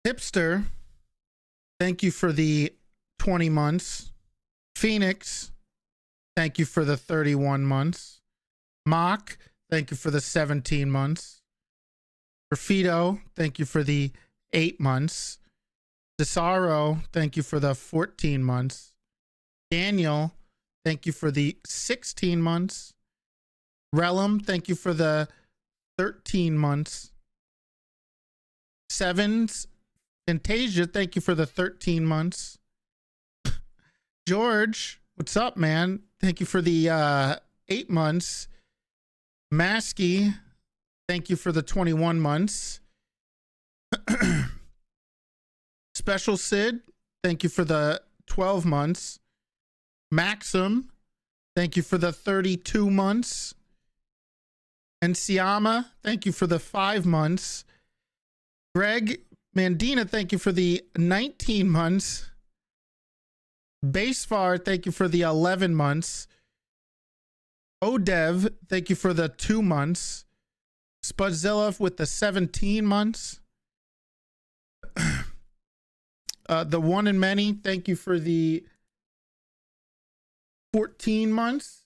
Hipster, thank you for the 20 months. Phoenix, thank you for the 31 months. Mock, thank you for the 17 months. Graffito, thank you for the 8 months. Desaro, thank you for the 14 months. Daniel, thank you for the 16 months. Relum, thank you for the 13 months. Sevens, Fantasia, thank you for the 13 months. George, what's up, man? Thank you for the 8 months. Maskey, thank you for the 21 months. Special Sid, thank you for the 12 months. Maxim, thank you for the 32 months. And Siama, thank you for the 5 months. Greg Mandina, thank you for the 19 months. Basefar, thank you for the 11 months. Odev, thank you for the 2 months. Spudzilla with the 17 months. The One and Many, thank you for the 14 months.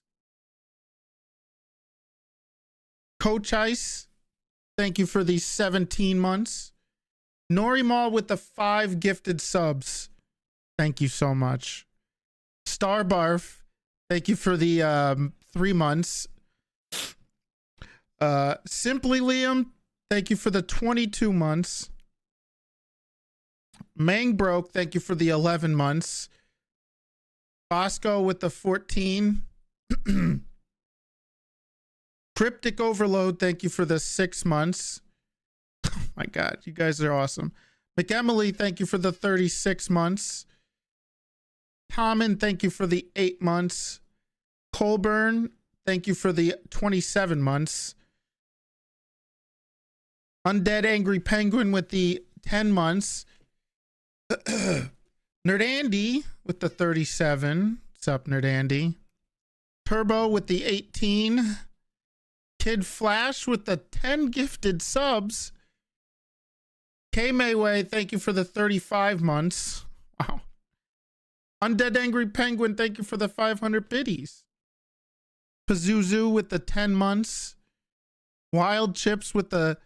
Coach Ice, thank you for the 17 months. Norimal with the 5 gifted subs. Thank you so much. Starbarf, thank you for the 3 months. Simply Liam, thank you for the 22 months. Mangbroke, thank you for the 11 months. Bosco with the 14. Cryptic Overload, thank you for the 6 months. Oh my God, you guys are awesome. McEmily, thank you for the 36 months. Tommen, thank you for the 8 months. Colburn, thank you for the 27 months. Undead Angry Penguin with the 10 months. Nerd Andy with the 37. What's up, Nerd Andy? Turbo with the 18. Kid Flash with the 10 gifted subs. K Mayway, thank you for the 35 months. Wow. Undead Angry Penguin, thank you for the 500 biddies. Pazuzu with the 10 months. Wild Chips with the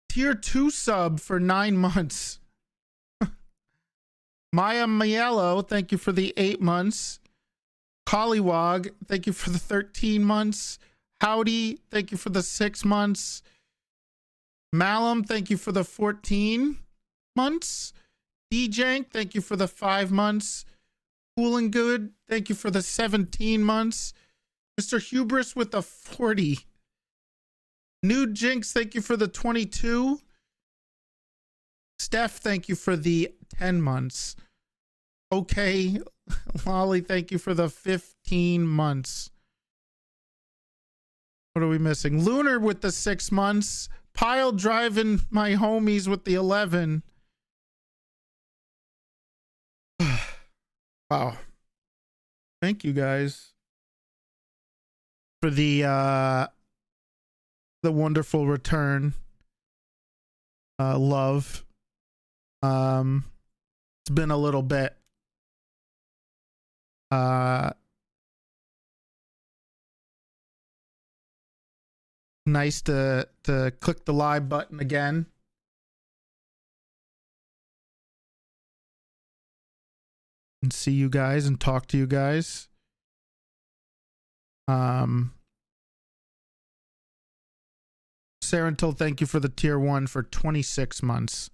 tier 2 sub for 9 months. Maya Mielo, thank you for the 8 months. Collywog, thank you for the 13 months. Howdy, thank you for the 6 months. Malum, thank you for the 14 months. DJank, thank you for the 5 months. Cool and Good, thank you for the 17 months. Mr. Hubris with the 40. Nude Jinx, thank you for the 22. Steph, thank you for the 10 months. Okay, Lolly, thank you for the 15 months. What are we missing? Lunar with the 6 months. Pile driving my homies with the 11. Wow. Thank you guys for the wonderful return. Love. It's been a little bit. Nice to click the live button again. And see you guys and talk to you guys. Sarentil, thank you for the tier 1 for 26 months.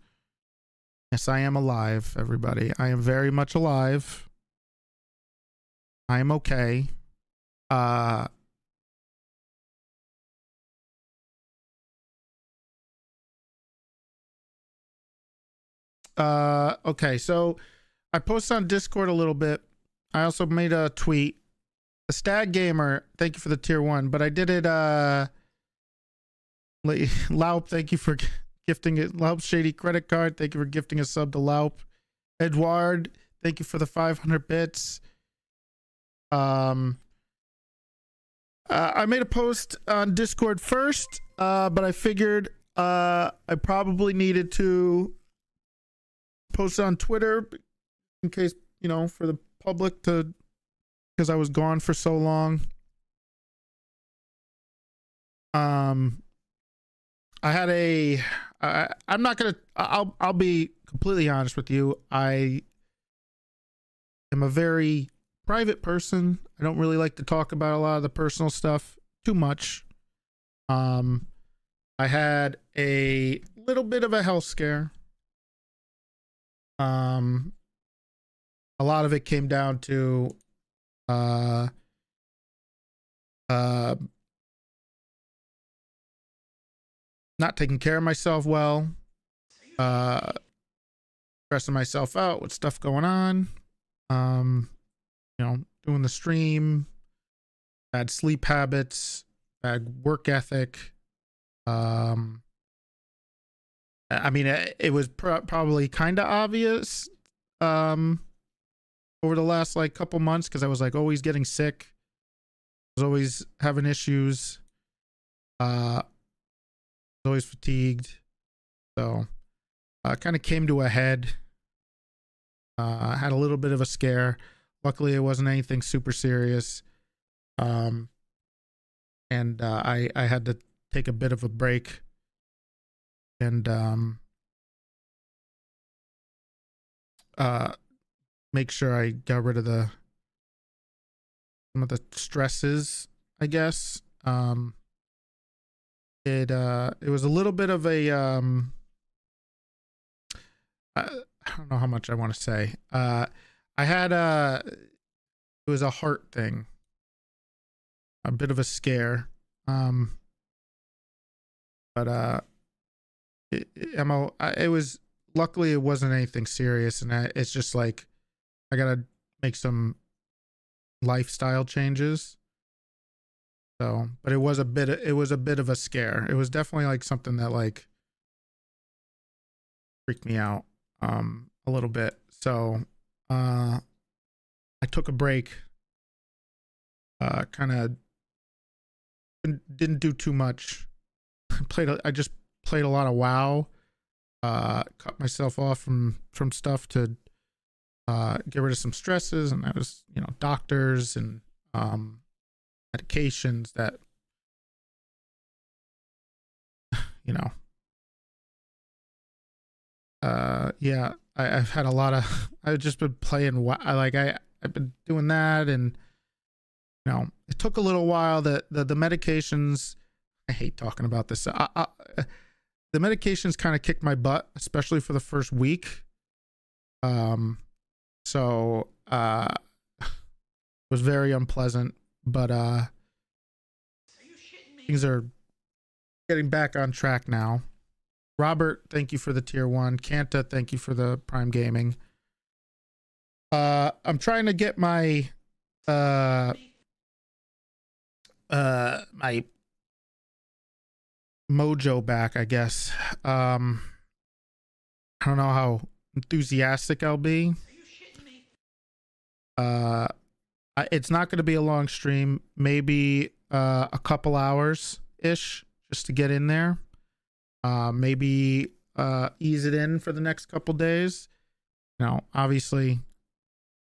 Yes, I am alive, everybody. I am very much alive. I am okay. Okay, so I posted on Discord a little bit. I also made a tweet. A Stag Gamer, thank you for the tier 1, but I did it Laup, thank you for gifting it. Laup Shady Credit Card, thank you for gifting a sub to Laup. Edward, thank you for the 500 bits. I made a post on Discord first, but I figured I probably needed to posted on Twitter in case, you know, for the public to, because I was gone for so long. I had I'm not gonna, I'll be completely honest with you. I am a very private person. I don't really like to talk about a lot of the personal stuff too much. I had a little bit of a health scare. A lot of it came down to not taking care of myself well, stressing myself out with stuff going on, you know, doing the stream, bad sleep habits, bad work ethic. I mean, it was probably kind of obvious over the last like couple months, because I was like always getting sick, I was always having issues, was always fatigued. So kind of came to a head. I had a little bit of a scare. Luckily, it wasn't anything super serious. And I had to take a bit of a break and make sure I got rid of some of the stresses, I guess. It was a little bit of a I don't know how much I want to say. I had it was a heart thing, a bit of a scare. But it was, luckily it wasn't anything serious, and it's just like I gotta make some lifestyle changes. So, but it was a bit of a scare. It was definitely like something that like freaked me out a little bit. So I took a break, kind of didn't do too much. I just played a lot of WoW, cut myself off from stuff to get rid of some stresses, and that was, you know, doctors and medications that, you know, yeah, I've had a lot of, I've just been playing, I've been doing that, and you know, it took a little while. The medications, I hate talking about this. The medications kind of kicked my butt, especially for the first week. So it was very unpleasant, but things are getting back on track now. Robert, thank you for the tier 1. Kanta, thank you for the Prime Gaming. I'm trying to get my my mojo back, I guess. I don't know how enthusiastic I'll be. It's not going to be a long stream, maybe a couple hours ish, just to get in there. Maybe ease it in for the next couple days. Now, obviously,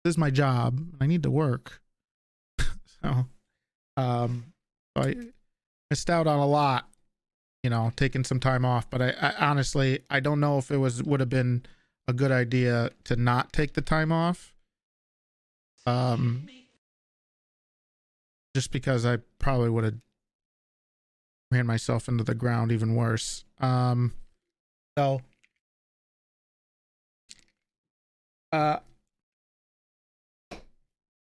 this is my job. I need to work. So I missed out on a lot, you know, taking some time off. But I honestly, I don't know if it would have been a good idea to not take the time off. Just because I probably would have ran myself into the ground even worse. So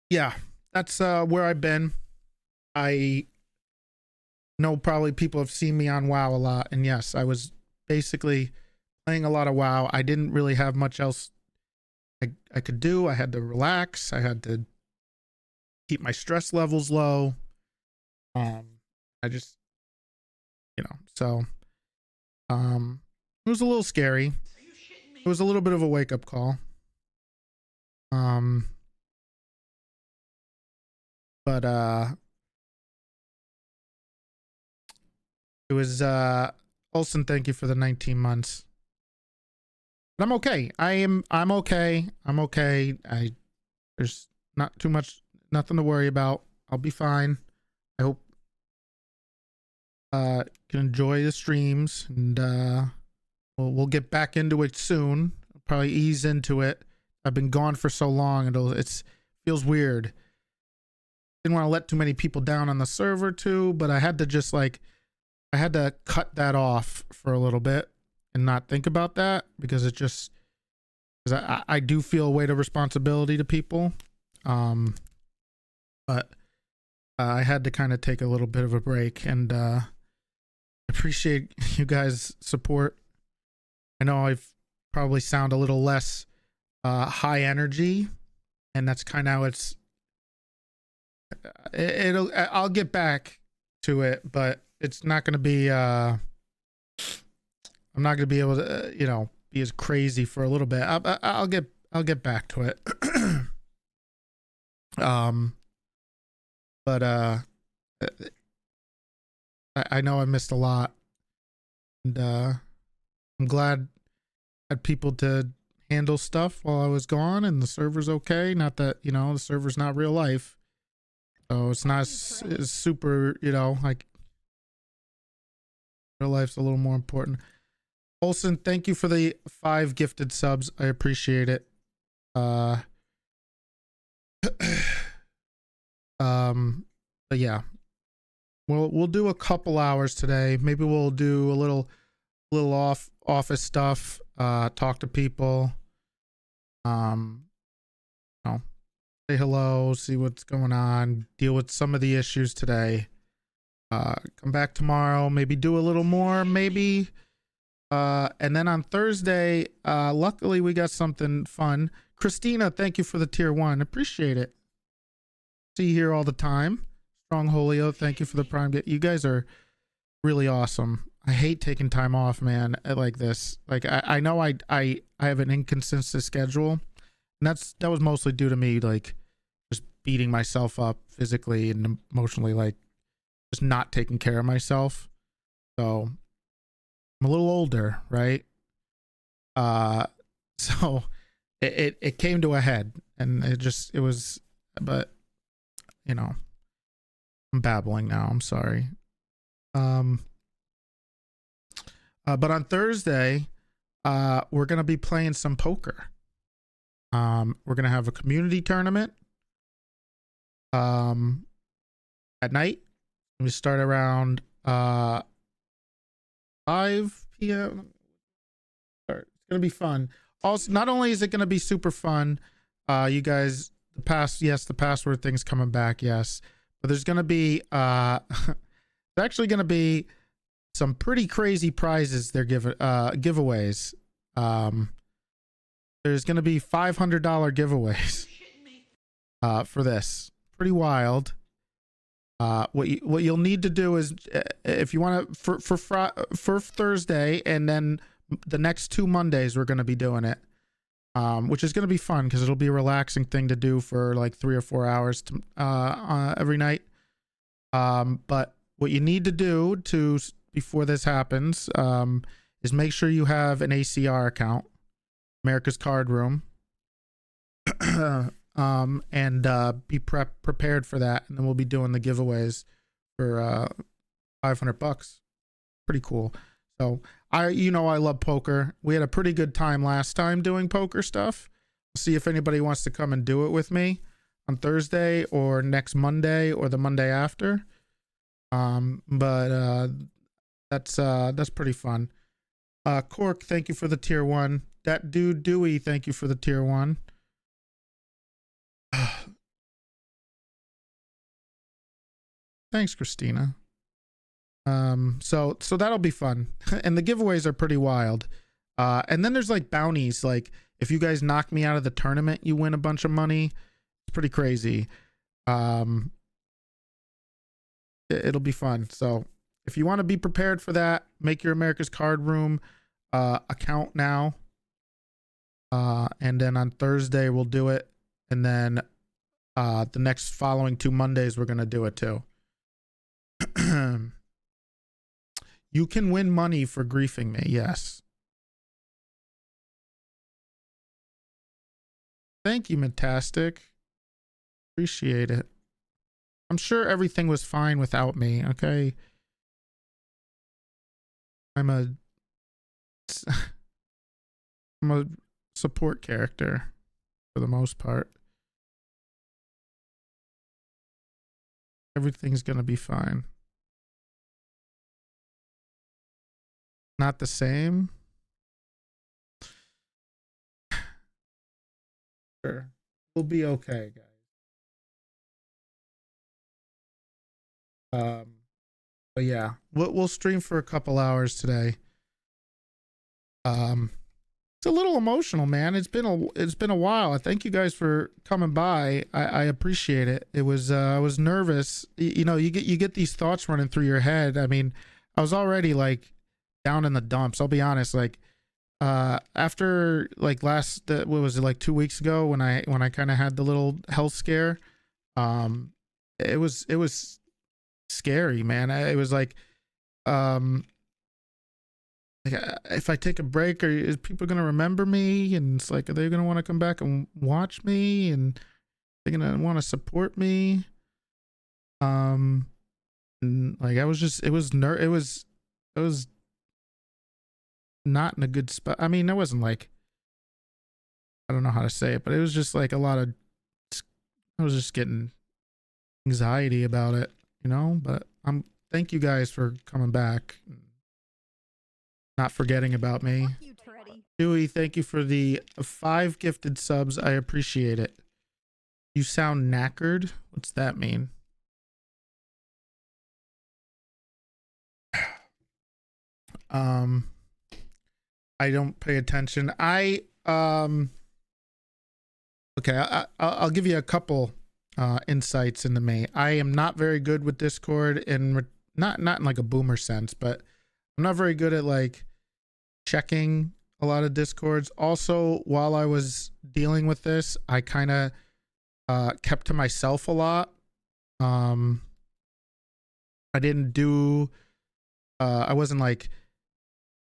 yeah, that's where I've been. I know probably people have seen me on WoW a lot, and yes, I was basically playing a lot of WoW. I didn't really have much else I could do. I had to relax. I had to keep my stress levels low. I just, you know, so it was a little scary. It was a little bit of a wake-up call. But it was Olsen, thank you for the 19 months. But I'm okay. I'm okay. I'm okay. There's not too much, nothing to worry about. I'll be fine. I hope you can enjoy the streams, and we'll get back into it soon. I'll probably ease into it. I've been gone for so long, and it feels weird. Didn't want to let too many people down on the server too, but I had to just like, I had to cut that off for a little bit and not think about that, because it just, because I do feel a weight of responsibility to people. But I had to kind of take a little bit of a break, and appreciate you guys' support. I know I've probably sound a little less high energy, and that's kind of how I'll get back to it, but it's not going to be I'm not going to be able to be as crazy for a little bit. I'll get back to it. But I know I missed a lot, and I'm glad I had people to handle stuff while I was gone, and the server's okay. Not that the server's not real life, so it's not it's super, like real life's a little more important. Olson, thank you for the 5 gifted subs. I appreciate it. But yeah, we'll do a couple hours today. Maybe we'll do a little office stuff, talk to people, say hello, see what's going on, deal with some of the issues today. Come back tomorrow, maybe do a little more, maybe. And then on Thursday, luckily we got something fun. Christina, thank you for the tier 1. Appreciate it. See you here all the time. Strong Holio, thank you for the prime. You guys are really awesome. I hate taking time off, man, like this. Like I know I have an inconsistent schedule, and that was mostly due to me like just beating myself up physically and emotionally, like just not taking care of myself. So I'm a little older, right? So it came to a head, and it was, but I'm babbling now. I'm sorry. But on Thursday, we're gonna be playing some poker. We're gonna have a community tournament. At night. We start around 5 p.m. It's gonna be fun. Also, not only is it gonna be super fun, you guys, the password thing's coming back, yes. But there's gonna be there's actually gonna be some pretty crazy prizes they're giving, giveaways. There's gonna be $500 giveaways for this. Pretty wild. What you'll need to do is, if you want to, for Thursday, and then the next 2 Mondays we're going to be doing it, which is going to be fun because it'll be a relaxing thing to do for like 3 or 4 hours every night. But what you need to do before this happens is make sure you have an ACR account, America's Card Room. And be prepared for that, and then we'll be doing the giveaways for $500. Pretty cool. So I love poker. We had a pretty good time last time doing poker stuff. We'll see if anybody wants to come and do it with me on Thursday or next Monday or the Monday after. But that's pretty fun. Cork, thank you for the tier 1. That dude Dewey, thank you for the tier 1. Thanks, Christina. So that'll be fun. And the giveaways are pretty wild. And then there's like bounties, like if you guys knock me out of the tournament, you win a bunch of money. It's pretty crazy. It'll be fun. So if you want to be prepared for that, make your America's Card Room account now. And then on Thursday we'll do it, and then the next following 2 Mondays we're gonna do it too. You can win money for griefing me. Yes. Thank you, Metastic. Appreciate it. I'm sure everything was fine without me, okay? I'm a support character for the most part. Everything's gonna be fine. Not the same. Sure. We'll be okay, guys. But yeah, we'll stream for a couple hours today. It's a little emotional, man. It's been a while. I thank you guys for coming by. I appreciate it. It was I was nervous. You know, you get these thoughts running through your head. I mean, I was already like down in the dumps. I'll be honest. Like after like what was it, like 2 weeks ago when I kind of had the little health scare. It was scary, man. It was like if I take a break, is people gonna remember me? And it's like, are they gonna want to come back and watch me? And they're gonna want to support me? And like I was just, it was not in a good spot. I mean, it wasn't like, I don't know how to say it, but it was just like I was just getting anxiety about it, you know. But thank you guys for coming back. Not forgetting about me. You, Dewey, thank you for the 5 gifted subs. I appreciate it. You sound knackered. What's that mean? I don't pay attention. Okay, I'll give you a couple insights into me. I am not very good with Discord, and not in like a boomer sense, but I'm not very good at like checking a lot of Discords. Also, while I was dealing with this, I kind of kept to myself a lot. I didn't do I wasn't like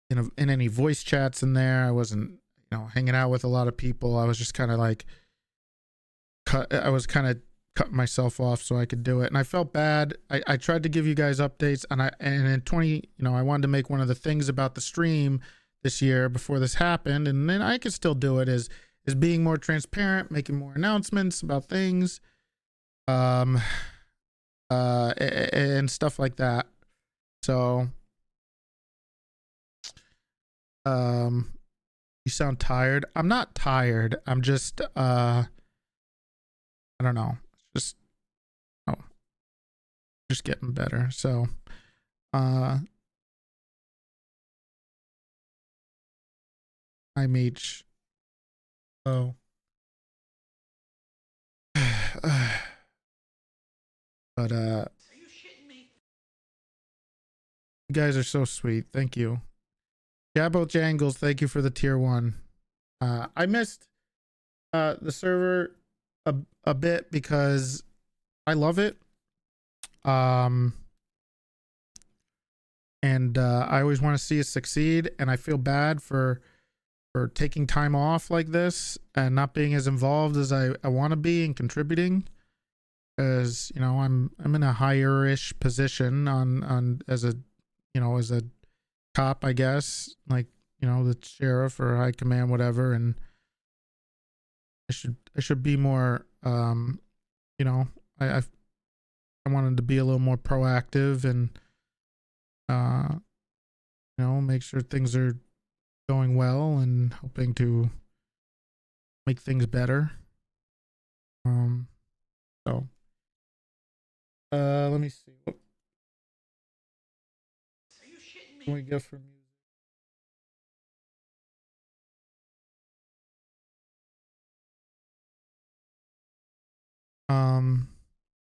in any voice chats in there. I wasn't, you know, hanging out with a lot of people. I was just kind of like cutting myself off so I could do it, and I felt bad. I tried to give you guys updates, and in 20, you know, I wanted to make one of the things about the stream this year before this happened, and then I could still do it, is being more transparent, making more announcements about things, and stuff like that. So you sound tired. I'm not tired. I'm just I don't know. Just getting better. So I'm H. So but you guys are so sweet. Thank you. Jabbo Jangles, thank you for the tier 1. I missed the server a bit because I love it. And I always want to see it succeed, and I feel bad for taking time off like this and not being as involved as I want to be and contributing, as you know, I'm in a higher-ish position on as a, you know, as a cop, I guess, like, you know, the sheriff or high command, whatever, and I should be more you know, I wanted to be a little more proactive and you know, make sure things are going well and hoping to make things better. So let me see, what can we get from you?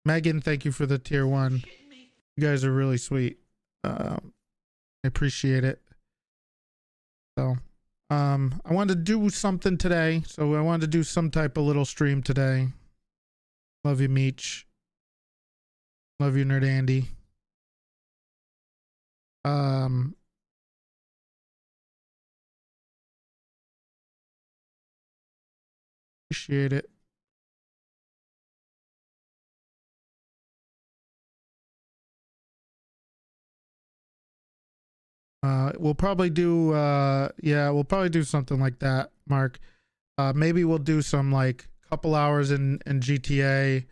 Megan, thank you for the tier 1. You guys are really sweet. I appreciate it. So I wanted to do something today, so I wanted to do some type of little stream today. Love you, Meech. Love you, Nerd Andy. Appreciate it. We'll probably do yeah, we'll probably do something like that, Mark. Maybe we'll do some like couple hours in GTA,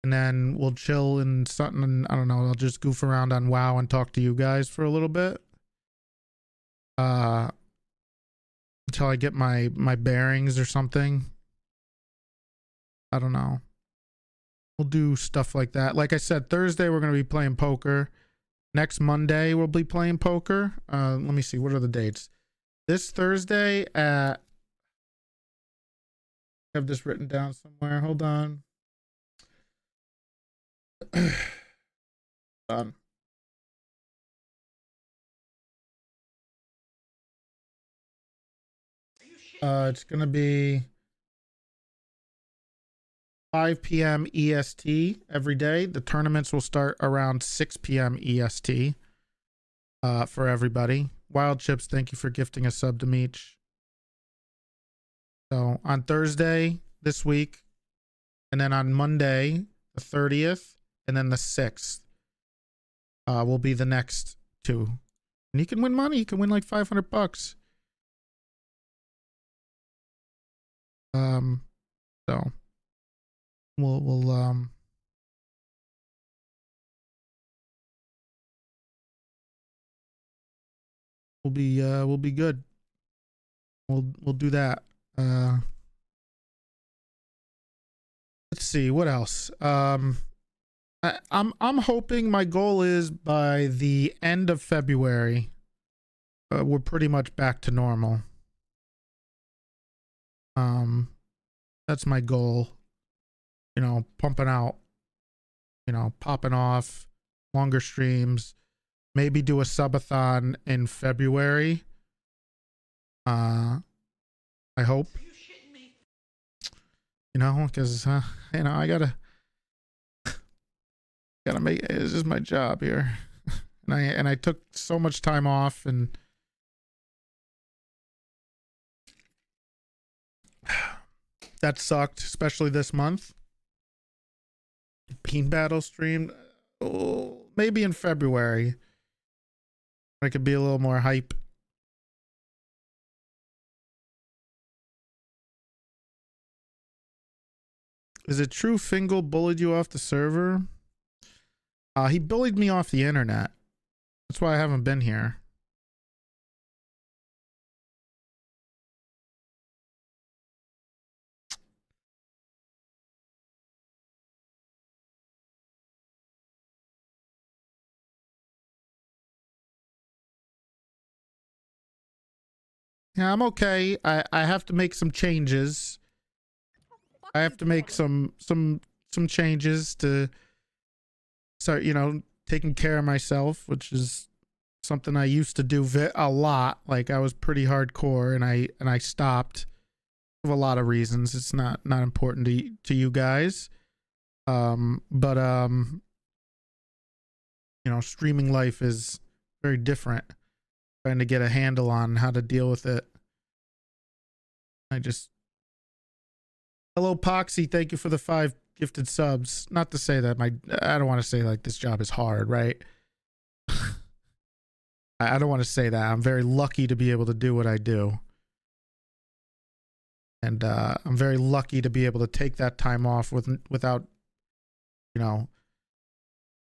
and then we'll chill in something. I don't know. I'll just goof around on WoW and talk to you guys for a little bit. Until I get my bearings or something. I don't know. We'll do stuff like that. Like I said, Thursday we're gonna be playing poker. Next Monday we'll be playing poker. Let me see. What are the dates? This Thursday at. I have this written down somewhere. Hold on. It's gonna be 5 p.m. EST every day. The tournaments will start around 6 p.m. EST for everybody. Wild Chips, thank you for gifting a sub to Meech. So on Thursday this week, and then on Monday, the 30th, and then the 6th will be the next two. And you can win money. You can win like $500. So we'll be good. We'll do that. Let's see what else. I'm hoping, my goal is by the end of February, we're pretty much back to normal. That's my goal. You know, pumping out, you know, popping off longer streams, maybe do a subathon in February. I hope, you know, because you know, I gotta make it. This is my job here. And I took so much time off, and that sucked, especially this month. Bean Battle stream, oh, maybe in February. I could be a little more hype. Is it true Fingal bullied you off the server? He bullied me off the internet. That's why I haven't been here. Yeah, I'm okay. I have to make some changes. I have to make some changes to start, you know, taking care of myself, which is something I used to do a lot. Like, I was pretty hardcore, and I stopped for a lot of reasons. It's not important to you guys. But you know, streaming life is very different. Trying to get a handle on how to deal with it. Hello Poxy, thank you for the 5 gifted subs. Not to say that I don't want to say like this job is hard, right? I don't want to say that. I'm very lucky to be able to do what I do. And I'm very lucky to be able to take that time off without, you know,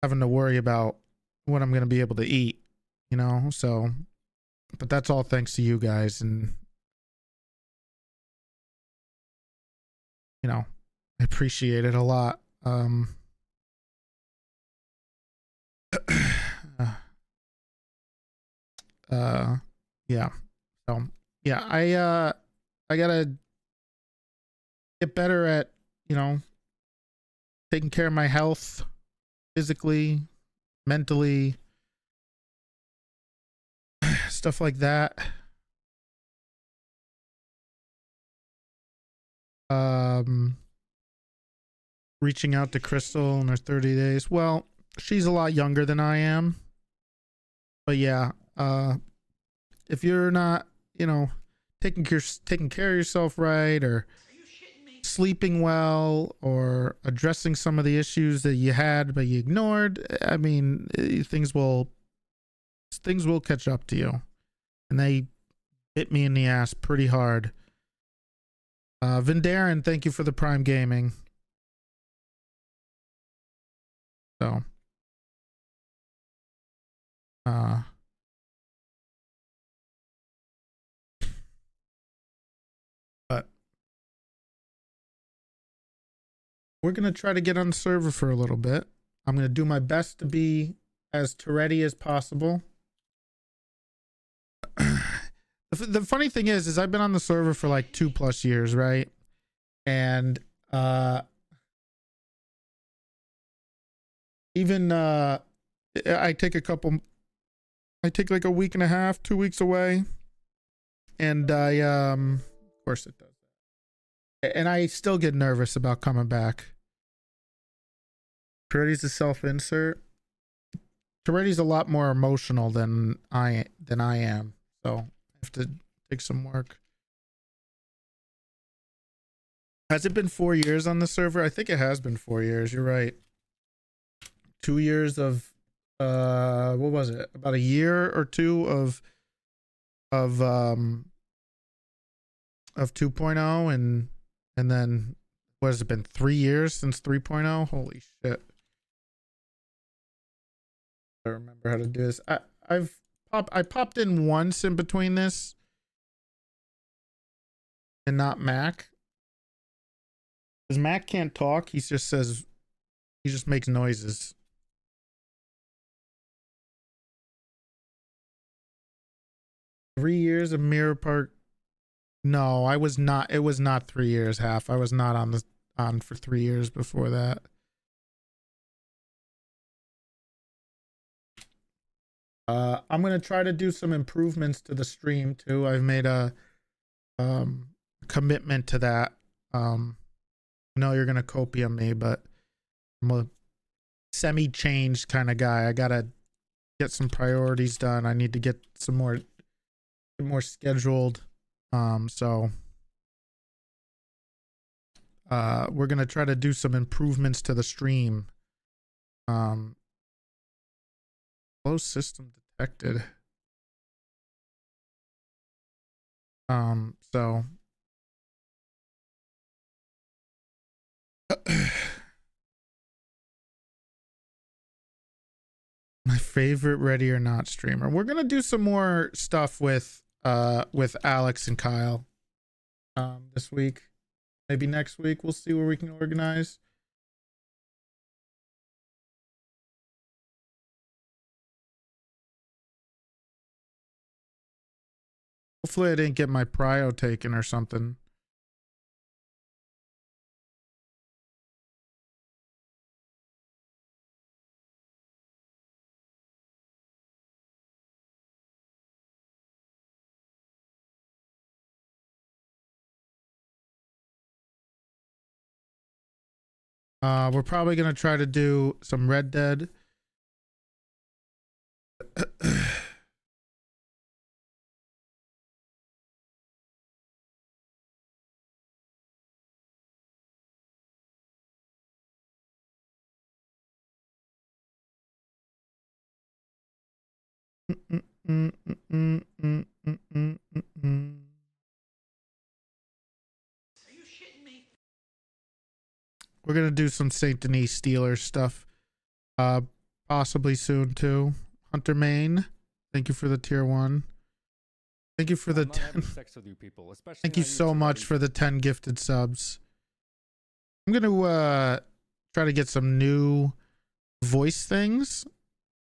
having to worry about what I'm going to be able to eat, you know? So, but that's all thanks to you guys, and you know, I appreciate it a lot. Yeah. So, yeah, I gotta get better at, you know, taking care of my health, physically, mentally, stuff like that. Reaching out to Crystal in her 30 days. Well, she's a lot younger than I am. But yeah, if you're not, you know, taking care of yourself right, or sleeping well, or addressing some of the issues that you had but you ignored, I mean, things will Things will catch up to you, and they bit me in the ass pretty hard. Vindaren, thank you for the Prime Gaming. So, but we're gonna try to get on the server for a little bit. I'm gonna do my best to be as Toretti as possible. The funny thing is I've been on the server for like 2+ years, right? And even I take like a week and a half, 2 weeks away, and I of course it does that, and I still get nervous about coming back. Toretti's a self-insert. Toretti's a lot more emotional than I am, so I have to take some work. Has it been 4 years on the server? I think it has been 4 years. You're right. 2 years of what was it? About a year or two of 2.0, and then what has it been? 3 years since 3.0? Holy shit. I remember how to do this. I popped in once in between this and not Mac. Because Mac can't talk, he just makes noises. Three years of Mirror Park. No, I was not. It was not 3 years half. I was not on for 3 years before that. I'm gonna try to do some improvements to the stream too. I've made a commitment to that. I know you're gonna copy on me, but I'm a semi-changed kind of guy. I gotta get some priorities done. I need to get some more scheduled. So we're gonna try to do some improvements to the stream. Closed system detected. So my favorite Ready or Not streamer. We're gonna do some more stuff with Alex and Kyle this week. Maybe next week. We'll see where we can organize. Hopefully I didn't get my prio taken or something. We're probably gonna try to do some Red Dead. We're gonna do some Saint Denis Steelers stuff, possibly soon too. Hunter Main, thank you for the tier 1. Thank you for the 10. Thank you so much for the 10 gifted subs. I'm gonna try to get some new voice things.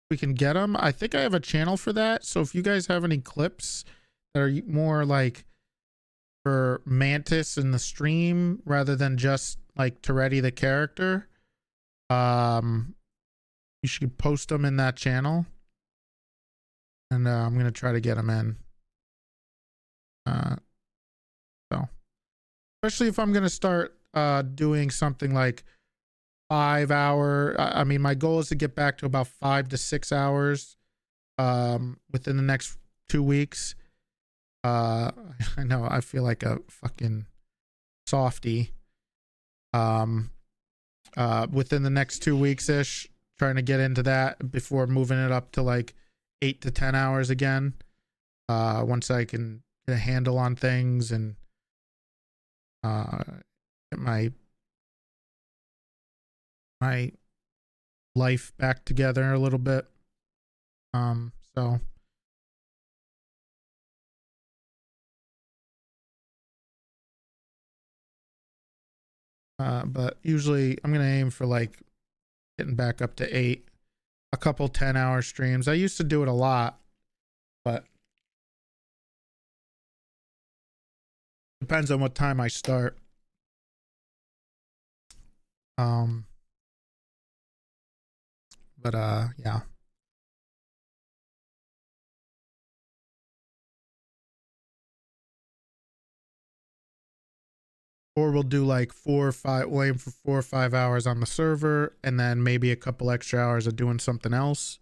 We can get them. I think I have a channel for that. So if you guys have any clips that are more like for Mantis in the stream rather than just like Toretti the character, you should post them in that channel, and I'm gonna try to get them in. So especially if I'm gonna start doing something like 5 hour. I mean, my goal is to get back to about 5 to 6 hours within the next 2 weeks. I know I feel like a fucking softy. Within the next 2 weeks ish, trying to get into that before moving it up to like 8 to 10 hours again. Once I can get a handle on things and get my life back together a little bit. So but usually I'm gonna aim for like getting back up to 8, a couple 10-hour streams. I used to do it a lot, but depends on what time I start. But yeah. Or we'll do like 4 or 5, we'll aim for 4 or 5 hours on the server, and then maybe a couple extra hours of doing something else.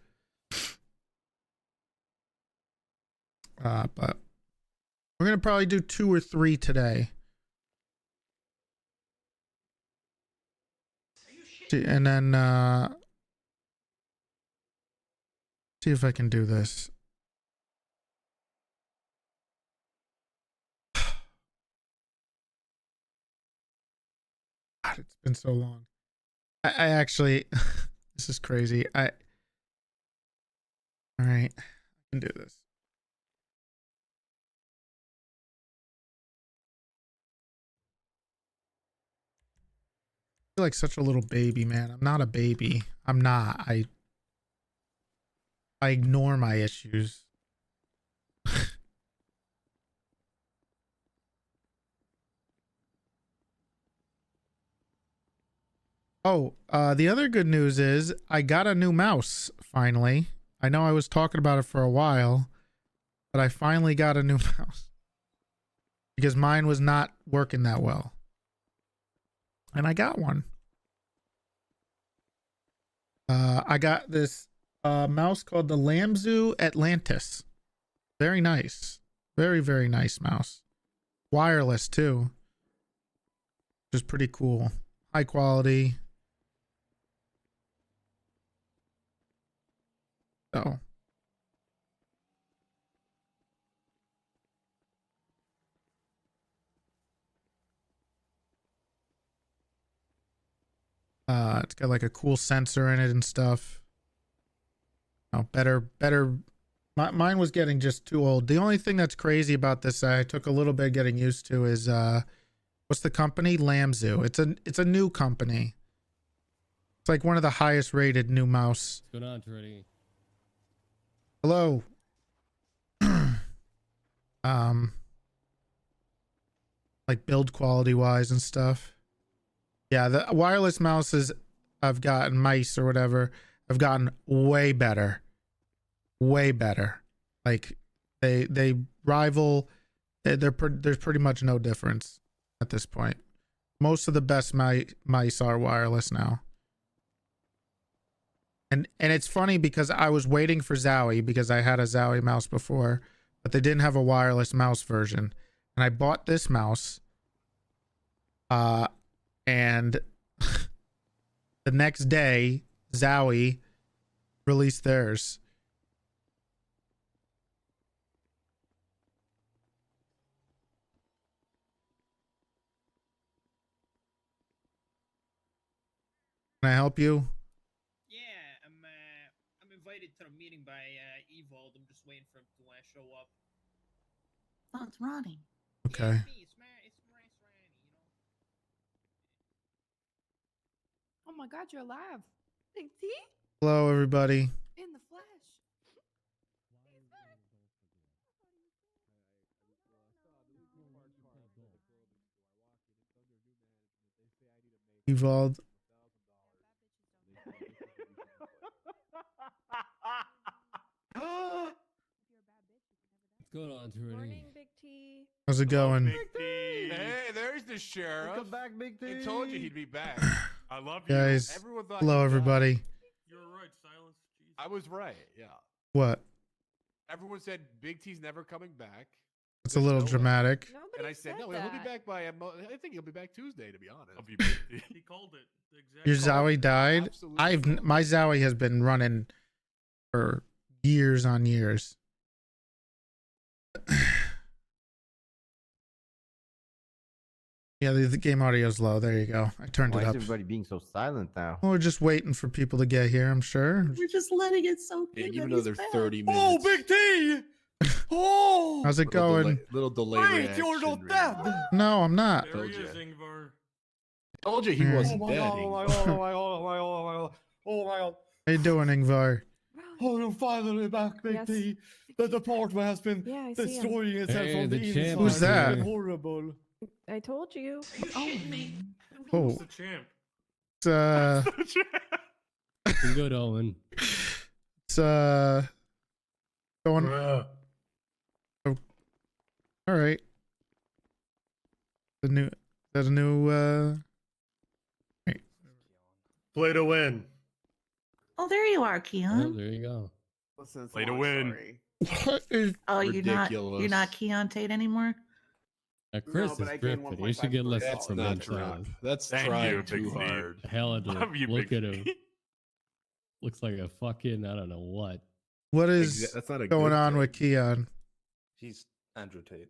But we're gonna probably do 2 or 3 today. And then see if I can do this. God, it's been so long. I actually this is crazy. All right, I can do this. I feel like such a little baby, man. I'm not a baby. I'm not. I ignore my issues. Oh, the other good news is I got a new mouse finally. I know I was talking about it for a while, but I finally got a new mouse because mine was not working that well. And I got one. I got this mouse called the Lamzu Atlantis. Very nice. Very, very nice mouse. Wireless too. Which is pretty cool. High quality. So. It's got like a cool sensor in it and stuff. Oh, better. Mine was getting just too old. The only thing that's crazy about this, I took a little bit getting used to, is what's the company? Lamzu. It's a new company. It's like one of the highest rated new mouse. What's going on, Toretti? Hello. Like build quality wise and stuff. Yeah, the wireless mouses I've gotten, mice or whatever, have gotten way better. Way better. Like they rival. There's pretty much no difference at this point. Most of the best mice are wireless now. And it's funny because I was waiting for Zowie because I had a Zowie mouse before, but they didn't have a wireless mouse version. And I bought this mouse. And the next day, Zowie released theirs. Can I help you? Yeah, I'm invited to a meeting by Evold. I'm just waiting for him to show up. Oh, it's Ronnie. Okay. Yeah, it's me. It's Ronnie, you know. Oh my God, you're alive. Big T? Hello, everybody. In the flesh. Evolved. What's going on, Toretti? Morning, Big T. How's it going? Big T. Hey, there's the sheriff. Welcome back, Big T. I told you he'd be back. I love you. Guys, Everyone thought hello, he was everybody. You were right, Silence. Jesus. I was right, yeah. What? Everyone said Big T's never coming back. It's a little dramatic. Nobody And I said, no, that. he'll be back by, I think he'll be back Tuesday, to be honest. I'll be Big T. He called it. Your Exactly. Zowie died? Absolutely. My Zowie has been running for years on years. Yeah, the game audio is low. There you go. I turned Why it is up. everybody being so silent now? Well, we're just waiting for people to get here, I'm sure. We're just letting it soak Yeah, in. give that another he's back. 30 minutes. Big T! Oh! How's it Little going? Little delay Wait, you're not reaction, dead! No, I'm not. Told There he ya. is, Ingvar. Told you he Yeah. wasn't Oh my dead. god, oh my god, oh my god, oh my god, oh my god. Oh my god. How you doing, Ingvar? Oh, you're finally back, Big Yes. T. The department has been Yeah, I see him. destroying itself Hey, from the the inside. champ. Who's that? It's been horrible. I told you. Oh, Who's the champ? it's Good, Owen. it's going. All right. Is that a new Play to win. Oh, there you are, Oh, Keon. there you go. Listen, it's a Play to long win. story. what is Oh, you're not Ridiculous. Keon Tate anymore. Chris but is I gained drifting. You should get 1.5 less That's from not him, true. Silas. That's Thank trying you, too Big Steve. hard. Hell, dude. Love you, Look Big at him. T. Looks like a fucking, I don't know what. what is That's not a going good on thing. with Keon? He's Andrew Tate.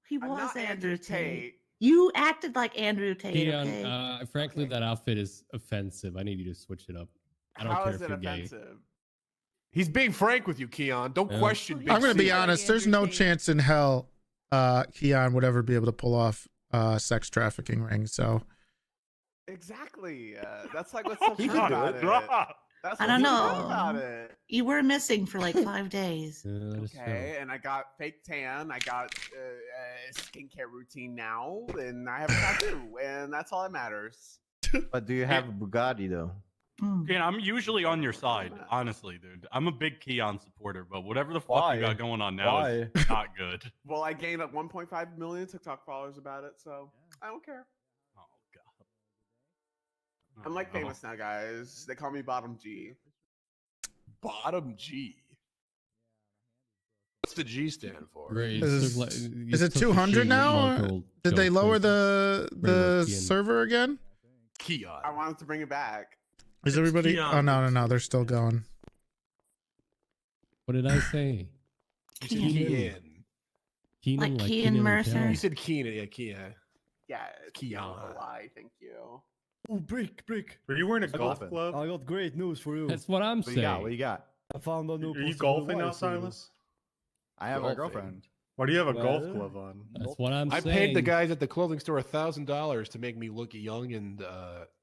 He I'm was not Andrew Tate. Tate. You acted like Andrew Tate. Keon, okay? frankly, Okay. that outfit is offensive. I need you to switch it up. I don't How care is if it you're gay. offensive? He's being frank with you, Keon. Don't Yeah. question. Big I'm going to be C. honest. There's no chance in hell Keon would ever be able to pull off sex trafficking ring. So Exactly. That's like what's so He true can do about it. it. That's I what's don't so know. true about it. You were missing for like 5 days. That is Okay, and I got fake tan. I got a skincare routine now, and I have a tattoo, and that's all that matters. But do you have a Bugatti though? Hmm. Keon, I'm usually on your side, honestly, dude. I'm a big Keon supporter, but whatever the fuck Why? you got going on now is not good. Well, I gained up 1.5 million TikTok followers about it, so I don't care. Oh god. I'm like Oh. famous now, guys. They call me Bottom G. Bottom G. What's the G stand for? Great. Is- Look like- you is it took the 200 shit now, or month-old did they joke, lower Chris. the Very Keon. server again? Keon. I wanted to bring it back. Is It's everybody? Keon. Oh no, they're still going. What did I say? You said Keon. Keon. Keenan, Like Keenan Kean Mercer? You said Keenan. Yeah, Keon. Yeah, it's Keon. a lie. Thank you. Oh, Brick. Are you wearing a What golf happened? glove? I got great news for you. That's what I'm What you got? saying. What you got? I found a new Are you possible golfing now, wife for you. Silas? I have Golfing. a girlfriend. Why do you have a golf Well, glove on? That's what I'm I saying. paid the guys at the clothing store $1,000 to make me look young and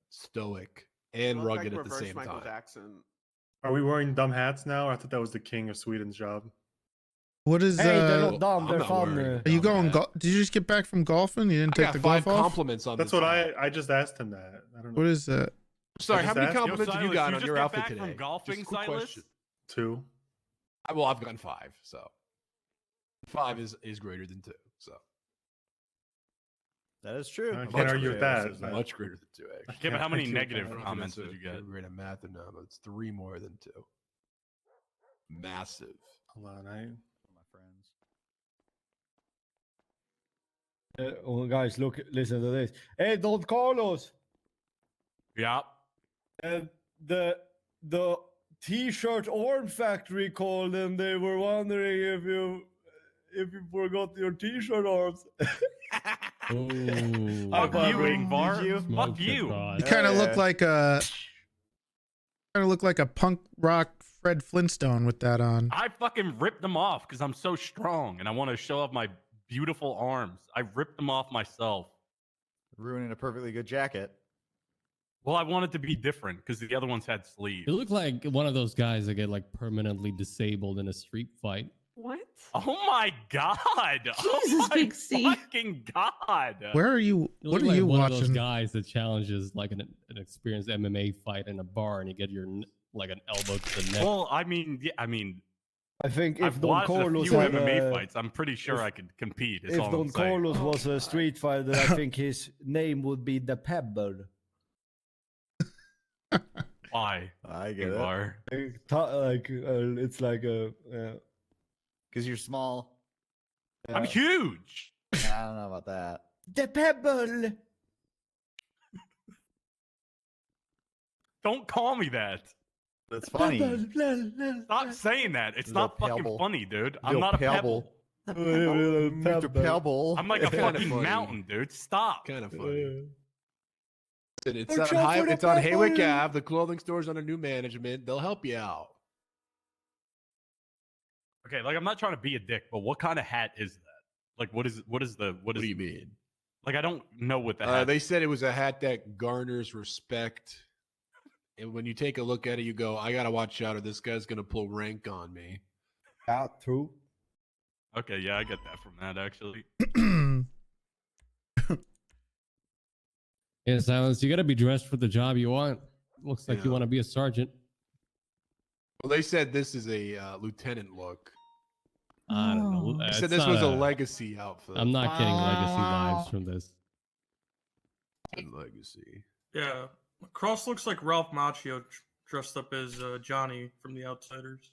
stoic and You look rugged like at the reverse same Michael time. Jackson. Are we wearing dumb hats now? I thought that was the king of Sweden's job. What is? Hey, they're not dumb. I'm They're not fun. wearing Are you dumb going? hat. Did you just get back from golfing? You didn't I take got the 5 golf off? compliments on That's this what hat. I just asked him that. I don't know. What is that? Sorry, I how just many asked you. compliments have you Silas, got you on just your got outfit back today? from golfing, Just a quick Silas? question. 2. Well, I've gotten 5, so 5 is greater than 2. So That is true. I Much can't argue with greater. that. Much greater than 2. Actually. Yeah, but how many Can't negative argue with that. comments That's did you a get? Great at math and numbers. It's 3 more than 2. Massive. Hold on, My friends. Oh, guys, look, listen to this. Hey, Don Carlos. Yeah. The T-shirt Orm factory called and they were wondering if you forgot your T-shirt arms. Ooh. Fuck Fuck you, you. Ingvar. Smoke Fuck the you. god. You kind of look like a punk rock Fred Flintstone with that on. I fucking ripped them off because I'm so strong and I want to show off my beautiful arms. I ripped them off myself. Ruining a perfectly good jacket. Well, I wanted to be different because the other ones had sleeves. You look like one of those guys that get like permanently disabled in a street fight. What? Oh my god! Oh Jesus, my Big C. fucking god! Where are you? You What look are you like one of those watching? guys that challenges like an experienced MMA fight in a bar, and you get your like an elbow to the neck. Well, I mean, yeah, I mean, I think if I've Don watched a Carlos few had MMA fights. I'm pretty sure if- I could compete. Is if all Don I'm saying. Carlos was a street fighter, I think his name would be the Pebble. Why? I get it. Ingvar? It's like a. Because you're small. I'm huge. I don't know about that. The Pebble. Don't call me that. That's funny. Stop saying that. It's Little not fucking pebble. funny, dude. I'm Little not a pebble. pebble. The pebble. Mr. Pebble. I'm like a Kinda fucking funny. mountain, dude. Stop. Kind of funny. It's Watch on, out for the it's on Haywick pebble. Ave. The clothing store's under new management. They'll help you out. Okay, like I'm not trying to be a dick, but what kind of hat is that? Like, what do you mean? Like, I don't know what the hat. They said it was a hat that garners respect. And when you take a look at it, you go, I got to watch out or this guy's going to pull rank on me. Out true. Okay, yeah, I get that from that actually. Yeah, Silence, you got to be dressed for the job you want. Looks like you Yeah. want to be a sergeant. Well, they said this is a lieutenant look. I don't know. Oh. They said It's this not was a legacy outfit. I'm not getting legacy vibes from this. Legacy. Yeah, Cross looks like Ralph Macchio dressed up as Johnny from The Outsiders.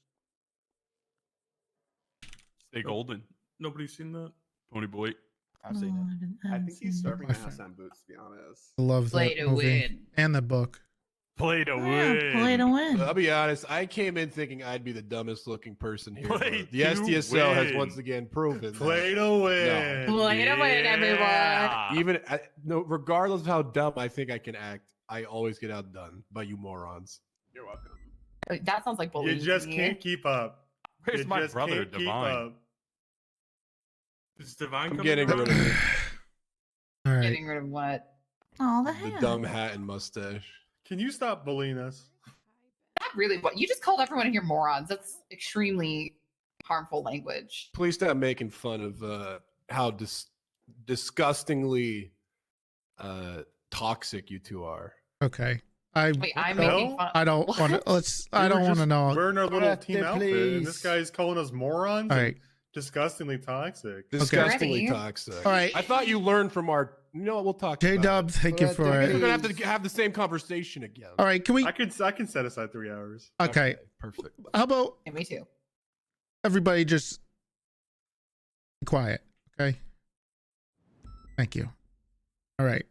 Stay golden, Nobody's seen that? Pony Boy. I've seen it. I think he's serving My the house friend. on boots, to be honest. I love Play that to movie win. and the book. Play to Yeah, win. play to win. I'll be honest. I came in thinking I'd be the dumbest looking person here. Play but the to SDSL has win. once again proven Play that to win. Play to win, everyone. Yeah. even no, regardless of how dumb I think I can act, I always get outdone by you morons. You're welcome. That sounds like You bullying. just to me. can't keep up. Where's You my just brother, can't keep Divine? up. Is Divine I'm coming getting around? rid of All right. Getting rid of what? Oh, the the hat. dumb hat and mustache. Can you stop bullying us? Not really. What you just called everyone here morons. That's extremely harmful language. Please stop making fun of how disgustingly toxic you two are. Okay. Wait, I'm making fun. I don't What? want to. Let's. We I were don't want to just know. Wearing our little team Toretti, outfit, and this please. guy's calling us morons. All and right. Disgustingly toxic. Disgustingly Ready? toxic. All right. I thought you learned from our. You know what? We'll talk. J about Dub, it. thank you for I guess it. we're gonna have to have the same conversation again. All right. Can we? I can set aside 3 hours. Okay. Perfect. How about Yeah, me too. everybody just be quiet? Okay. Thank you. All right.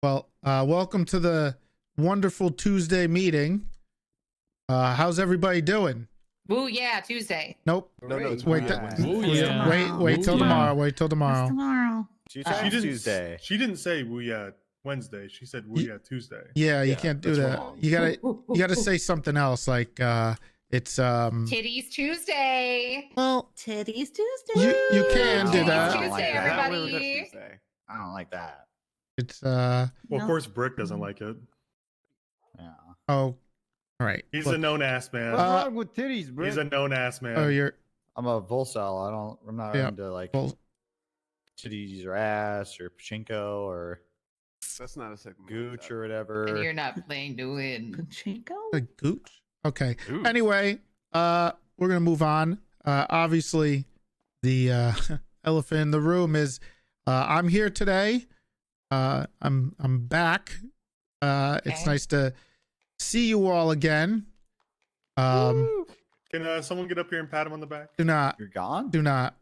Well, welcome to the wonderful Tuesday meeting. How's everybody doing? Woo, yeah, Tuesday. Nope. No, it's Wait. Wednesday. Ooh, Wait. yeah. Wait till Ooh, yeah. tomorrow. Wait till It's tomorrow. tomorrow. Two She times didn't. Tuesday. She didn't say we Wednesday. She said we Tuesday. Yeah, you Yeah, can't do that's that. wrong. You gotta say something else like it's Titties Tuesday. well Titties Tuesday. you can do Titties that. Tuesday, like that. everybody. Tuesday. I don't like that. It's Well, No. of course, Brick doesn't like it. Yeah. oh, all right. He's Look, a known ass man. What's Uh, wrong with titties, bro? He's a known ass man. oh, you're I'm a Volcel. I'm not Yeah, into like well, titties or ass or pachinko or That's not a segment. gooch or And whatever. you're not playing to win. Pachinko? a gooch. Okay. Ooh. Anyway, we're gonna move on. Obviously, the elephant in the room is I'm here today. I'm back. It's Okay. nice to see you all again. Can someone get up here and pat him on the back? Do not, You're gone? do not,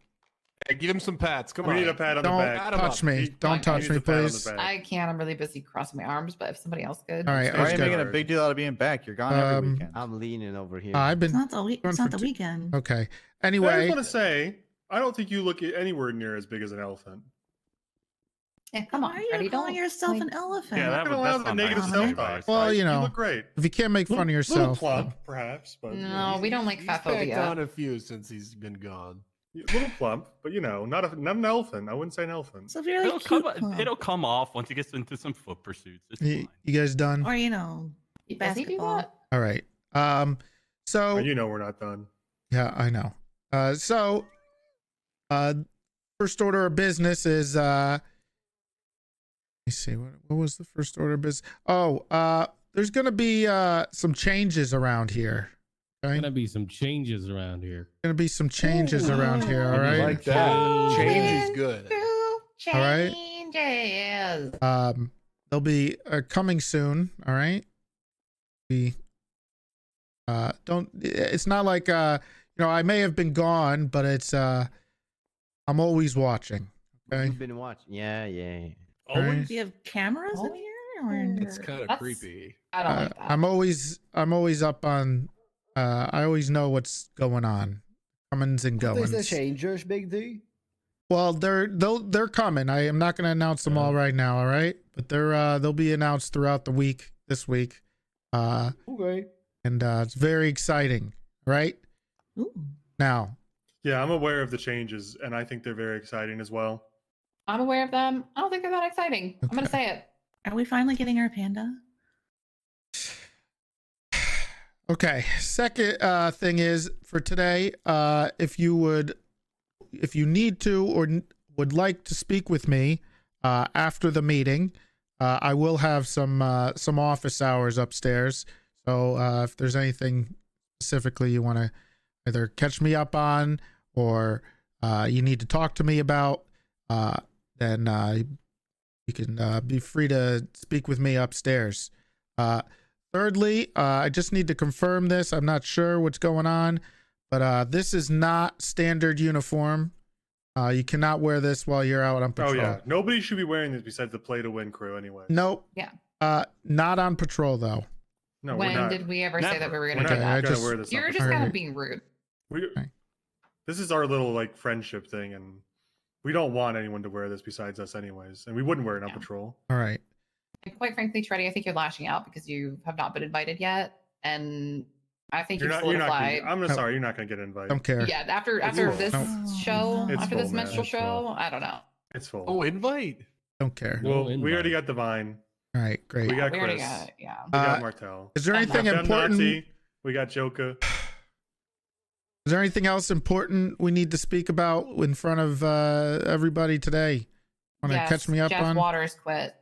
Hey, give him some pats. Come We on. need a pat on the don't back. Pat him touch up. me. He- Don't he touch needs me, a pat on the please. back. I can't. I'm really busy crossing my arms, but if somebody else could. All right, Why are you good. making a big deal out of being back? You're gone every weekend. I'm leaning over here. I've It's been not the week. going It's not for the weekend. okay. I Anyway, just want to say, I don't think you look anywhere near as big as an elephant. Yeah, come on, Why are you Freddie, calling don't yourself like- an elephant? Yeah, that Look would at that's all the not negative nice. self-talk. Well, you know, look great. if you can't make fun of Little yourself, plump, perhaps, but No, we don't like He's fatphobia. backed on a few since he's been gone. little plump, but not an elephant. I wouldn't say an elephant. So if you're like It'll cute come. plump, It'll come off once he gets into some foot pursuits. It's you, fine. you guys done? or Does he do basketball. that? All right. So Oh, you know we're not done. yeah, I know. First order of business is let me see what was the first order of business. There's gonna be some changes around here. Okay, Gonna be some changes around here. gonna be some changes around here. All I right. like that. Change is good. All right. Changes. They'll be coming soon. All right. It's not like I may have been gone, but it's I'm always watching. Okay. You've been watching. Yeah. Always? Always. Do you have cameras in Oh. here? It's kind of That's- creepy. I don't like that. I'm always up on. I always know what's going on, comings and What is the goings. changes, Big D? Well, they're coming. I am not going to announce them all right now. All right, but they'll be announced throughout the week this week. Okay. And it's very exciting. Right now. Yeah, I'm aware of the changes, and I think they're very exciting as well. I'm aware of them. I don't think they're that exciting. I'm gonna say it. Are we finally getting our panda? Okay. Second thing is for today, if you need to or would like to speak with me after the meeting, I will have some office hours upstairs. So if there's anything specifically you want to either catch me up on or you need to talk to me about, then you can be free to speak with me upstairs. Thirdly, I just need to confirm this. I'm not sure what's going on, but this is not standard uniform. You cannot wear this while you're out on patrol. Oh yeah, nobody should be wearing this besides the Play to Win crew anyway. Nope. Yeah. Not on patrol though. No, When we're not. did we ever say that we were We're gonna not do I that? just- wear this. You're on just patrol. kind Alright. of being rude. This is our little like friendship thing, and we don't want anyone to wear this besides us anyways, and we wouldn't wear it on patrol. All right. And quite frankly, Toretti, I think you're lashing out because you have not been invited yet, and I think You're you've not. You're not. solidified. I'm sorry. You're not gonna get invited. Don't care. Yeah, after It's after full. this No. show, It's after full, this man. menstrual It's show, I don't know. It's full. Oh, invite. Don't care. No Well, we invite. already got Divine. All right. Great. We got We already Chris. got it, yeah. We got Uh, Martel. Is there I'm anything We got important? Nazi. We got Joka. Is there anything else important we need to speak about in front of everybody today? Want to Yes, catch me up Jeff on? Waters quit.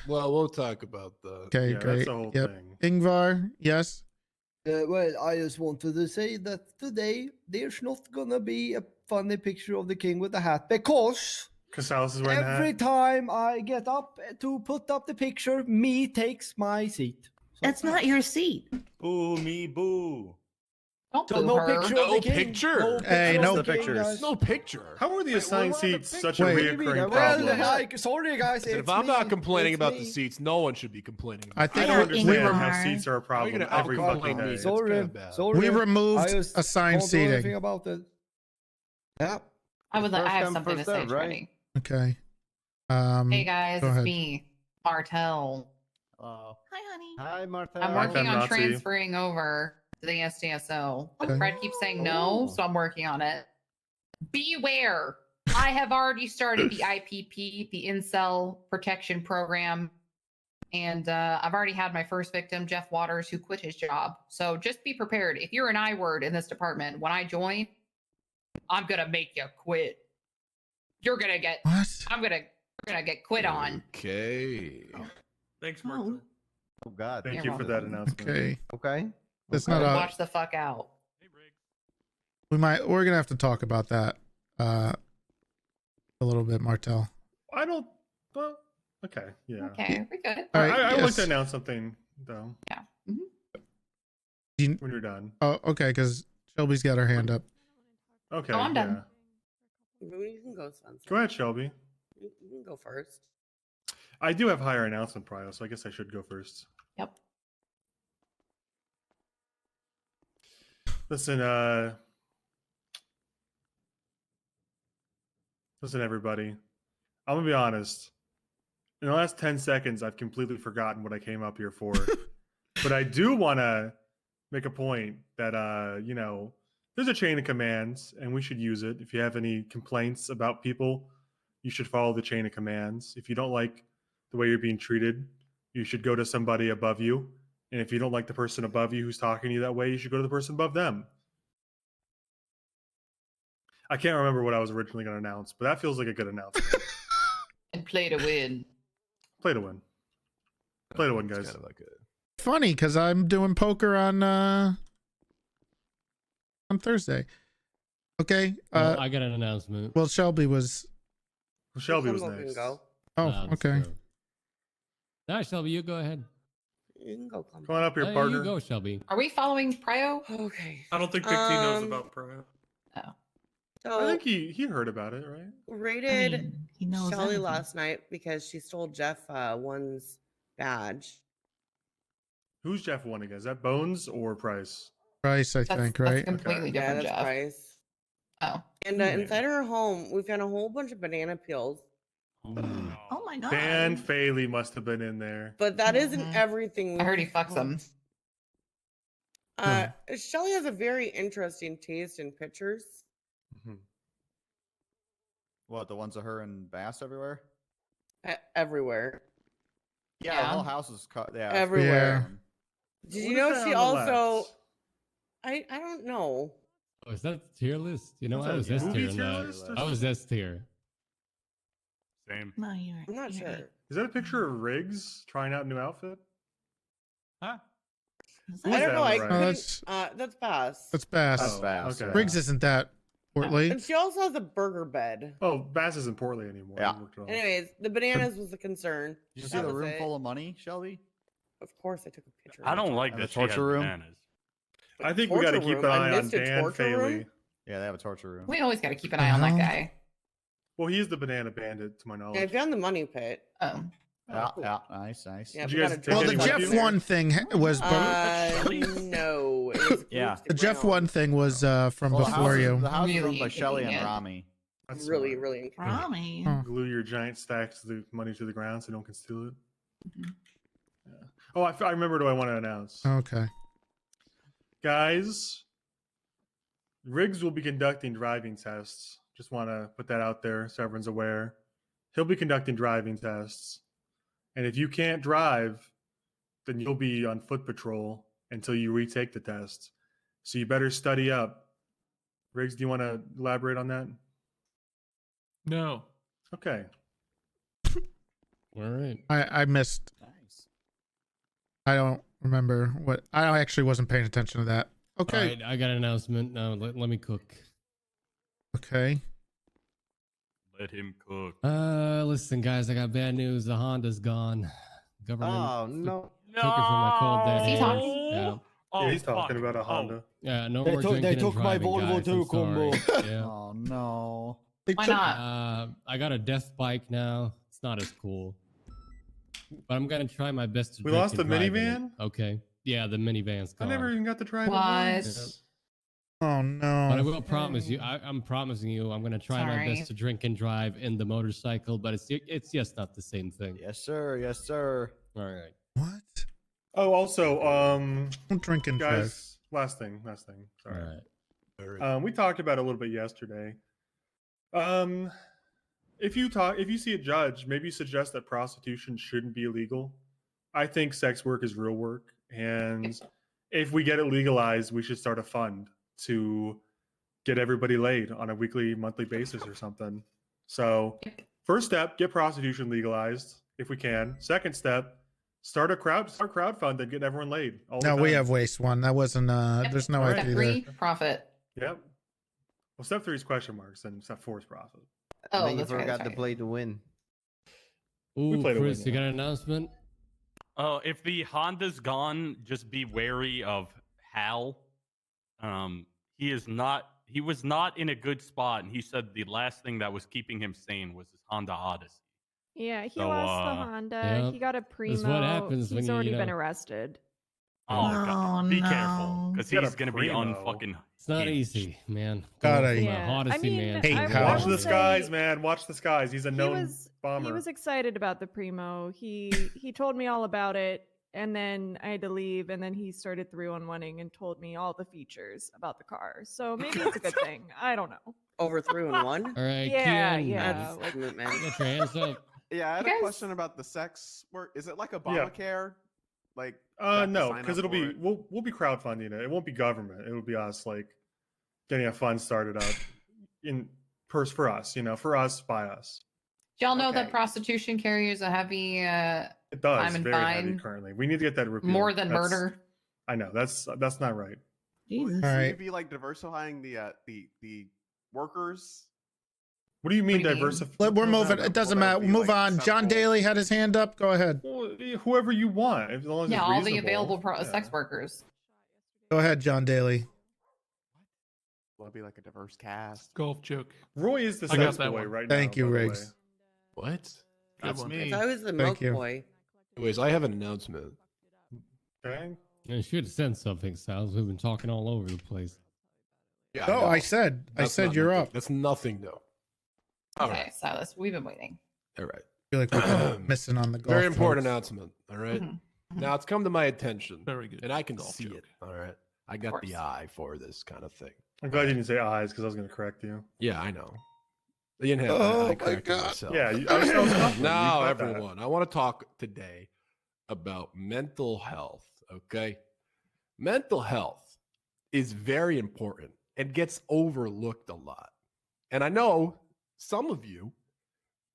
Well, we'll talk about the. Okay, Yeah, that's great. the whole Yep. thing. Ingvar, yes. Well, I just wanted to say that today there's not gonna be a funny picture of the king with the hat because Casales is wearing every that. time I get up to put up the picture, me takes my seat. That's not your seat. Boo me boo. Don't So boo no her. picture No of the king. picture. Hey, of no the king, pictures. guys. No picture. How are the assigned seats such a Wait. reoccurring Well, problem? sorry guys. If it's I'm not me, complaining it's about me. the seats, no one should be complaining. I About think I don't we understand how Ingvar. seats are a problem gonna every out-complain fucking me? day. It's Sorry, kinda bad. sorry. We removed I just assigned can't do anything seating. about it. Yeah. I have come, something to first say, served, right? Toretti. Okay. Hey guys, go it's ahead. me, Martel. Oh. Hi, honey. Hi, Martha. I'm Hi, working on Femnazi. transferring over to the SDSO. But Okay. Fred keeps saying no, so I'm working on it. Beware. I have already started the IPP, the Incel Protection Program. And I've already had my first victim, Jeff Waters, who quit his job. So just be prepared. If you're an I word in this department, when I join, I'm gonna make you quit. You're gonna get What? we're gonna get quit on. Okay. Thanks, Mark. Oh God. Thank You're you for that welcome. announcement. Okay. Okay. That's Okay. not a. Watch the fuck out. We're gonna have to talk about that a little bit, Martel. I don't. Well, okay. Yeah. Okay, we good. All right, I would like yes. to announce something though. Yeah. Mhm. You- When you're done. Oh, okay, because Shelby's got her hand up. Okay. Oh, I'm done. You can go, Spencer. Go ahead, Shelby. You can go first. I do have higher announcement prior, so I guess I should go first. Yep. Listen, listen, everybody. I'm gonna be honest. In the last 10 seconds, I've completely forgotten what I came up here for. But I do want to make a point that, you know, there's a chain of commands, and we should use it. If you have any complaints about people, you should follow the chain of commands. If you don't like the way you're being treated, you should go to somebody above you. And if you don't like the person above you who's talking to you that way, you should go to the person above them. I can't remember what I was originally going to announce, but that feels like a good announcement. And play to win. Play to win. Play to win, guys. Kind of like a... Funny, because I'm doing poker on Thursday. Okay. I got an announcement. Well, Shelby was. Well, Shelby was Come up and next. go. Oh, Let's okay. go. No, Shelby, you go ahead. You can go. Come Come on up here, Oh, partner. you go, Shelby. Are we following Prio? Okay. I don't think Big T knows about Pro. Oh. I So think he heard about it, right? rated he knows Shelly everything. last night because she stole Jeff one's badge. Who's Jeff one again? Is that Bones or Price? Price, I That's, think, that's right? completely Yeah, different, that's Jeff. Price. Oh. And Yeah. inside her home, we found a whole bunch of banana peels. Oh my god. Dan Faley must have been in there. But that isn't Mhm. everything. I heard he fucks them. Shelly has a very interesting taste in pictures. What, the ones of her and Bass everywhere? Everywhere. Yeah, Yeah. the whole house is cut. Yeah, Everywhere. Did What you is know that she on the also? left? I don't know. Oh, is that tier list? You know, What's I that, was S movie tier in tier that. list or I was S tier. Same. No, you're. I'm not you're sure. eight. Is that a picture of Riggs trying out a new outfit? Huh? Is Who I is don't that know. on I the right? couldn't. That's Bass. That's Bass. That's Bass. okay. yeah. Riggs isn't that portly. And she also has a burger bed. Oh, Bass isn't Portly anymore. Yeah. He worked it off. Anyways, the bananas was the concern. Did you see That the was room it. full of money, Shelby? Of course, I took a picture. I don't like And the that she has torture room? bananas. I think we got to Torture keep room? an I eye on missed a Dan torture Faley. room? Yeah, they have a torture room. We always got to keep an eye on that guy. Well, he is the banana bandit, to my knowledge. I found the money pit. Oh. Yeah, cool. yeah, nice, nice. Yeah, Did we you got guys a take Well, the any with Jeff you? one thing was no. It was Yeah. glued to the Jeff ground. one thing was from Well, before you. The house is Really run by Shelly and inconvenient. Rami. That's Really, smart. really inconvenient. Rami. Huh. Glue your giant stacks of the money to the ground so no one can steal it. Mhm. Yeah. Oh, I remember what I want to announce. Okay. Guys, Riggs will be conducting driving tests. Just want to put that out there so everyone's aware. He'll be conducting driving tests. And if you can't drive, then you'll be on foot patrol until you retake the test. So you better study up. Riggs, do you want to elaborate on that? No. Okay. All right. I missed. Nice. I don't remember what. I actually wasn't paying attention to that. Okay. All right, I got an announcement. Now let me cook. Okay. Let him cook. Listen, guys, I got bad news. The Honda's gone. Government Oh, no. took it from my cold dead Is he hands. talking? Yeah. Oh, Yeah, he's talking fuck. about a Oh. Honda. Yeah, no They more took- they drinking took and my driving, Volvo guys. too, I'm sorry. combo. Yeah. Oh, no. They Why took- not? I got a death bike now. It's not as cool, but I'm gonna try my best to. We drink lost and the drive in it. minivan? Okay. Yeah, the minivan's I gone. never even got to drive it What? once. Oh no. But I will promise you, I'm promising you, I'm gonna try my Sorry. best to drink and drive in the motorcycle, but it's just not the same thing. Yes, sir. Yes, sir. All right. What? Oh, also, Don't drink and drive. guys, last thing. All Sorry. right. We talked about it a little bit yesterday. If you see a judge, maybe suggest that prostitution shouldn't be illegal. I think sex work is real work, and if we get it legalized, we should start a fund to get everybody laid on a weekly, monthly basis or something. So, first step, get prostitution legalized if we can. Second step, start crowdfund and get everyone laid. All the No, we time. have waste one. That wasn't. There's no All right. IP Step there. 3, profit. Yep. Well, step 3 is question marks, and step 4 is profit. Oh, then you that's right. forgot That's to right. play to win. Ooh, played a Chris, win, you yeah. got an announcement? If the Honda's gone, just be wary of Hal. He was not in a good spot, and he said the last thing that was keeping him sane was his Honda Odyssey. Yeah, he So, lost the Honda. Yep. He got a primo. This is what happens He's when you already been know. arrested. Oh, God. Oh, Be no. careful, because He got he's a gonna be primo. unfucking. It's not hinged. easy, man. God, Going from Yeah, a Odyssey, I mean, man. Hey, I Hal. Watch will the say skies, man. Watch the skies. He's a He known was bomber. he was excited about the primo. He told me all about it, and then I had to leave, and then he started 311ing and told me all the features about the car. So maybe it's a good thing. I don't know. Over 3-1. All right, Yeah, Kian, yeah. That's like- movement. Get your hands up. Yeah, I had You a guys- question about the sex work. Is it like Yeah. Obamacare? Like you have to No, sign because up it'll for be it? we'll be crowdfunding it. It won't be government. It'll be us like getting a fund started up in purse for us, for us by us. Do y'all know Okay. that prostitution carries a heavy It does I'm in very heavy fine. currently. We need to get that repealed. more than That's- murder? I know that's not right. Jesus. All Seem right. to be like diversifying the workers. What do you mean What do you mean? diversify? We're moving. It doesn't matter. Move on. John Daly had his hand up. Go ahead. Whoever you want, as long as Yeah, it's all the reasonable. available Yeah. sex workers. Go ahead, John Daly. Will it be like a diverse cast? Golf joke. Roy is the I got sex that boy one. right Thank now. you, by the Riggs. way. What? Good one. If I was the Thank milk you. boy. Anyways, I have an announcement. Okay. You should have said something, Styles. We've been talking all over the place. Yeah, No, know. I said That's you're nothing. up. That's nothing, though. All Okay, right. Silas, we've been waiting. All right. I feel like we're missing on the golf. Very important jokes. announcement. All right? Mhm, Now it's come to my attention. Very good. And I can Golf see joke. it. All right. I got course. the eye for this kind of thing. I'm glad you didn't say eyes because I was going to correct you. Yeah, I know. You didn't have Oh I my corrected God. myself. Yeah, I was confident. You Now, caught that. everyone, I want to talk today about mental health. Okay. Mental health is very important and gets overlooked a lot. And I know some of you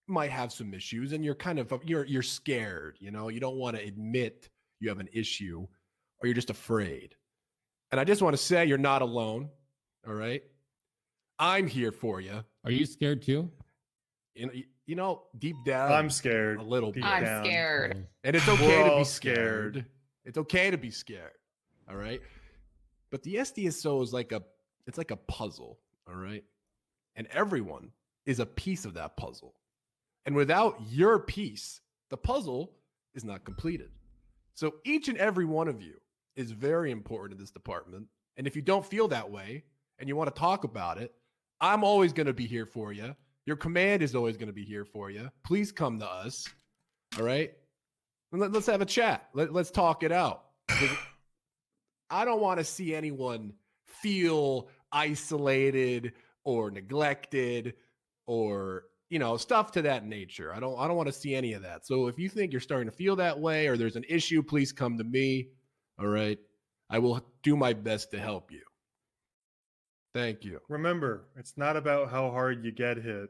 might have some issues and you're kind of you're scared, you know, you don't want to admit you have an issue or you're just afraid. And I just want to say you're not alone. All right. I'm here for you. Are you scared too? You know, deep down, I'm scared. a little bit. Deep I'm down. scared. And it's We're okay to all be scared. It's okay to be scared. All right. But the SDSO is like it's like a puzzle. All right. And everyone is a piece of that puzzle. And without your piece, the puzzle is not completed. So each and every one of you is very important in this department. And if you don't feel that way and you want to talk about it, I'm always going to be here for you. Your command is always going to be here for you. Please come to us. All right. And let's have a chat. Let's talk it out. I don't want to see anyone feel isolated or neglected or, you know, stuff to that nature. I don't want to see any of that. So if you think you're starting to feel that way or there's an issue, please come to me. All right. I will do my best to help you. Thank you. Remember, it's not about how hard you get hit.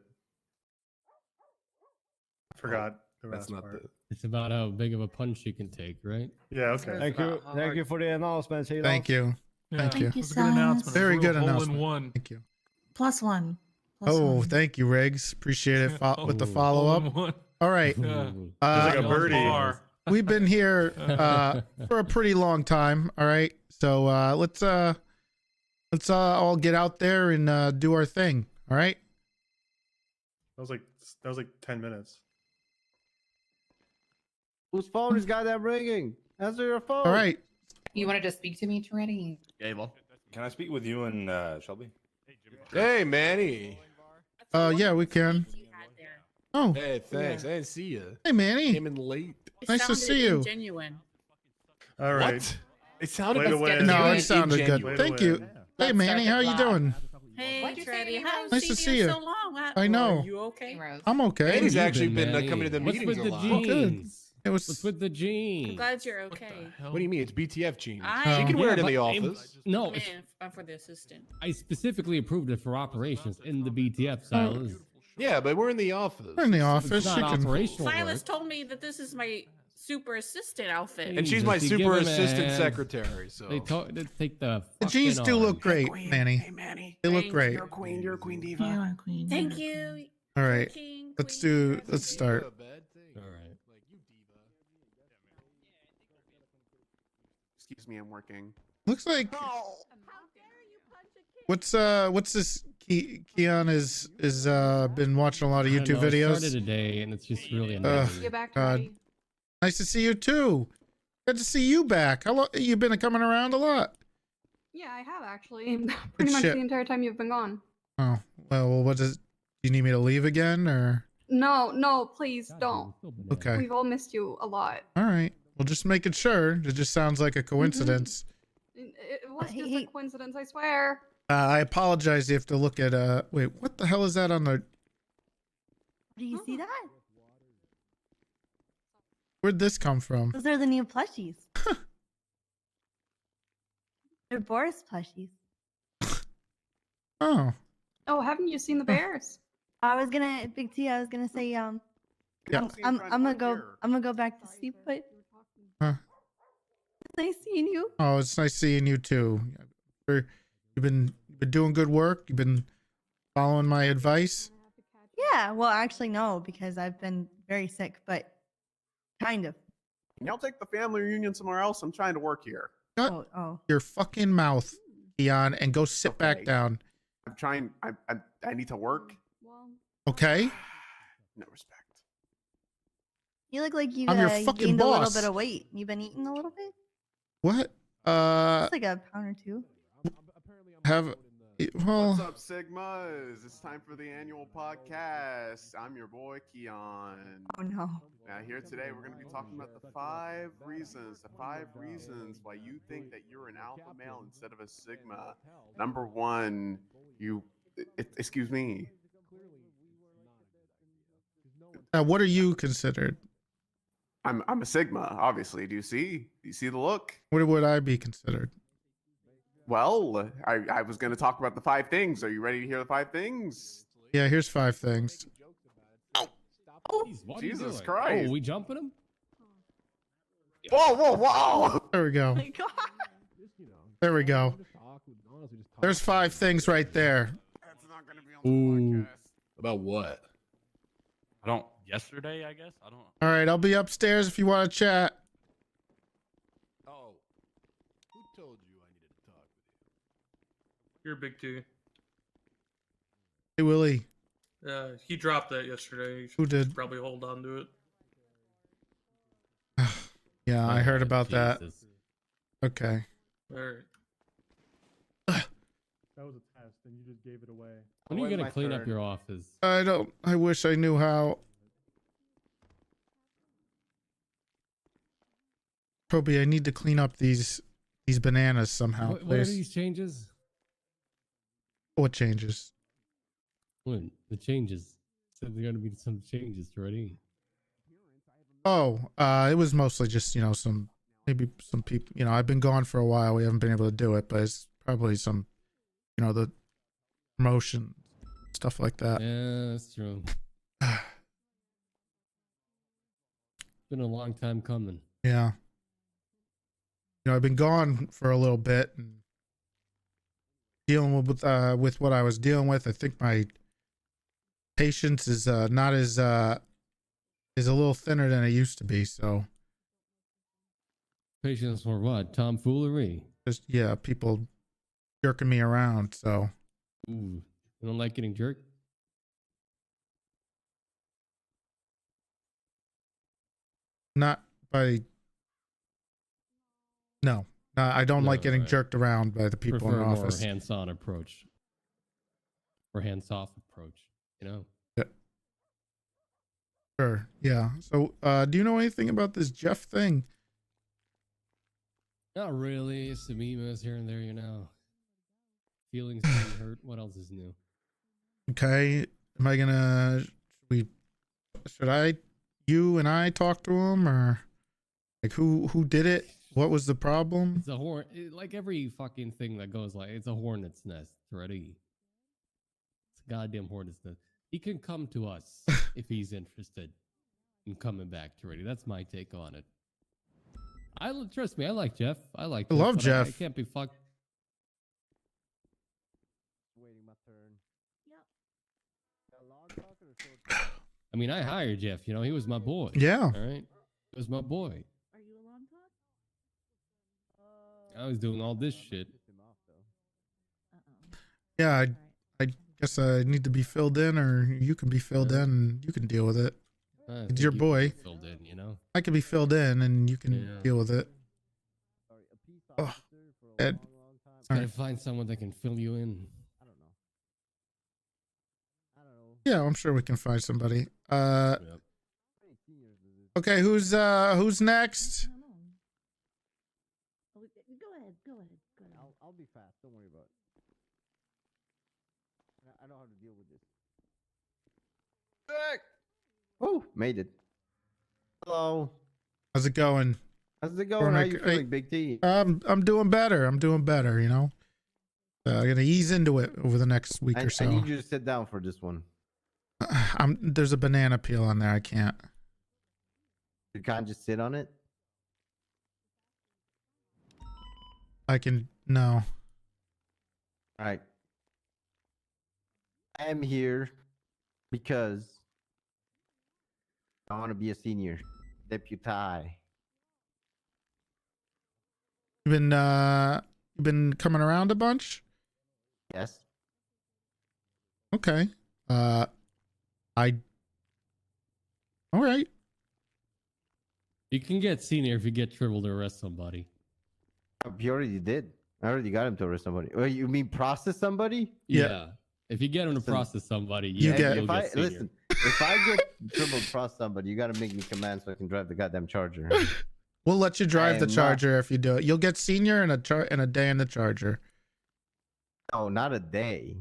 I forgot the That's last not part. the. It's about how big of a punch you can take, right? Yeah, okay. Thank you for the announcement. Silas. Thank you. Thank you. Thank you, That's a good announcement. Silas. Very It's a good real announcement. Hole-in-one. Thank you. +1. Oh, +1. thank you, Riggs. Appreciate it with the Oh. follow up. Hole-in-one. All right. Yeah. There's like a On birdie. par. We've been here for a pretty long time. All right. So let's all get out there and do our thing. All right. That was like 10 minutes. Whose phone is goddamn ringing? Answer your phone. All right. You wanted to speak to me, Toretti? Gable. Can I speak with you and Shelby? Hey, Manny. Yeah, we can. Oh, Hey, thanks. I didn't see you. hey, Manny. Came in late. Nice to see you. Genuine. All right. What? It sounded Way to like win. No, it sounded good. ingenuine. Thank you. Hey, Let's Manny, start how the you clock. doing? Hey, What'd you say, Treddy. Eva? Haven't Nice to seen see you you. so long. I know. Are you okay? Rose. I'm okay. Manny's you actually been, been coming to the Manny? meetings What's with a the lot. jeans? It was. What's with the jeans? I'm glad you're What the okay. hell? What do you mean? It's BTF jeans. I- She can wear it in Yeah, the but office. No, Man, it's, I'm for the assistant. I specifically approved it for operations in the BTF style. Yeah, but we're in the office. We're in the It's office. not You can. operational Silas work. told me that this is my super assistant outfit. And she's my Jesus, you super give him assistant a- secretary. So They take the. The jeans fucking do look arm. great, Queen. Manny. Hey, Manny. They look Thank great. You're a queen. You're a queen diva. You are queen. Thank you. All right. King, Let's queen, let's start. A bad thing. All right. Like you diva. Excuse me, I'm working. Looks like. What's this? Keon is been watching a lot of I don't YouTube know, I videos. started today, and it's just really Ugh. annoying. Get back, God. Toretti. Nice to see you too. Good to see you back. How long you've been coming around a lot? Yeah, I have actually. Pretty much shit. the entire time you've been gone. Oh well. What does? Do you need me to leave again or? No, please don't. Okay. We've all missed you a lot. All right. Well, just making sure. It just sounds like a coincidence. It was just a coincidence, I swear. I apologize. You have to look at Wait, what the hell is that on the? Do you see that? Where'd this come from? Those are the new plushies. They're Boris plushies. Oh. Oh, haven't you seen the bears? I was gonna, Big T. I was gonna say, Yeah. I'm gonna go back to sleep, but Huh. it's nice seeing you. Oh, it's nice seeing you too. You've been doing good work. You've been following my advice. Yeah. Well, actually, no, because I've been very sick, but kind of. Can y'all take the family reunion somewhere else? I'm trying to work here. Shut Oh. your fucking mouth, Keon, and go sit back down. I'm trying. I need to work. Well, Okay. No respect. You look like you, I'm your you fucking gained a little boss. bit of weight. You've been eating a little bit? What? It's like a pound or two. Well, What's up, Sigmas? It's time for the annual podcast. I'm your boy Keon. Oh no. Now here today we're going to be talking about the 5 reasons why you think that you're an alpha male instead of a sigma. Number 1, excuse me. what are you considered? I'm a sigma, obviously. Do you see the look? What would I be considered? Well, I was going to talk about the 5 things. Are you ready to hear the 5 things? Yeah, here's 5 things. What are you Jesus doing? Christ. Oh, we jumping him? Whoa! There we go. There we go. There's 5 things right there. Ooh. About what? I don't. Yesterday, I guess. I don't. All right, I'll be upstairs if you want to chat. Oh. Who told you I needed to talk with You're Big T. Hey, Willie. He dropped that yesterday. You Who should did? probably hold on to it. Yeah, I heard about that. Jesus. Okay. All right. That was a test, and you just gave it away. When are you gonna clean up your office? I wish I knew how. Toby, I need to clean up these bananas somehow. What are please. these changes? What changes? What? The changes. Said there are gonna be some changes already. Oh, it was mostly just, maybe some people, I've been gone for a while. We haven't been able to do it, but it's probably some, the promotion, stuff like that. Yeah, that's true. Been a long time coming. Yeah. I've been gone for a little bit and dealing with what I was dealing with. I think my patience is not as is a little thinner than it used to be. So patience for what? Tomfoolery. Just people jerking me around. So ooh, you don't like getting jerked? Not by. No, I don't like getting jerked around by the people in the office. More hands-on approach or hands-off approach. Yeah. Sure. Yeah. So, do you know anything about this Jeff thing? Not really. It's some emails here and there. Feelings being hurt. What else is new? Okay. Am I gonna? Should you and I talk to him, or like who did it? What was the problem? It's a like every fucking thing that goes it's a hornet's nest, Toretti. It's a goddamn hornet's nest. He can come to us if he's interested in coming back, Toretti. That's my take on it. Trust me, I like Jeff. I love Jeff. I can't be fucked. Waiting my turn. I mean, I hired Jeff. He was my boy. Yeah. All right. He was my boy. Are you a long talk? I was doing all this shit. Yeah. I guess I need to be filled in, or you can be filled in, and you can deal with it. It's your boy. Filled in, I can be filled in, and you can deal with it. Oh, Ed. Gotta find someone that can fill you in. Yeah, I'm sure we can find somebody. Okay, who's next? Go ahead. I'll be fast. Don't worry about it. I know how to deal with this. Oh, made it. Hello. How's it going? How's it going? How you feeling, Big T? I'm doing better. I'm gonna ease into it over the next week or so. I need you to sit down for this one. There's a banana peel on there. I can't. You can't just sit on it? I can. No. All right. I am here because I want to be a senior deputy. You've been coming around a bunch? Yes. Okay. All right. You can get senior if you get Tribble to arrest somebody. You already did. I already got him to arrest somebody. Oh, you mean process somebody? Yeah. If you get him to process somebody, You yeah, get- you'll If get I senior. listen, if I get Tribble to process somebody, you got to make me command so I can drive the goddamn Charger. We'll let you drive I the am not- Charger if you do it. You'll get senior and a day in the Charger. Oh, not a day.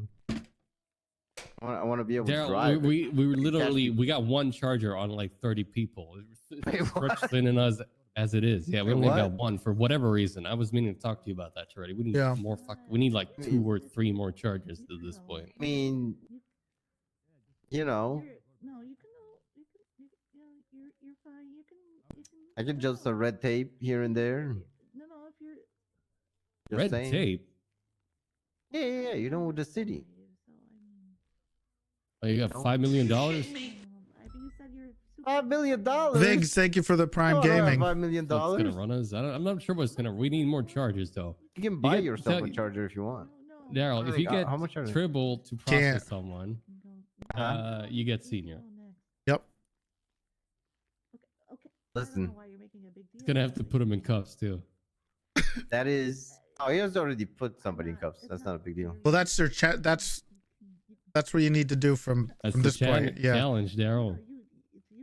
I want to be able to Daryl, drive. we were It. literally we got one charger on like 30 people. It's stretched thin in us as it is. Yeah, we Wait, only what? got one for whatever reason. I was meaning to talk to you about that already. We need Yeah. more. We need like 2 or 3 more chargers at this point. I mean, you know, No, you can go. You're fine. You can. I can just some red tape here and there. No, if you're. Just Red saying. tape. Yeah. You know, with the city. Oh, you got $5 million. I think you said you're. $5 million. Viggs, thank you for the Prime Oh, I don't have Gaming. $5 million. What's gonna run us? I'm not sure what's gonna. We need more chargers though. You can buy get- yourself tell- a charger if you want. Daryl, if you get How much are they? Tribble to Can't. process someone, Huh? you get senior. Yep. Listen, It's gonna have to put him in cuffs too. that is. Oh, he has already put somebody in cuffs. That's not a big deal. Well, that's their chat. That's what you need to do from That's from the this point. Yeah. challenge, Daryl.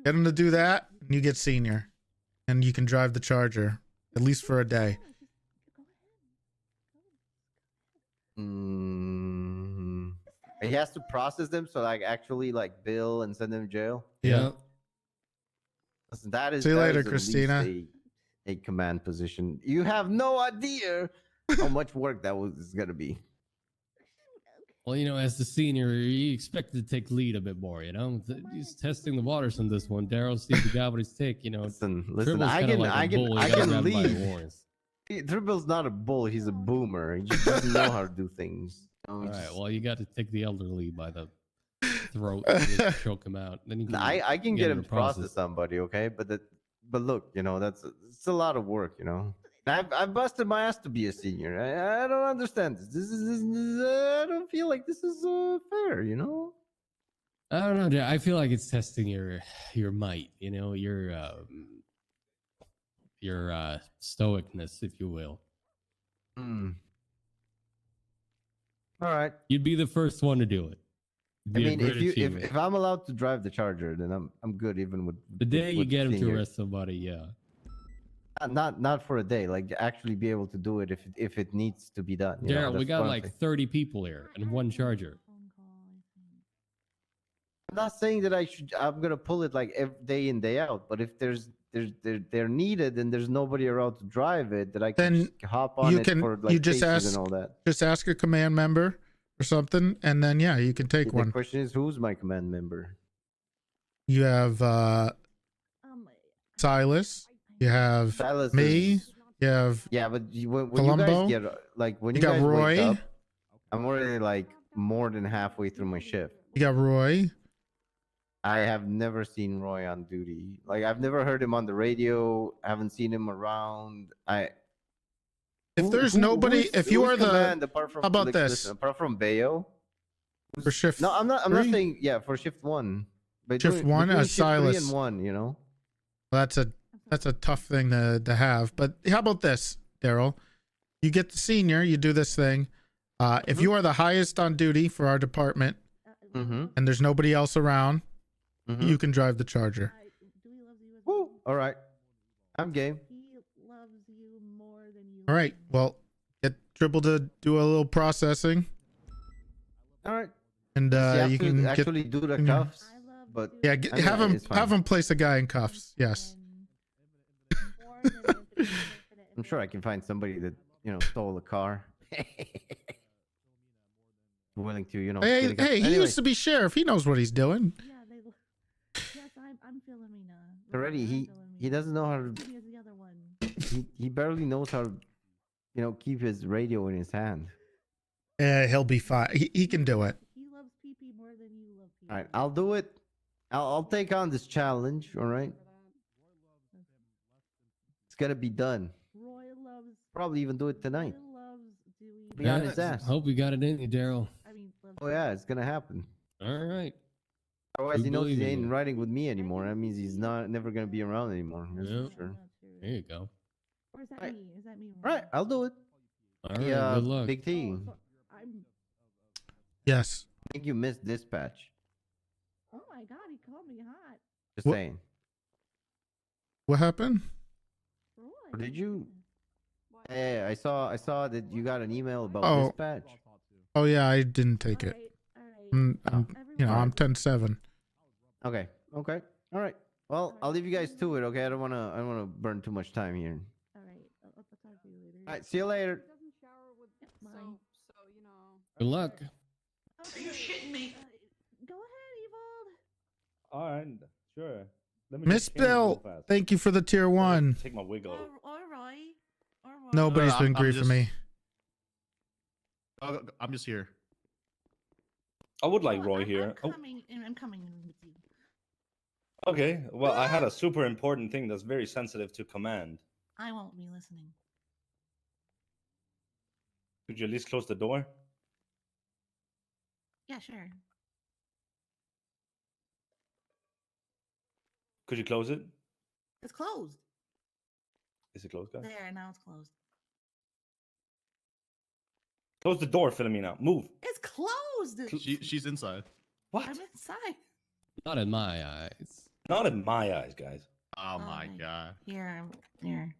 Get him to do that, and you get senior, and you can drive the Charger at least for a day. He has to process them, so like actually like bill and send them to jail. Yeah. Listen, that is. See you that later, is at least Christina. A command position. You have no idea how much work that is gonna be. Well, you know, as the senior, you expect to take lead a bit more. You know, he's testing the waters on this one. Daryl, Steve, the guy what his take. You know, Listen, Tribble's I kinda can, like a I can, bull, you I gotta can grab him by the leave. horns. Dribble's not a bull. He's a boomer. He just doesn't know how to do things. You know, All he right. just- Well, you got to take the elderly by the throat and just choke him out. Then you can. I can get him to process process. somebody, okay? But look, you know, it's a lot of work, you know. I've busted my ass to be a senior. I don't understand this. This is I don't feel like this is fair, you know. I don't know. Dad. I feel like it's testing your might. You know, your stoicness, if you will. Hmm. All right. You'd be the first one to do it. I Be a mean, great if achievement. if I'm allowed to drive the Charger, then I'm good even with the day you with get him to senior. arrest somebody, yeah. Not for a day, like actually be able to do it if it needs to be done. you know, Daryl, we that's got what I'm like saying. 30 people here and one charger. I'm not saying that I'm gonna pull it like every day in day out, but if they're needed and there's nobody around to drive it, that I can Then just hop on you it can for like you just chases ask and all that. just ask a command member or something, and then yeah, you can take The one. question is, who's my command member? You have Silas. You have Silas me. is- You have Yeah, but when Columbo? you guys get like when You you got guys Roy? wake up, I'm already like more than halfway through my shift. you got Roy. I have never seen Roy on duty. Like I've never heard him on the radio. I haven't seen him around. If there's nobody, if you who's are the, command apart from, how about like, this listen, apart from Bayo? for shift? No, I'm not three? saying for shift one. But Shift one, between shift three Silas and and one, you know. That's a tough thing to have. But how about this, Daryl? You get the senior. You do this thing. If you are the highest on duty for our department, and there's nobody else around, you can drive the Charger. Woo, all right, I'm game. All right. Well, get Dribble to do a little processing, All right. and You have you to can actually get, do the you know, cuffs, but Yeah, I mean, have him it's fine. have him place a guy in cuffs. Yes. I'm sure I can find somebody that stole a car. Willing to Hey, get a cuff. he Anyway, used to be sheriff. He knows what he's doing. Yes, I'm feeling me now. already he doesn't know how to. The other one. He barely knows how to keep his radio in his hand. He'll be fine. He can do it. He loves PP more than you love PP. All right, I'll do it. I'll take on this challenge. All right, it's gonna be done. Roy loves. Probably even do it tonight. Roy loves Dewey. Be on his ass. Hope we got it in you, Daryl. I mean, loves Oh yeah, it's gonna happen. All right. Otherwise, We he knows believe he in ain't you. riding with me anymore. That means he's never gonna be around anymore. That's Yeah. for sure. There you go. Or is that Right. me? Is that me? All right, I'll do it. All right. Yeah, Good luck. Big T. I'm. Yes. I think you missed dispatch. Oh my god, he called me hot. Just What- saying. What happened? Or did you? Hey, I saw that you got an email about Oh. dispatch. Oh yeah, I didn't take it. I'm 10-7. Okay. Okay. All right. Well, I'll leave you guys to it. Okay. I don't wanna burn too much time here. All right, I'll talk to you later. All right. See you later. Good luck. Are you shitting me? Go ahead, Evil. All right, sure. Let me Miss just change real Bill, fast. thank you for the tier 1. Take my wig off. All right. Nobody's been I'm griefing just- me. I'm just here. I would like Roy here. Oh, I'm coming in with you. okay. Well, I had a super important thing that's very sensitive to command. I won't be listening. Could you at least close the door? Yeah, sure. Could you close it? It's closed. Is it closed, guys? There, now it's closed. Close the door, Philomena. Move. It's closed. She's inside. What? I'm inside. Not in my eyes. Not in my eyes, guys. Oh my god. Here, here.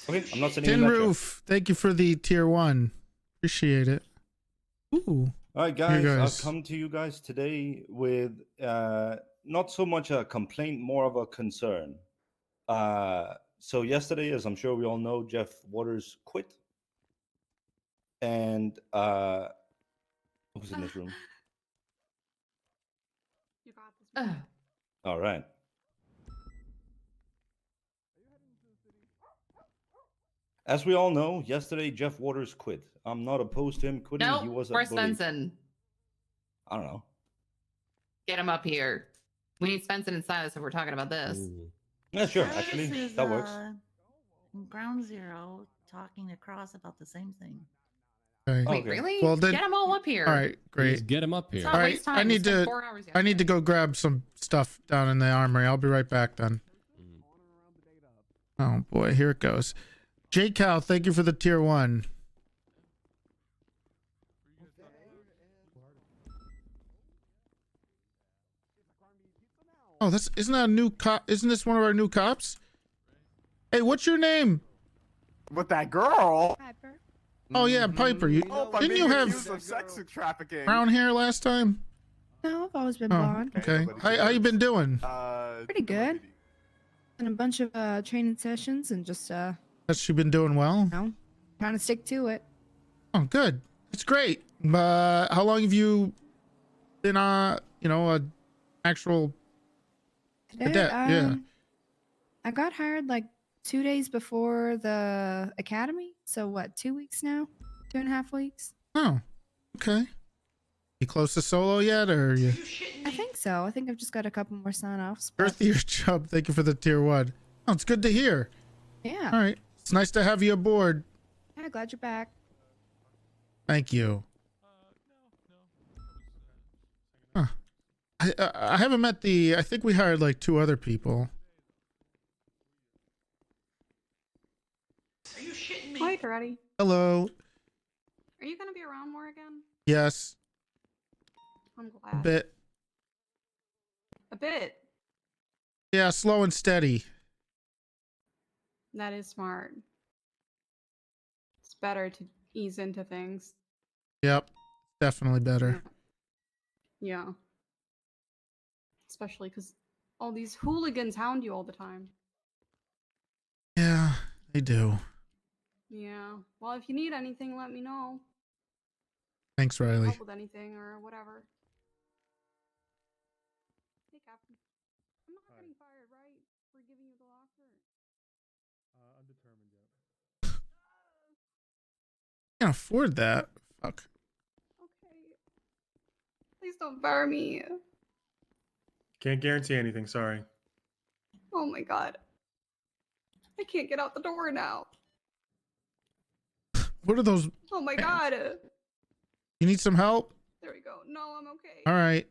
Okay, I'm not sitting in Tin that chair. Roof, thank you for the tier 1. Appreciate it. Ooh. All right, Here, guys, guys. I've come to you guys today with not so much a complaint, more of a concern. So yesterday, as I'm sure we all know, Jeff Waters quit. And who's in this room? You got this. All right. As we all know, yesterday Jeff Waters quit. I'm not opposed to him quitting. No, He was a where's bully. Svensson? I don't know. Get him up here. We need Svensson and Silas if we're talking about this. Yeah, sure. Silas Actually, is, that works. Ground Zero talking to Cross about the same thing. Okay. Wait, really? Well, then, Get them all up here. all right, great. Just get him up here. not All right, waste time. I You need spent to. 4 hours I need to go grab some stuff down in the armory. I'll be right back then. Oh boy, here it goes. J Cal, thank you for the tier 1. Oh, isn't that a new cop? Isn't this one of our new cops? Hey, what's your name? With that girl. Piper. Oh yeah, Piper. You Oh, I'm didn't being you accused have of sex trafficking? brown hair last time? No, I've always been Oh, blonde. okay. How you been doing? Pretty good. And a bunch of training sessions and just Has she been doing well? know, trying to stick to it. Oh, good. It's great. How long have you been a actual Today, cadet? Yeah. I got hired like 2 days before the academy. So what, 2 weeks now? 2.5 weeks? Oh, okay. You close to solo yet, or you? I think so. I think I've just got a couple more sign-offs. Earthy or Chubb, thank you for the tier 1. Oh, it's good to hear. Yeah. All right. It's nice to have you aboard. Yeah, glad you're back. Thank you. Huh. I haven't met I think we hired like 2 other people. Are you shitting me? Hi, Toretti. Hello. Are you gonna be around more again? Yes. I'm A glad. bit. A bit. Yeah, slow and steady. That is smart. It's better to ease into things. Yep. Definitely better. Yeah. Especially because all these hooligans hound you all the time. Yeah, they do. Yeah. Well, if you need anything, let me know. Thanks, Riley. Help with anything or whatever. Hey, Captain. I'm not getting fired, right? For giving you the locker. Undetermined yet. Can't afford that. Fuck. Okay. Please don't fire me. Can't guarantee anything. Sorry. Oh my god. I can't get out the door now. What are those? Oh my god. You need some help? There we go. No, I'm okay. All right.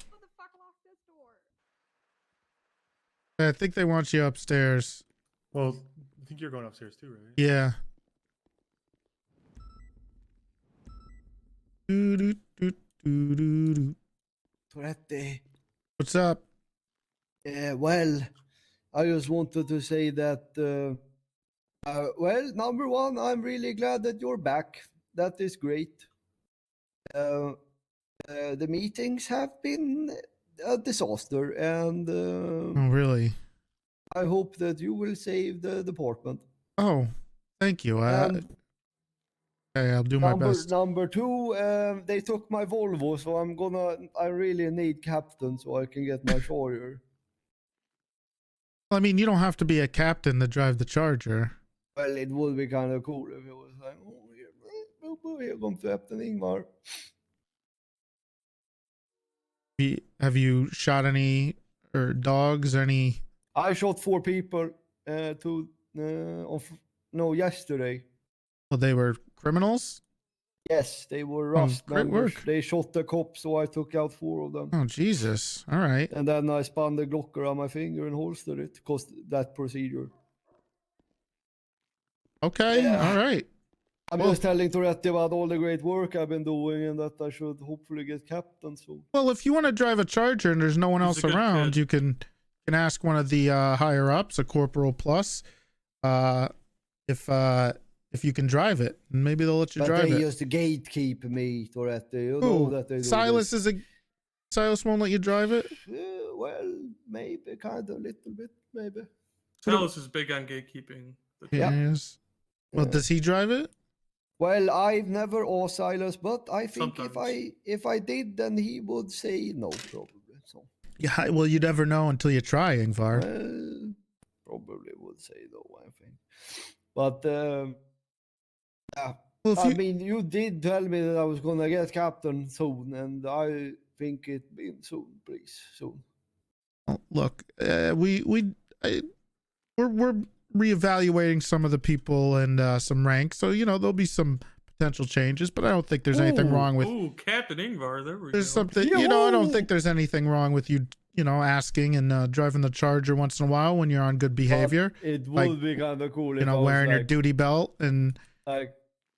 Who the fuck locked this door? I think they want you upstairs. Well, I think you're going upstairs too, right? Yeah. Doo-doo-doo-doo-doo-doo. Toretti. What's up? Well, I just wanted to say that, well, number one, I'm really glad that you're back. That is great. The meetings have been a disaster, and Oh, really? I hope that you will save the department. Oh, thank you. And Okay, I'll do my best. Number two, they took my Volvo, so I really need captain so I can get my Charger. I mean, you don't have to be a captain to drive the Charger. Well, it would be kind of cool if it was like, here comes Captain Ingmar. Have you shot any or dogs? Any? I shot 4 people yesterday. Well, they were criminals. Yes, they were Rust great members. work. They shot the cops, so I took out 4 of them. Oh, Jesus. All right. And then I spun the Glock around my finger and holstered it, because that procedure. Okay. Yeah. All right. I'm just telling Toretti about all the great work I've been doing and that I should hopefully get captain soon. Well, if you want to drive a Charger and there's no one else a good around, kid. you can ask one of the higher ups, a Corporal Plus, if you can drive it, and maybe they'll let you But drive they it. just gatekeep me, Toretti. You know Who? that they do Silas this. Silas won't let you drive it. Well, maybe, kind of, little bit, maybe. Silas is big on gatekeeping. Yeah. Yes. Well, does he drive it? Well, I've never asked Silas, but I think Sometimes. if I did, then he would say no, probably. So, Yeah. Well, you never know until you try, Ingvar. well, probably would say no, I think. But yeah. Well, I mean, you did tell me that I was gonna get captain soon, and I think it been soon, please, soon. Look, we're reevaluating some of the people and some ranks, so there'll be some potential changes. But I don't think there's anything wrong with. Ooh, Captain Ingvar. There we There's go. something, I don't think there's anything wrong with you, asking and driving the Charger once in a while when you're on good behavior. It Like, would be kind of cool if I was wearing your like, duty belt and. like,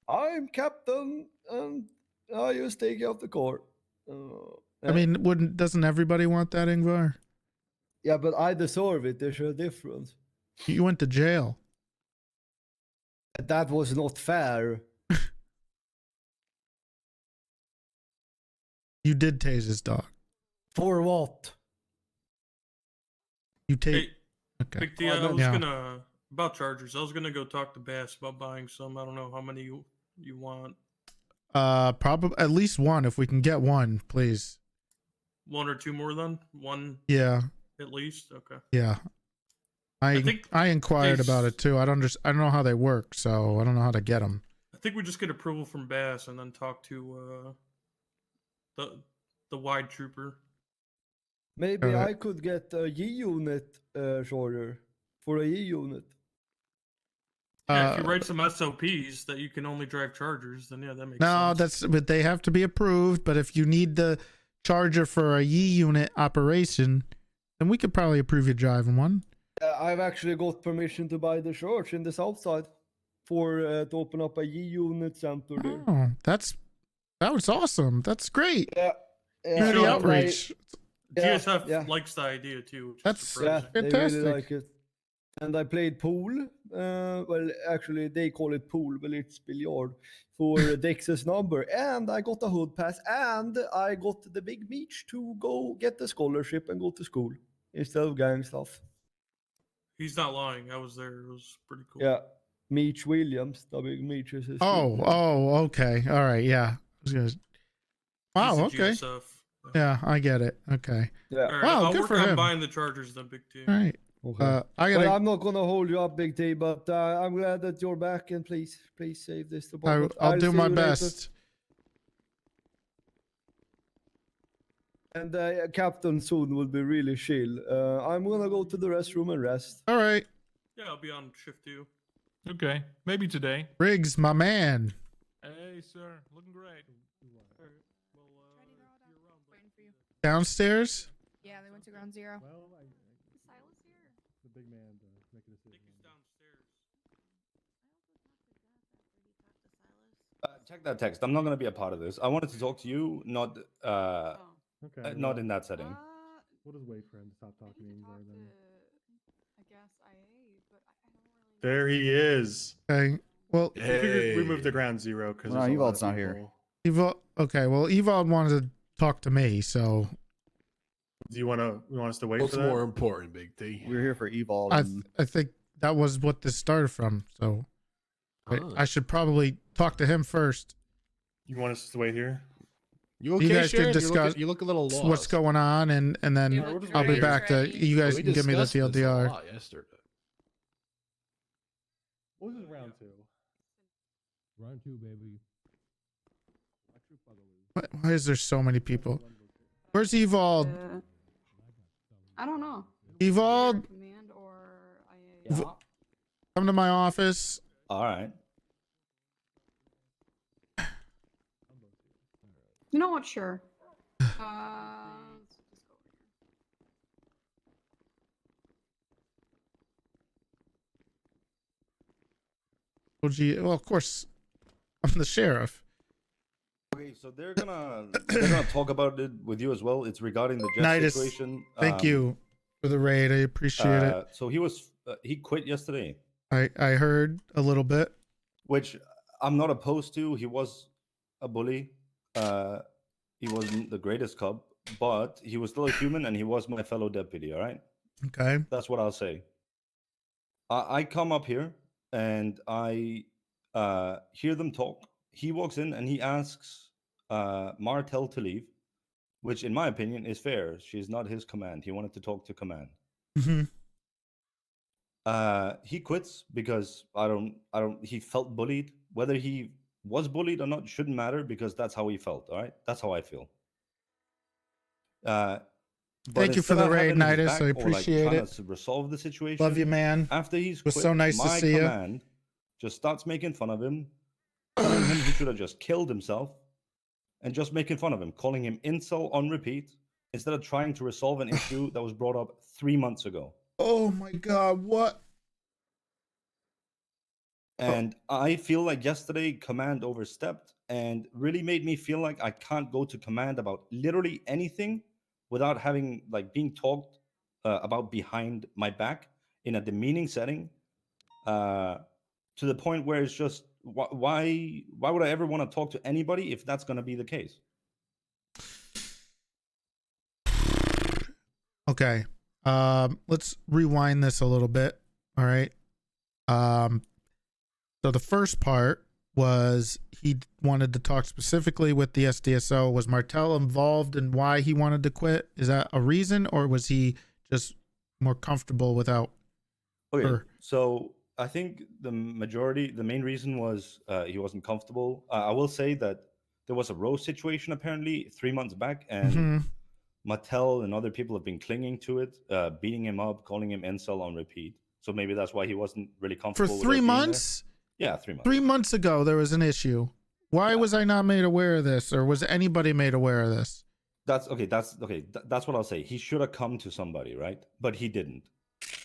I'm captain, and I just take out the car. I mean, doesn't everybody want that, Ingvar? Yeah, but I deserve it. There's a difference. You went to jail. That was not fair. You did tase his dog. For what? You tased. Hey, Okay. Big D, I was Yeah. gonna about Chargers. I was gonna go talk to Bass about buying some. I don't know how many you want. Probably at least one if we can get one, please. 1 or 2 more then? One. Yeah. At least. Okay. Yeah. I think inquired they about it too. I don't know how they work, so I don't know how to get them. I think we just get approval from Bass and then talk to the wide trooper. Maybe Alright. I could get a G unit shorter for a E unit. Yeah, if you write some SOPs that you can only drive Chargers, then yeah, that makes No, sense. but they have to be approved. But if you need the Charger for a Y unit operation, then we could probably approve you driving one. I've actually got permission to buy the church in the south side for to open up a E unit center there. Oh, that was awesome. That's great. Yeah. Community and outreach. GSF likes the idea too. Which That's is Yeah, surprising. they really like it. And I played pool. Well, actually, they call it pool, but it's billiard for Dex's number. And I got a hood pass, and I got the big Meech to go get the scholarship and go to school instead of gang stuff. He's not lying. I was there. It was pretty cool. Yeah, Meech Williams, the big Meech is his. Oh, okay. All right. Yeah. Wow. He's a Okay. GSF. Yeah, I get it. Okay. Yeah. All right, Wow, I'll good work for on him. buying the Chargers then, Big T. All right. Okay. I gotta. Well, I'm not gonna hold you up, Big T, but I'm glad that you're back, and please save this department. I'll do see my you later. best. And Captain soon will be really chill. I'm gonna go to the restroom and rest. All right. Yeah, I'll be on shift too. Okay, maybe today. Riggs, my man. Hey, sir, looking great. Downstairs? Yeah, they went to ground zero. The big man to make a decision. Check that text. I'm not going to be a part of this. I wanted to talk to you, not Okay. not in that setting. We'll just wait for him to stop talking to Ingvar then. I guess IA, but I don't really. There he is. Okay. Well, We figured we moved to ground zero because No, Evald's not here. Okay. Well, Evald wanted to talk to me, so. Do you want us to wait What's for that? more important, Big T? We're here for Evald. I think that was what this started from. So I should probably talk to him first. You want us to wait here? You okay, You guys Sharon? can discuss You look a little lost. what's going on, and then I'll be back to you guys. We Can give me the discussed this a TLDR. lot yesterday. What was round 2? Round 2, baby. Why is there so many people? Where's Evald? I don't know. Evald, Command or IA. come to my office. All right. You know what? Sure. Oh, gee. Well, of course, I'm the sheriff. Okay, so they're gonna talk about it with you as well. It's regarding the Jeff Nidus, situation. thank you for the raid. I appreciate it. So he quit yesterday, I heard a little bit. which I'm not opposed to. He was a bully. He wasn't the greatest cop, but he was still a human, and he was my fellow deputy. All right. Okay. That's what I'll say. I come up here and I hear them talk. He walks in and he asks Martel to leave, which, in my opinion, is fair. She's not his command. He wanted to talk to command. Mm-hmm. He quits because he felt bullied. Whether he was bullied or not shouldn't matter, because that's how he felt. All right, that's how I feel. Thank you for the raid, Nidus. I appreciate it. To resolve the situation. Love you, man. After he's It was quit, so nice to my see you. command just starts making fun of him, telling him he should have just killed himself, and just making fun of him, calling him incel on repeat, instead of trying to resolve an issue that was brought up 3 months ago. Oh my God! What? And I feel like yesterday command overstepped and really made me feel like I can't go to command about literally anything without having being talked about behind my back in a demeaning setting, to the point where it's just why would I ever want to talk to anybody if that's going to be the case? Okay. Let's rewind this a little bit. All right. So the first part was he wanted to talk specifically with the SDSO. Was Martel involved in why he wanted to quit? Is that a reason, or was he just more comfortable without her? So I think the main reason was he wasn't comfortable. I will say that there was a Rose situation apparently 3 months back, and Mattel and other people have been clinging to it, beating him up, calling him incel on repeat. So maybe that's why he wasn't really For comfortable. 3 months? Yeah, 3 months. 3 months ago, there was an issue. Why was I not made aware of this, or was anybody made aware of this? That's okay. That's what I'll say. He should have come to somebody, right? But he didn't.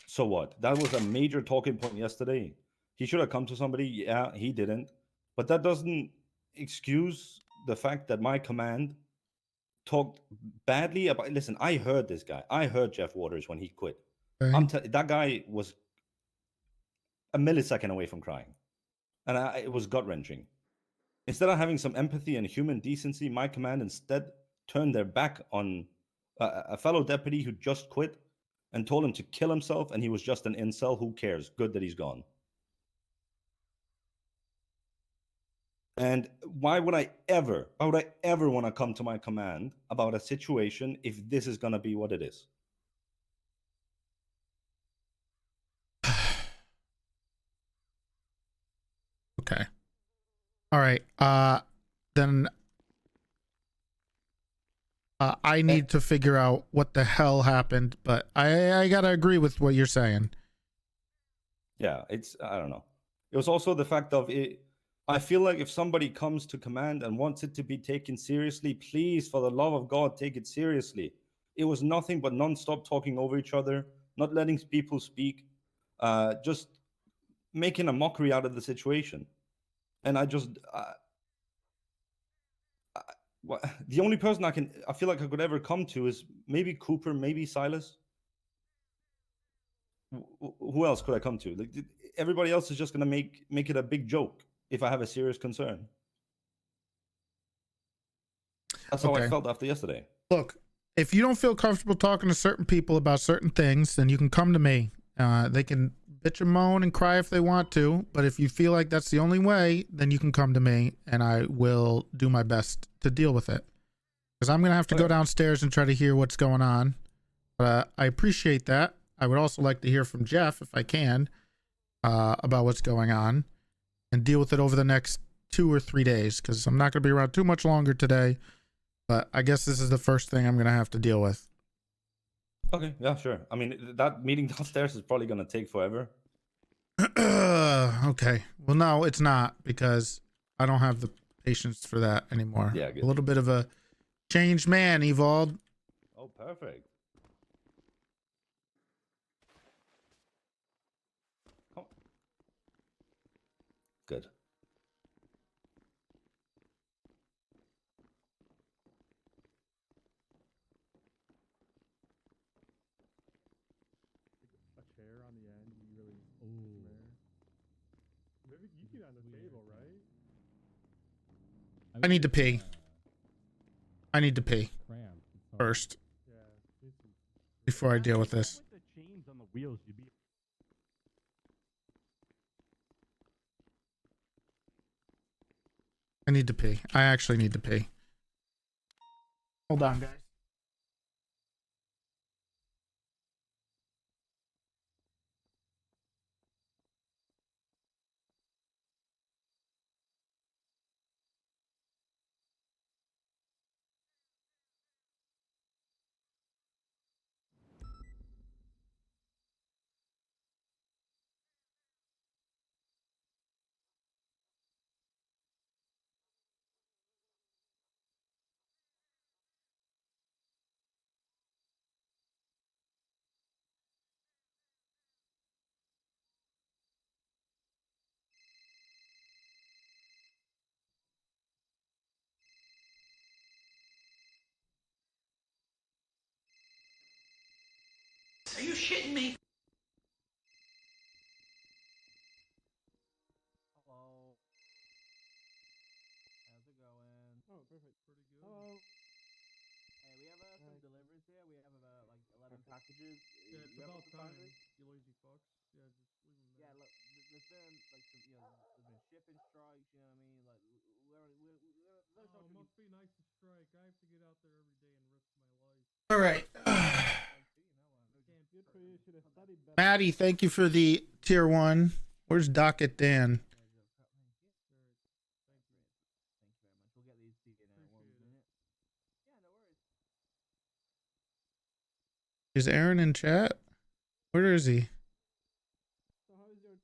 So what? That was a major talking point yesterday. He should have come to somebody. Yeah, he didn't. But that doesn't excuse the fact that my command talked badly about. Listen, I heard this guy. I heard Jeff Waters when he quit. That guy was a millisecond away from crying, and it was gut wrenching. Instead of having some empathy and human decency, my command instead turned their back on a fellow deputy who just quit and told him to kill himself, and he was just an incel. Who cares? Good that he's gone. And why would I ever want to come to my command about a situation if this is going to be what it is? Okay. All right. Then I need to figure out what the hell happened, but I gotta agree with what you're saying. Yeah, I don't know. It was also the fact of it. I feel like if somebody comes to command and wants it to be taken seriously, please, for the love of God, take it seriously. It was nothing but non-stop talking over each other, not letting people speak, just making a mockery out of the situation. And I just, the only person I feel like I could ever come to is maybe Cooper, maybe Silas. Who else could I come to? Like, everybody else is just gonna make it a big joke if I have a serious concern. That's how I Okay. felt after yesterday. Look, if you don't feel comfortable talking to certain people about certain things, then you can come to me. They can bitch and moan and cry if they want to, but if you feel like that's the only way, then you can come to me and I will do my best to deal with it. Because I'm going to have to go downstairs and try to hear what's going on. I appreciate that. I would also like to hear from Jeff, if I can, about what's going on and deal with it over the next 2 or 3 days, because I'm not going to be around too much longer today. But I guess this is the first thing I'm going to have to deal with. Okay, yeah, sure. I mean, that meeting downstairs is probably going to take forever. Okay. Well, no, it's not, because I don't have the patience for that anymore. Yeah, good. A little bit of a changed man, Evald. Oh, perfect. Oh. Good. A chair on the end, you really there. Maybe you get on the table, right? I need to pee. I need to pee first before I deal with this. The chains on the wheels should be. I need to pee. I actually need to pee. Hold on, guys. Are you shitting me? Hello. How's it going? Oh, perfect. Pretty good. Hello. Hey, we have some deliveries here. We have like 11 packages. Yeah, it's You have about some time. packages? You lazy fucks. Yeah, just leave them there. Yeah, look, there's been like some, there's been shipping strikes. You know what I mean? Like, Oh, it must be nice to strike. I have to get out there every day and risk my life. All right. Good for you. Should have studied better. Maddie, thank you for the tier 1. Where's Docket Dan? We'll get these to you in one minute. Yeah, no worries. Is Aaron in chat? Where is he? So how's your?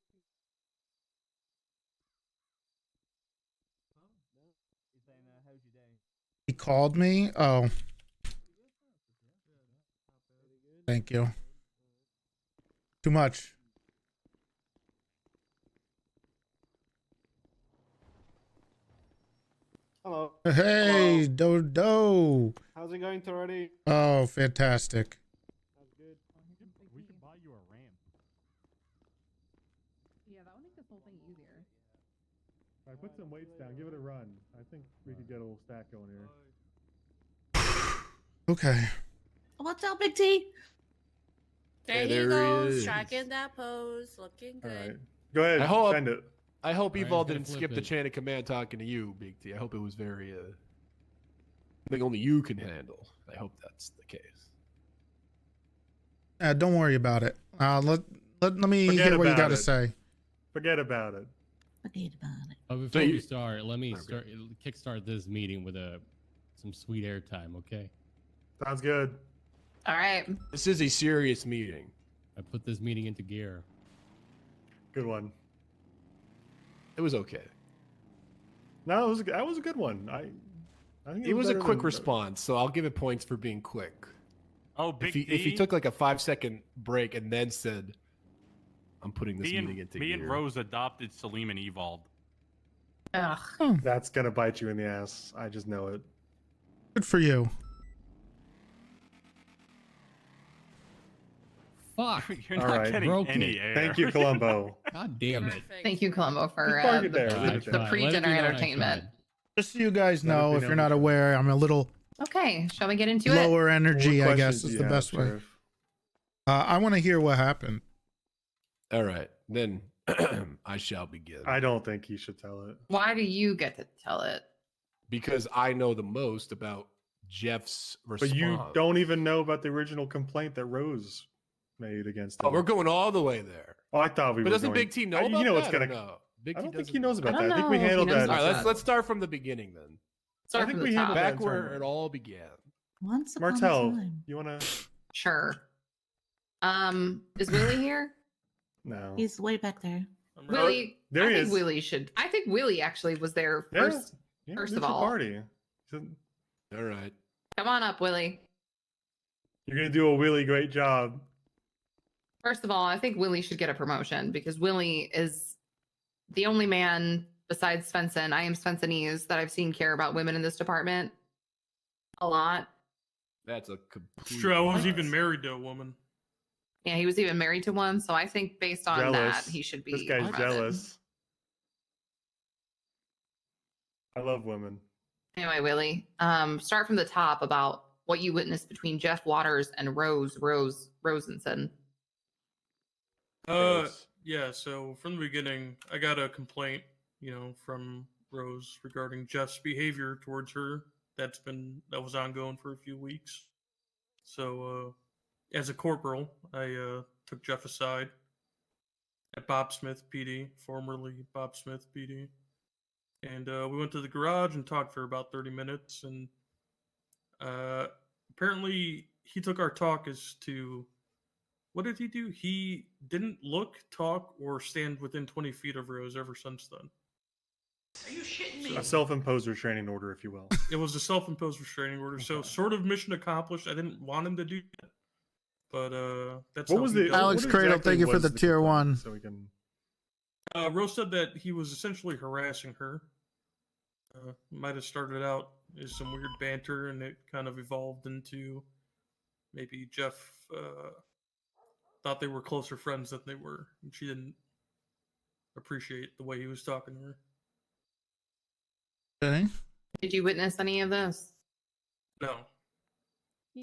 He's saying, how's your day? He called me? Oh. Thank you. Too much. Hello. Hey, Hello. Dodo. How's it going, Toretti? Oh, fantastic. That's good. We should buy you a ramp. Yeah, that would make this whole thing easier. All right, put some weights down. Give it a run. I think we could get a little stack going here. Okay. What's up, Big T? Yeah, There he there he goes, is. striking that pose, looking All good. right. Go ahead. I hope Send it. I hope All right, Evil he's gonna didn't flip skip the it. chain of command talking to you, Big T. I hope it was very something only you can handle. I hope that's the case. Don't worry about it. Let me Forget hear what you about got to it. say. Forget about it. Forget about it. Before you- we start, let me Okay. kickstart this meeting with some sweet airtime, okay? Sounds good. All right. This is a serious meeting. I put this meeting into gear. Good one. It was okay. No, that was a good one. I think It was a better quick than- response, so I'll give it points for being quick. Oh, Big if he D? took like a 5-second break and then said, "I'm putting this meeting into Me gear." and Rose adopted Salim and Evald. Ugh. That's gonna bite you in the ass. I just know it. Good for you. Fuck. You're All not right. getting Broke any it. air. Thank you, Columbo. God damn it. Thank you, Columbo, for Just park it there. I Leave it tried. the there. pre-dinner Let it be known I entertainment. tried. Just so you guys Let it know, be if known you're we not tried. aware, I'm a little Okay, shall we get into it? lower energy, What I guess questions is do the you best have, way. Sheriff? I want to hear what happened. All right, then I shall begin. I don't think he should tell it. Why do you get to tell it? Because I know the most about Jeff's response. But you don't even know about the original complaint that Rose made against him. Oh, we're going all the way there. Oh, I thought we But were doesn't going... Big T know I- about you know that? it's gonna... No. Big I T don't think doesn't he knows know. about I that. don't I think we know if he handled knows that. All right, about let's start from the beginning then. Start I think from we the top. handled that Back where internally. it all began. Once upon a Martel, time. you wanna? Sure. Is Willie here? No. He's way back there. Willie, there I he think is. Willie should. I think Willie actually was there Yeah, first. yeah, First of neutral all, party. So All right. come on up, Willie. you're gonna do a really great job. First of all, I think Willie should get a promotion because Willie is the only man besides Svensson. I am Svensonese that I've seen care about women in this department a lot. That's a It's complete. true. I was lie. even married to a woman. Yeah, he was even married to one, so I think based on Jealous. that, he should be. This guy's promoted. jealous. I love women. Anyway, Willie, start from the top about what you witnessed between Jeff Waters and Rosenson. Yeah, so from the beginning, I got a complaint, from Rose regarding Jeff's behavior towards her. That was ongoing for a few weeks. So, as a corporal, I took Jeff aside at Bob Smith PD, formerly Bob Smith PD. And we went to the garage and talked for about 30 minutes. And apparently he took our talk as to, what did he do? He didn't look, talk, or stand within 20 feet of Rose ever since then. Are you shitting me? A self-imposed restraining order, if you will. It was a self-imposed restraining order, so sort of mission accomplished. I didn't want him to do that, but that's What how was he the dealt with Alex it. Cradle, thank you for was the tier complaint, 1. So we can. Rose said that he was essentially harassing her. Might have started out as some weird banter, and it kind of evolved into maybe Jeff thought they were closer friends than they were, and she didn't appreciate the way he was talking to her. Okay. Did you witness any of this? No.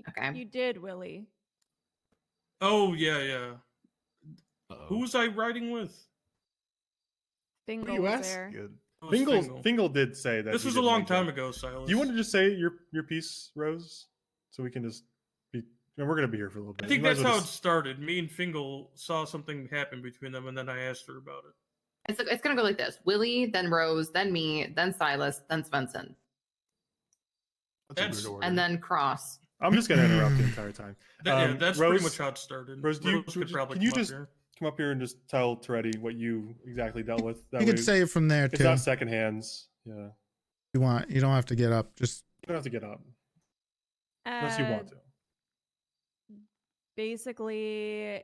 Okay. You did, Willie. Oh yeah. Uh-oh. Who was I riding with? Bingo you was ask? there. It was Fingal did say that. This he was a didn't long like time that. ago, Silas. Do you want to just say your piece, Rose, so we can just be? And we're gonna be here for a little bit. I think You might as that's well how it just- started. Me and Fingal saw something happen between them, and then I asked her about it. It's gonna go like this: Willie, then Rose, then me, then Silas, then Svensson, That's and then Cross. I'm just gonna interrupt the entire time. that's Rose, pretty much how it started. Rose, could probably can you come up just here. come up here and just tell Toretti what you exactly dealt with? That You could way- say it from there It's too. not second hands. Yeah, You want? You don't have to get up. Just you don't have to get up unless you want to. Basically,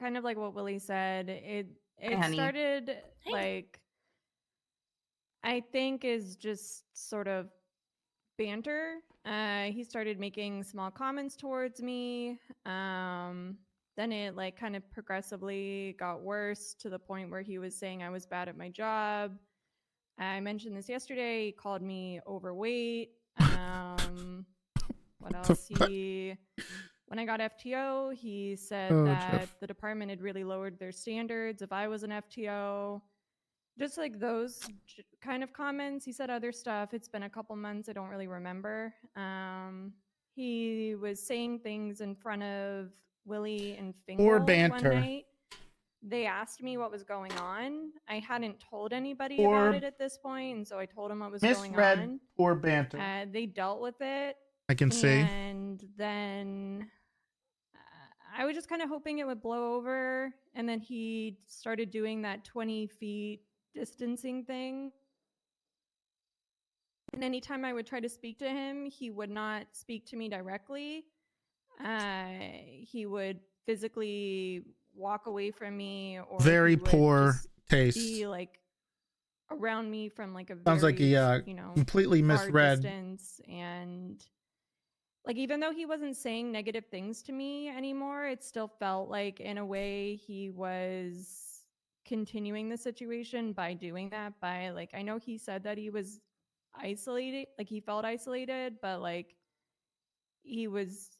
kind of like what Willie said, it honey. started like, I think is just sort of banter. He started making small comments towards me. Then it like kind of progressively got worse to the point where he was saying I was bad at my job. I mentioned this yesterday. He called me overweight. What else? When I got FTO, he said that Jeff. the department had really lowered their standards if I was an FTO. Just like those kind of comments. He said other stuff. It's been a couple months. I don't really remember. He was saying things in front of Willie and Fingal Or one banter. night. They asked me what was going on. I hadn't told anybody Or about it at this point, and so I told him what was going misread on. or banter. They dealt with it. I can see. And then I was just kind of hoping it would blow over. And then he started doing that 20 feet distancing thing. And anytime I would try to speak to him, he would not speak to me directly. He would physically walk away from me, or Very he would poor just taste. be like around me from like a Sounds like very, he completely far misread. distance. And like, even though he wasn't saying negative things to me anymore, it still felt like in a way he was continuing the situation by doing that. By like, I know he said that he was isolated, like he felt isolated, but like he was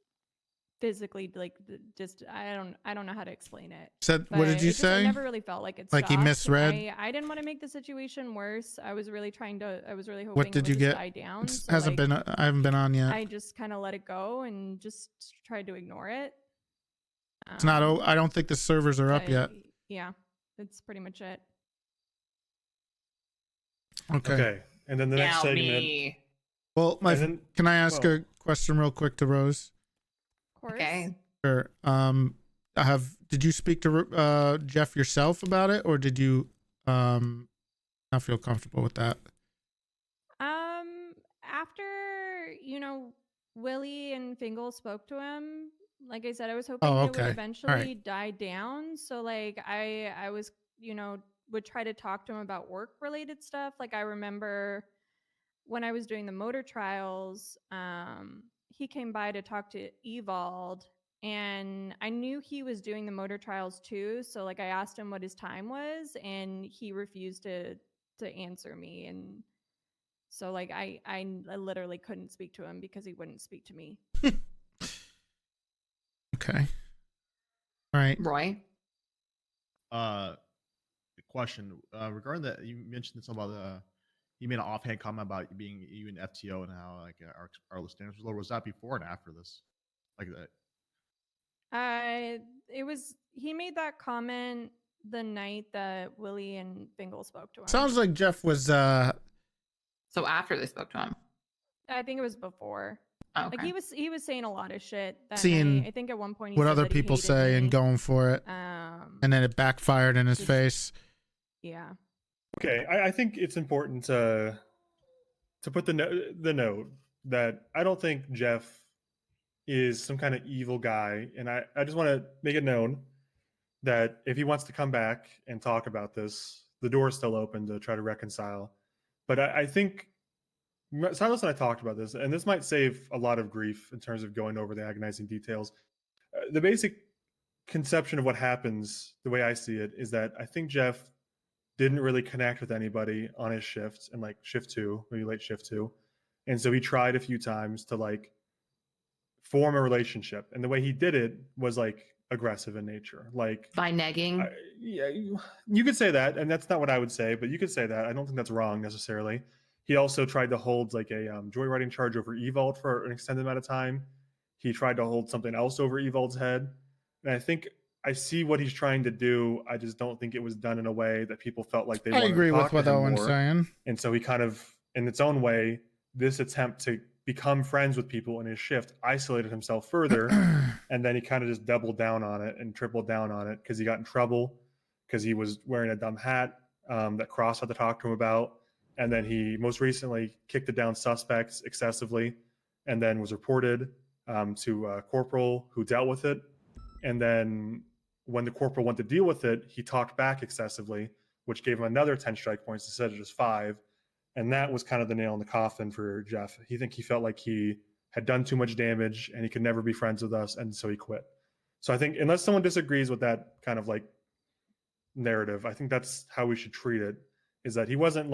physically like just I don't know how to explain it. Said, what But did you it just, I say? never really felt like it Like he stopped. misread? I didn't want to make the situation worse. I was really hoping What did it you would just get? die down. So Hasn't like, been. I haven't been on yet. I just kind of let it go and just tried to ignore it. It's not. I don't think the servers are up but yet. Yeah, that's pretty much it. Okay. And then the next Now segment. me. Well, can I ask well- a question real quick to Rose? Of course. Okay. Sure. Did you speak to Jeff yourself about it, or did you not feel comfortable with that? After Willie and Fingal spoke to him, like I said, I was hoping Oh, it okay. would All eventually right. die down. So like I was would try to talk to him about work related stuff. Like I remember when I was doing the motor trials, he came by to talk to Evald, and I knew he was doing the motor trials too. So like I asked him what his time was, and he refused to answer me. And so like I literally couldn't speak to him because he wouldn't speak to me. Okay. All right. Roy. Question regarding that, you mentioned something about you made an offhand comment about being you and FTO and how like our standards was low. Was that before and after this? Like that? He made that comment the night that Willie and Fingal spoke to him. Sounds like Jeff was. So after they spoke to him. I think it was before. Okay. Like he was saying a lot of shit that Seeing night. I think at one point he what said other that he people hated say and me. going for it, and then it backfired in his face. Yeah. Okay, I think it's important to put the note that I don't think Jeff is some kind of evil guy, and I just want to make it known that if he wants to come back and talk about this, the door is still open to try to reconcile. But I think Silas and I talked about this, and this might save a lot of grief in terms of going over the agonizing details. The basic conception of what happens, the way I see it, is that I think Jeff didn't really connect with anybody on his shift, and like shift 2, maybe late shift 2. And so he tried a few times to like form a relationship. And the way he did it was like aggressive in nature. Like by negging. Yeah, you could say that, and that's not what I would say, but you could say that. I don't think that's wrong necessarily. He also tried to hold like a joyriding charge over Evald for an extended amount of time. He tried to hold something else over Evald's head. And I think I see what he's trying to do. I just don't think it was done in a way that people felt like they I wanted agree to with talk what to him Owen's more. saying. And so he kind of, in its own way, this attempt to become friends with people in his shift isolated himself further. And then he kind of just doubled down on it and tripled down on it because he got in trouble because he was wearing a dumb hat that Cross had to talk to him about. And then he most recently kicked it down suspects excessively and then was reported to a corporal who dealt with it. And then when the corporal went to deal with it, he talked back excessively, which gave him another 10 strike points instead of just 5. And that was kind of the nail in the coffin for Jeff. He felt like he had done too much damage and he could never be friends with us. And so he quit. So I think unless someone disagrees with that kind of like narrative, I think that's how we should treat it, is that he wasn't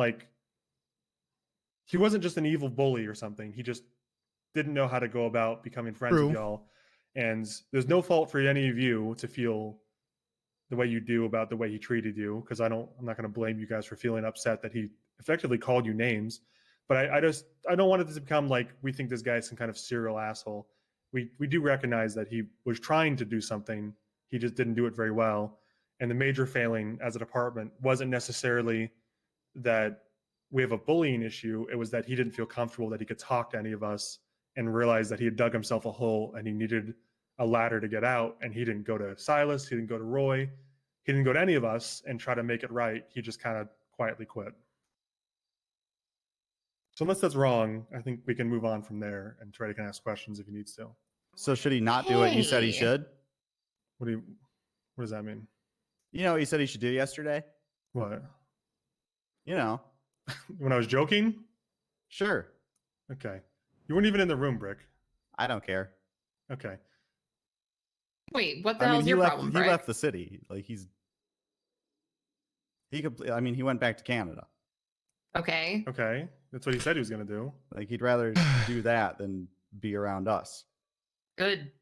just an evil bully or something. He just didn't know how to go about becoming friends True. with y'all. And there's no fault for any of you to feel the way you do about the way he treated you, because I'm not going to blame you guys for feeling upset that he effectively called you names. But I don't want it to become like we think this guy's some kind of serial asshole. We do recognize that he was trying to do something. He just didn't do it very well. And the major failing as a department wasn't necessarily that we have a bullying issue. It was that he didn't feel comfortable that he could talk to any of us and realized that he had dug himself a hole and he needed a ladder to get out. And he didn't go to Silas. He didn't go to Roy. He didn't go to any of us and try to make it right. He just kind of quietly quit. So unless that's wrong, I think we can move on from there, and Toretti can ask questions if he needs to. So should he not do what you said he Hey. should? What does that mean? You know what you said he should do yesterday? What? You know. When I was joking? Sure. Okay. You weren't even in the room, Brick. I don't care. Okay. Wait, what the I hell's mean, he your left. problem, He Brick? left the city. Like I mean, he went back to Canada. Okay. Okay. That's what he said he was going to do. Like he'd rather do that than be around us. Good.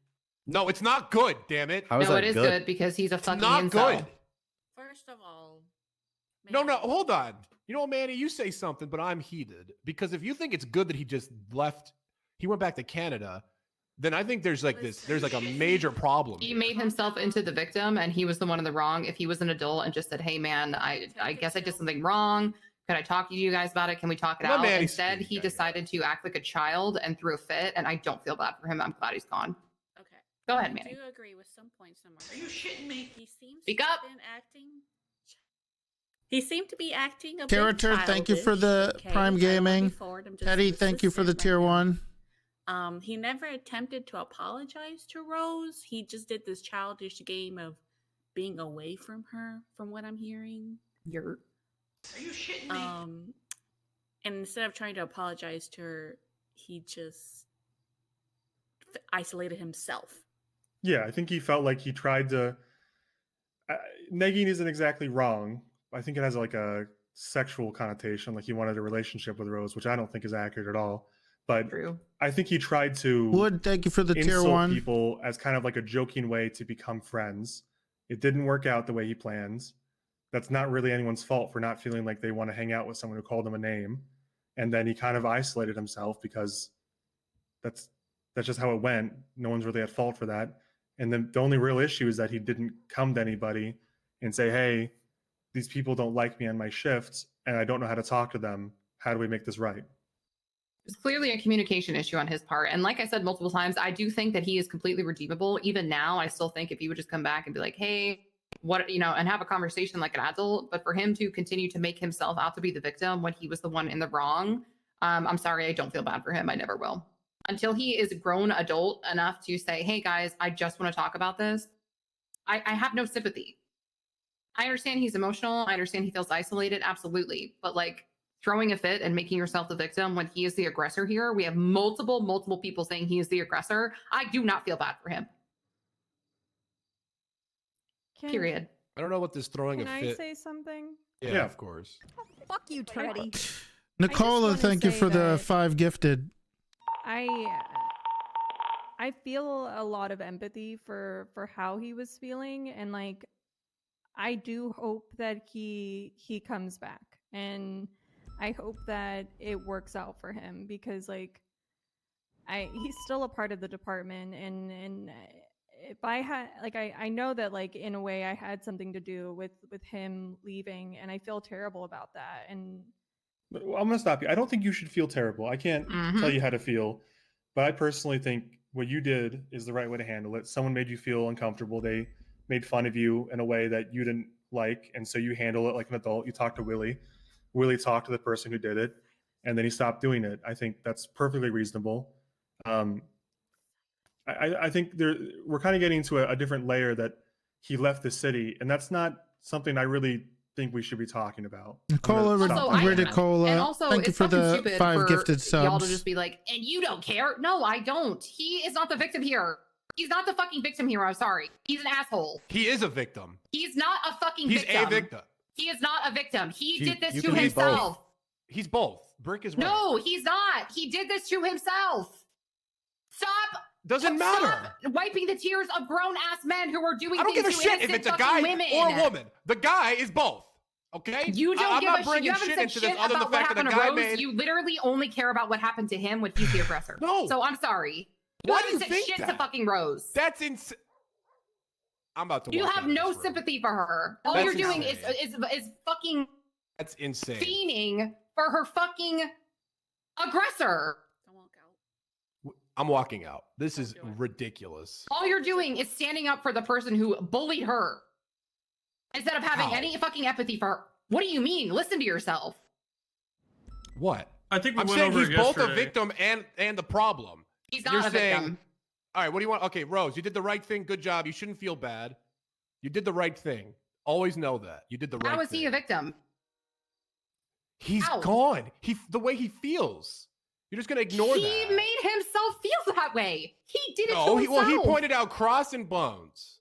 No, it's not good. Damn it. How is No, that it is good because he's a It's fucking not incel. good. First of all, No, hold on. You know what, Manny? You say something, but I'm heated because if you think it's good that he just left, he went back to Canada, then I think there's like a major problem. He made himself into the victim, and he was the one in the wrong. If he was an adult and just said, "Hey, man, I guess I did something wrong. Could I talk to you guys about it? Can we talk it Let out?" Manny Instead, he decided to act like a child and threw a fit, and I don't feel bad for him. I'm glad he's gone. Okay. Go ahead, I Manny. do agree with some points. Are you shitting me? He seems Speak to up. have been acting. He seemed to be acting a Character, bit thank you for childish, the okay? Prime I won't be Gaming. forward, I'm just Teddy, an thank you for the assistant tier right now. 1. He never attempted to apologize to Rose. He just did this childish game of being away from her, from what I'm hearing. Are you shitting me? And instead of trying to apologize to her, he just isolated himself. Yeah, I think he felt like he tried to. Negging isn't exactly wrong. I think it has like a sexual connotation, like he wanted a relationship with Rose, which I don't think is accurate at all. But I think he tried to Wood, thank you for the tier insult 1. people as kind of like a joking way to become friends. It didn't work out the way he plans. That's not really anyone's fault for not feeling like they want to hang out with someone who called them a name. And then he kind of isolated himself because that's just how it went. No one's really at fault for that. And then the only real issue is that he didn't come to anybody and say, "Hey, these people don't like me on my shifts and I don't know how to talk to them. How do we make this right?" It's clearly a communication issue on his part. And like I said multiple times, I do think that he is completely redeemable. Even now, I still think if he would just come back and be like, "Hey, what," and have a conversation like an adult. But for him to continue to make himself out to be the victim when he was the one in the wrong, I'm sorry, I don't feel bad for him. I never will. Until he is a grown adult enough to say, "Hey guys, I just want to talk about this," I have no sympathy. I understand he's emotional. I understand he feels isolated. Absolutely. But like throwing a fit and making yourself the victim when he is the aggressor here, we have multiple people saying he is the aggressor. I do not feel bad for him. Period. I don't know what this throwing Can a I fit. say something? Yeah, of course. Fuck you, Toretti. Nicola, wanna thank you say for the that- 5 gifted. I feel a lot of empathy for how he was feeling, and like I do hope that he comes back, and I hope that it works out for him, because like he's still a part of the department, and if I had like I know that like in a way I had something to do with him leaving, and I feel terrible about that. And I'm going to stop you. I don't think you should feel terrible. I can't tell you how to feel, but I personally think what you did is the right way to handle it. Someone made you feel uncomfortable. They made fun of you in a way that you didn't like, and so you handle it like an adult. You talked to Willie. Willie talked to the person who did it, and then he stopped doing it. I think that's perfectly reasonable. I think we're kind of getting into a different layer that he left the city, and that's not something I really think we should be talking about. Nicola, And Ridicola, also, thank you it's for fucking the stupid 5 for gifted y'all to subs. just be like, "And you don't care?" No, I don't. He is not the victim here. He's not the fucking victim here. I'm sorry. He's an asshole. He is a victim. He's not a fucking He's victim. a victim. He is not a victim. He You- did this you to can be himself. both. He's both. Brick is right. No, he's not. He did this to himself. Stop. Doesn't matter. Stop wiping the tears of grown ass men who are doing I don't things give a to shit if innocent it's a fucking guy women. or a woman. The guy is both. Okay? You don't I'm give not a shit. bringing You haven't shit said into shit this other than about the what fact that happened the to guy Rose. made. You literally only care about what happened to him when he's the aggressor. No. So I'm sorry. You Why do haven't you said think shit to that? fucking Rose. That's insane. I'm about to. You walk have out of no this room. sympathy for her. All That's you're doing is insane. fucking That's insane. fiending for her fucking aggressor. I'm walking out. This is ridiculous. All you're doing is standing up for the person who bullied her instead of having How? any fucking empathy for her. What do you mean? Listen to yourself. What? I think we I'm went saying over he's it both a yesterday. victim and the problem. He's You're not a saying, victim. all right, what do you want? Okay, Rose, you did the right thing. Good job. You shouldn't feel bad. You did the right thing. Always know that. You did the right How is thing. he a victim? He's How? gone. The way he feels. You're just gonna ignore He that. made himself feel that way. He did it No, to himself. he pointed out Cross and Bones.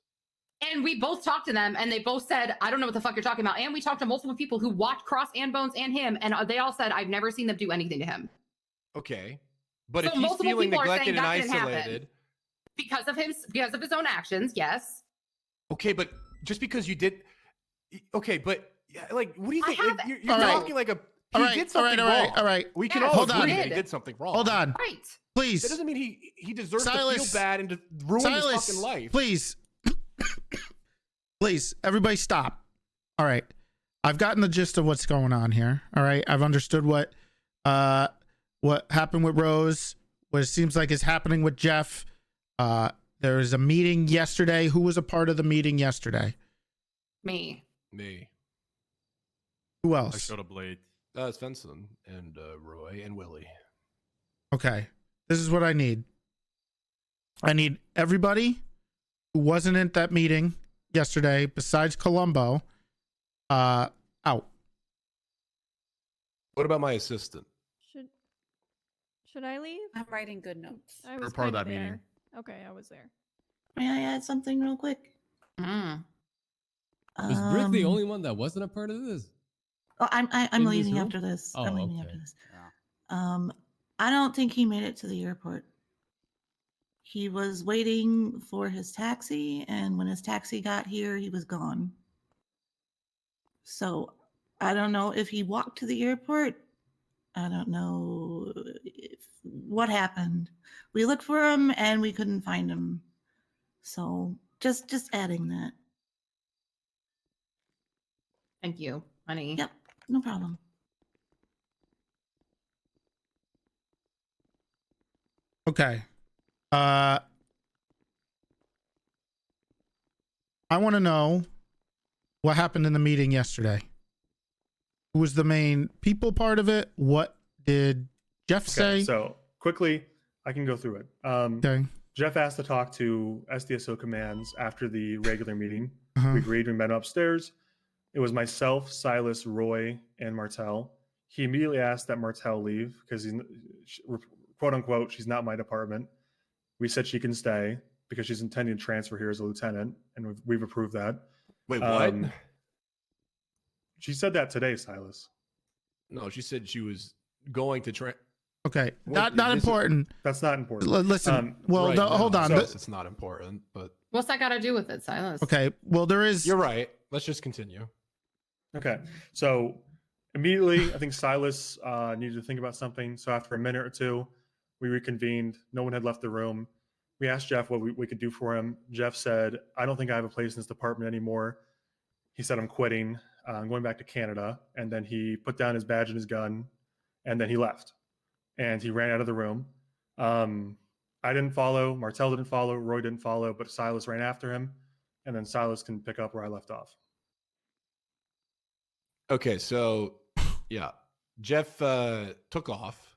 And we both talked to them, and they both said, I don't know what the fuck you're talking about. And we talked to multiple people who watched Cross and Bones and him, and they all said, I've never seen them do anything to him. Okay. But So if he's multiple feeling people are neglected saying and that didn't happen. isolated. Because of his own actions, yes. Okay, but just because you did. Okay, but like, what do you think? You're All right. talking like a. He All right, did something all right, wrong. all right. We can Yes, all Hold agree on. that he did something wrong. Hold on. Right. Please. That doesn't mean he deserves Silas, to feel bad and to ruin his fucking life. Please. Please, everybody stop. All right. I've gotten the gist of what's going on here. All right. I've understood what happened with Rose, what it seems like is happening with Jeff. There was a meeting yesterday. Who was a part of the meeting yesterday? Me. Who I else? showed up late. Svensson and Roy and Willie. Okay. This is what I need. I need everybody who wasn't at that meeting yesterday, besides Columbo, out. What about my assistant? Should I leave? I'm writing good notes. I We're was part of kinda that meeting. there. Okay, I was there. May I add something real quick? Is Brick the only one that wasn't a part of this? Oh, I'm In this leaving room? after this. Oh, I'm leaving okay. after this. I don't think he made it to the airport. He was waiting for his taxi, and when his taxi got here, he was gone. So I don't know if he walked to the airport. I don't know what happened. We looked for him and we couldn't find him. So just adding that. Thank you, honey. Yep, no problem. Okay. I want to know what happened in the meeting yesterday. Who was the main people part of it? What did Jeff say? So quickly, I can go through it. Okay. Jeff asked to talk to SDSO commands after the regular meeting. Uh-huh. We agreed. We met upstairs. It was myself, Silas, Roy, and Martel. He immediately asked that Martel leave because he's, quote unquote, she's not in my department. We said she can stay because she's intending to transfer here as a lieutenant, and we've approved that. Wait, what? She said that today, Silas. No, she said she was going to Okay. What- Not this is- important. That's not important. Listen. Well, Right, hold on. so The- it's not important, but What's that got to do with it, Silas? okay. Well, there is. you're right. Let's just continue. Okay. So immediately, I think Silas needed to think about something. So after a minute or two, we reconvened. No one had left the room. We asked Jeff what we could do for him. Jeff said, I don't think I have a place in this department anymore. He said, I'm quitting. I'm going back to Canada. And then he put down his badge and his gun, and then he left. And he ran out of the room. I didn't follow. Martel didn't follow. Roy didn't follow. But Silas ran after him. And then Silas can pick up where I left off. Okay, so yeah, Jeff took off,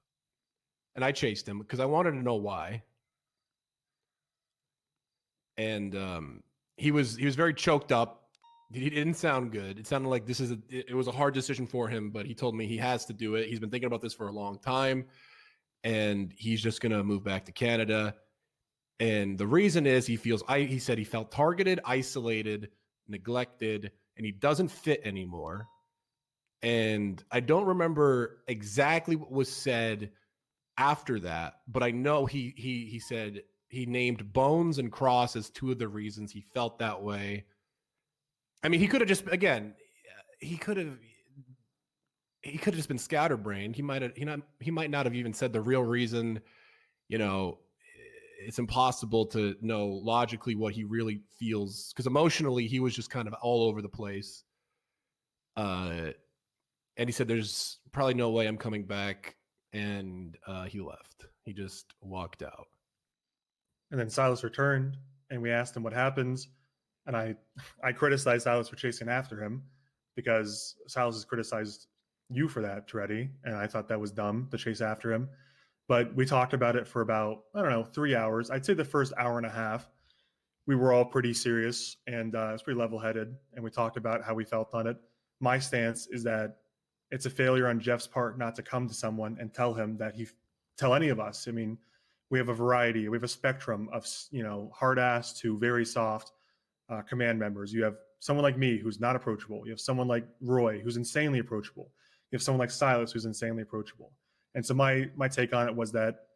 and I chased him because I wanted to know why. And he was very choked up. He didn't sound good. It sounded like it was a hard decision for him, but he told me he has to do it. He's been thinking about this for a long time, and he's just gonna move back to Canada. And the reason is he said he felt targeted, isolated, neglected, and he doesn't fit anymore. And I don't remember exactly what was said after that, but I know he said he named Bones and Cross as two of the reasons he felt that way. I mean, he could have just been scatterbrained. He might not have even said the real reason. You know, it's impossible to know logically what he really feels because emotionally he was just kind of all over the place. And he said, there's probably no way I'm coming back. And he left. He just walked out. And then Silas returned, and we asked him what happens. And I criticized Silas for chasing after him. because Silas has criticized you for that, Toretti, and I thought that was dumb to chase after him. But we talked about it for about, I don't know, 3 hours. I'd say the first hour and a half, we were all pretty serious and it was pretty level-headed, and we talked about how we felt on it. My stance is that it's a failure on Jeff's part not to come to someone and tell him that tell any of us. I mean, we have a variety, we have a spectrum of, hard ass to very soft command members. You have someone like me who's not approachable. You have someone like Roy who's insanely approachable. You have someone like Silas who's insanely approachable. And so my take on it was that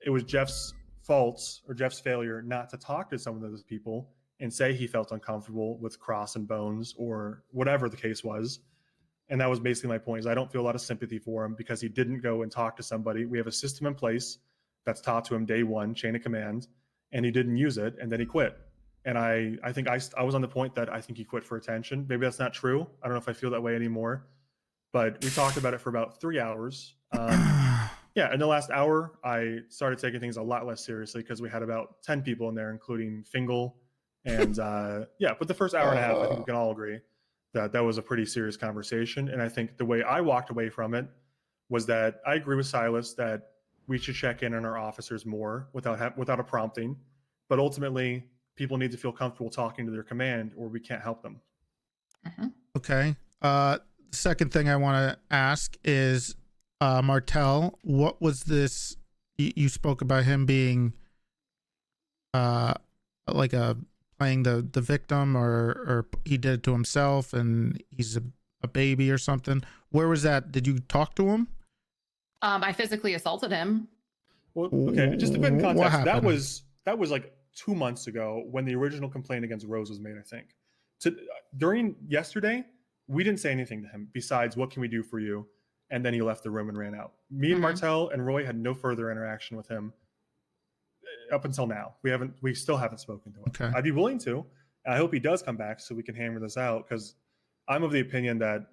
it was Jeff's faults or Jeff's failure not to talk to some of those people and say he felt uncomfortable with Cross and Bones or whatever the case was. And that was basically my point, is I don't feel a lot of sympathy for him because he didn't go and talk to somebody. We have a system in place that's taught to him day one, chain of command, and he didn't use it, and then he quit. And I think I was on the point that I think he quit for attention. Maybe that's not true. I don't know if I feel that way anymore. But we talked about it for about 3 hours. Yeah, in the last hour, I started taking things a lot less seriously because we had about 10 people in there, including Fingal. And yeah, but the first hour and a half, I think we can all agree that that was a pretty serious conversation. And I think the way I walked away from it was that I agree with Silas that we should check in on our officers more without a prompting. But ultimately, people need to feel comfortable talking to their command or we can't help them. Okay. Second thing I want to ask is, Martel, what was this? You spoke about him being like playing the victim, or he did it to himself and he's a baby or something. Where was that? Did you talk to him? I physically assaulted him. Well, okay, just to put in context, that happened? was like 2 months ago when the original complaint against Rose was made, I think. During yesterday, we didn't say anything to him besides, what can we do for you? And then he left the room and ran out. Me and Martel and Roy had no further interaction with him up until now. We still haven't spoken to him. Okay. I'd be willing to. And I hope he does come back so we can hammer this out, because I'm of the opinion that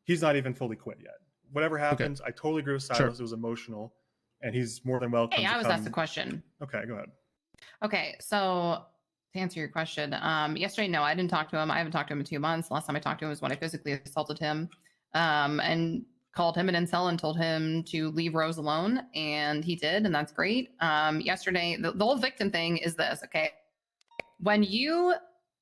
he's not even fully quit yet. Whatever happens, I totally agree with Silas. Sure. It was emotional, and he's more than welcome. Hey, I to was come. asked a question. Okay, go ahead. Okay, so to answer your question, yesterday, no, I didn't talk to him. I haven't talked to him in 2 months. Last time I talked to him was when I physically assaulted him, and called him an incel and told him to leave Rose alone, and he did, and that's great. Yesterday, the whole victim thing is this, okay? When you